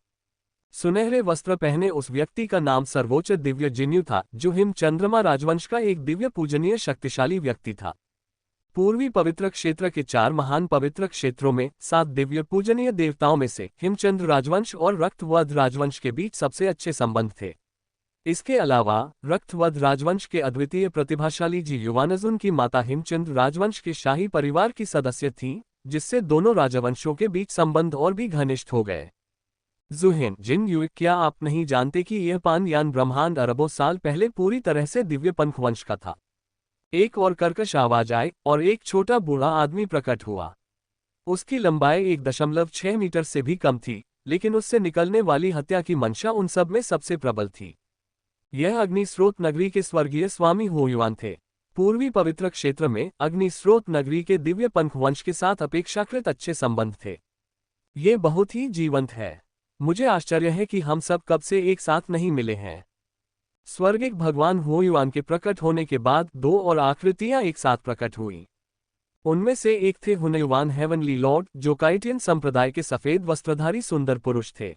सुनहरे वस्त्र पहने उस व्यक्ति का नाम सर्वोच्च दिव्य जिन्यू था, जो हिम चंद्रमा राजवंश का एक दिव्य पूजनीय शक्तिशाली व्यक्ति था। पूर्वी पवित्र क्षेत्र के 4 महान पवित्र क्षेत्रों में 7 दिव्य पूजनीय देवताओं में से हिमचंद्र राजवंश और रक्तवध राजवंश के बीच सबसे अच्छे संबंध थे। इसके अलावा रक्तवध राजवंश के अद्वितीय प्रतिभाशाली जी युवानजुन की माता हिमचंद्र राजवंश के शाही परिवार की सदस्य थीं, जिससे दोनों राजवंशों के बीच संबंध और भी घनिष्ठ हो गए। जुहेन जिन यू, क्या आप नहीं जानते कि यह पान यान ब्रह्मांड अरबों साल पहले पूरी तरह से दिव्य पंख वंश का था? एक और कर्कश आवाज आई और एक छोटा बूढ़ा आदमी प्रकट हुआ। उसकी लंबाई 1.6 मीटर से भी कम थी, लेकिन उससे निकलने वाली हत्या की मंशा उन सब में सबसे प्रबल थी। यह अग्नि स्रोत नगरी के स्वर्गीय स्वामी हुयुआन थे। पूर्वी पवित्र क्षेत्र में अग्नि स्रोत नगरी के दिव्य पंख वंश के साथ अपेक्षाकृत अच्छे संबंध थे। ये बहुत ही जीवंत है। मुझे आश्चर्य है कि हम सब कब से एक साथ नहीं मिले हैं। स्वर्गिक भगवान हुयुआन के प्रकट होने के बाद 2 और आकृतियां एक साथ प्रकट हुईं। उनमें से एक थे हुयुआन हेवनली लॉर्ड, जो काइटियन संप्रदाय के सफेद वस्त्रधारी सुंदर पुरुष थे।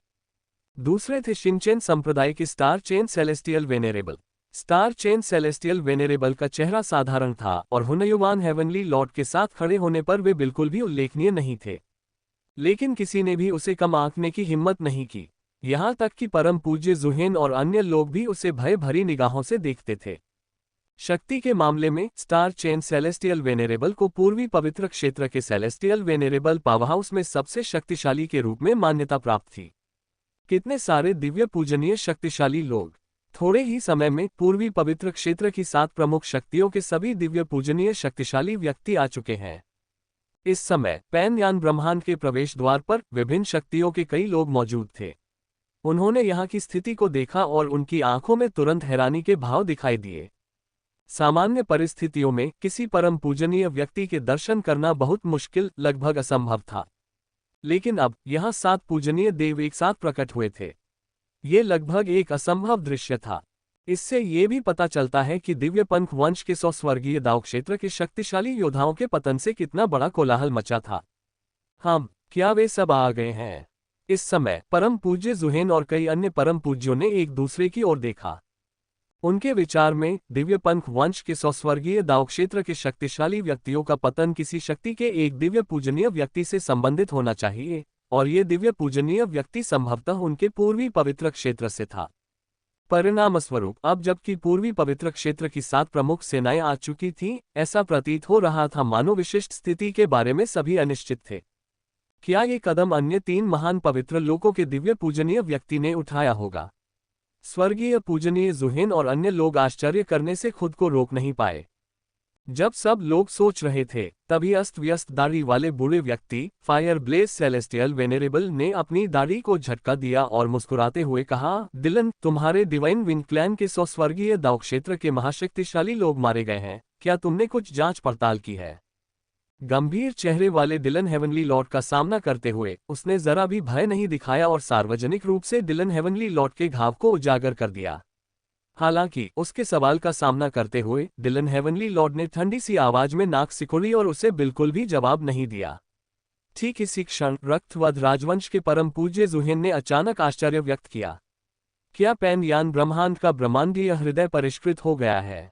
दूसरे थे शिनचेन संप्रदाय के star Chen celestial venerable. Star Chen celestial venerable का चेहरा साधारण था और हुयुआन हेवनली लॉर्ड के साथ खड़े होने पर वे बिल्कुल भी उल्लेखनीय नहीं थे, लेकिन किसी ने भी उसे कम आंकने की हिम्मत नहीं की। यहाँ तक कि परम पूज्य जुहेन और अन्य लोग भी उसे भय भरी निगाहों से देखते थे। शक्ति के मामले में स्टार चेन सेलेस्टियल वेनेरेबल को पूर्वी पवित्र क्षेत्र के सेलेस्टियल वेनेरेबल पावरहाउस में सबसे शक्तिशाली के रूप में मान्यता प्राप्त थी। कितने सारे दिव्य पूजनीय शक्तिशाली लोग! थोड़े ही समय में पूर्वी पवित्र क्षेत्र की 7 प्रमुख शक्तियों के सभी दिव्य पूजनीय शक्तिशाली व्यक्ति आ चुके हैं। इस समय पैन यान ब्रह्मांड के प्रवेश द्वार पर विभिन्न शक्तियों के कई लोग मौजूद थे। उन्होंने यहाँ की स्थिति को देखा और उनकी आंखों में तुरंत हैरानी के भाव दिखाई दिए। सामान्य परिस्थितियों में किसी परम पूजनीय व्यक्ति के दर्शन करना बहुत मुश्किल, लगभग असंभव था। लेकिन अब यहाँ 7 पूजनीय देव एक साथ प्रकट हुए थे। ये लगभग एक असंभव दृश्य था। इससे ये भी पता चलता है कि दिव्य पंख वंश के 100 स्वर्गीय दाव क्षेत्र के शक्तिशाली योद्धाओं के पतन से कितना बड़ा कोलाहल मचा था। क्या वे सब आ गए हैं? इस समय परम पूज्य जुहेन और कई अन्य परम पूज्यों ने एक दूसरे की ओर देखा। उनके विचार में दिव्य पंख वंश के 100 स्वर्गीय दाव क्षेत्र के शक्तिशाली व्यक्तियों का पतन किसी शक्ति के एक दिव्य पूजनीय व्यक्ति से संबंधित होना चाहिए, और ये दिव्य पूजनीय व्यक्ति संभवतः उनके पूर्वी पवित्र क्षेत्र से था। परिणामस्वरूप अब जबकि पूर्वी पवित्र क्षेत्र की 7 प्रमुख सेनाएं आ चुकी थीं, ऐसा प्रतीत हो रहा था मानो विशिष्ट स्थिति के बारे में सभी अनिश्चित थे। क्या ये कदम अन्य 3 महान पवित्र लोकों के दिव्य पूजनीय व्यक्ति ने उठाया होगा? स्वर्गीय पूजनीय जुहेन और अन्य लोग आश्चर्य करने से खुद को रोक नहीं पाए। जब सब लोग सोच रहे थे, तभी अस्त व्यस्त दाढ़ी वाले बूढ़े व्यक्ति फायर ब्लेज सेलेस्टियल वेनेरेबल ने अपनी दाढ़ी को झटका दिया और मुस्कुराते हुए कहा, डिलन, तुम्हारे डिवाइन विंग क्लैन के 100 स्वर्गीय दाव क्षेत्र के महाशक्तिशाली लोग मारे गए हैं। क्या तुमने कुछ जांच पड़ताल की है? गंभीर चेहरे वाले डिलन हेवनली लॉर्ड का सामना करते हुए उसने जरा भी भय नहीं दिखाया और सार्वजनिक रूप से डिलन हेवनली लॉर्ड के घाव को उजागर कर दिया। हालांकि उसके सवाल का सामना करते हुए डिलन हेवनली लॉर्ड ने ठंडी सी आवाज में नाक सिकोड़ी और उसे बिल्कुल भी जवाब नहीं दिया। ठीक इसी क्षण रक्तवध राजवंश के परम पूज्य जुहेन ने अचानक आश्चर्य व्यक्त किया। क्या पैन यान ब्रह्मांड का ब्रह्मांडीय हृदय परिष्कृत हो गया है?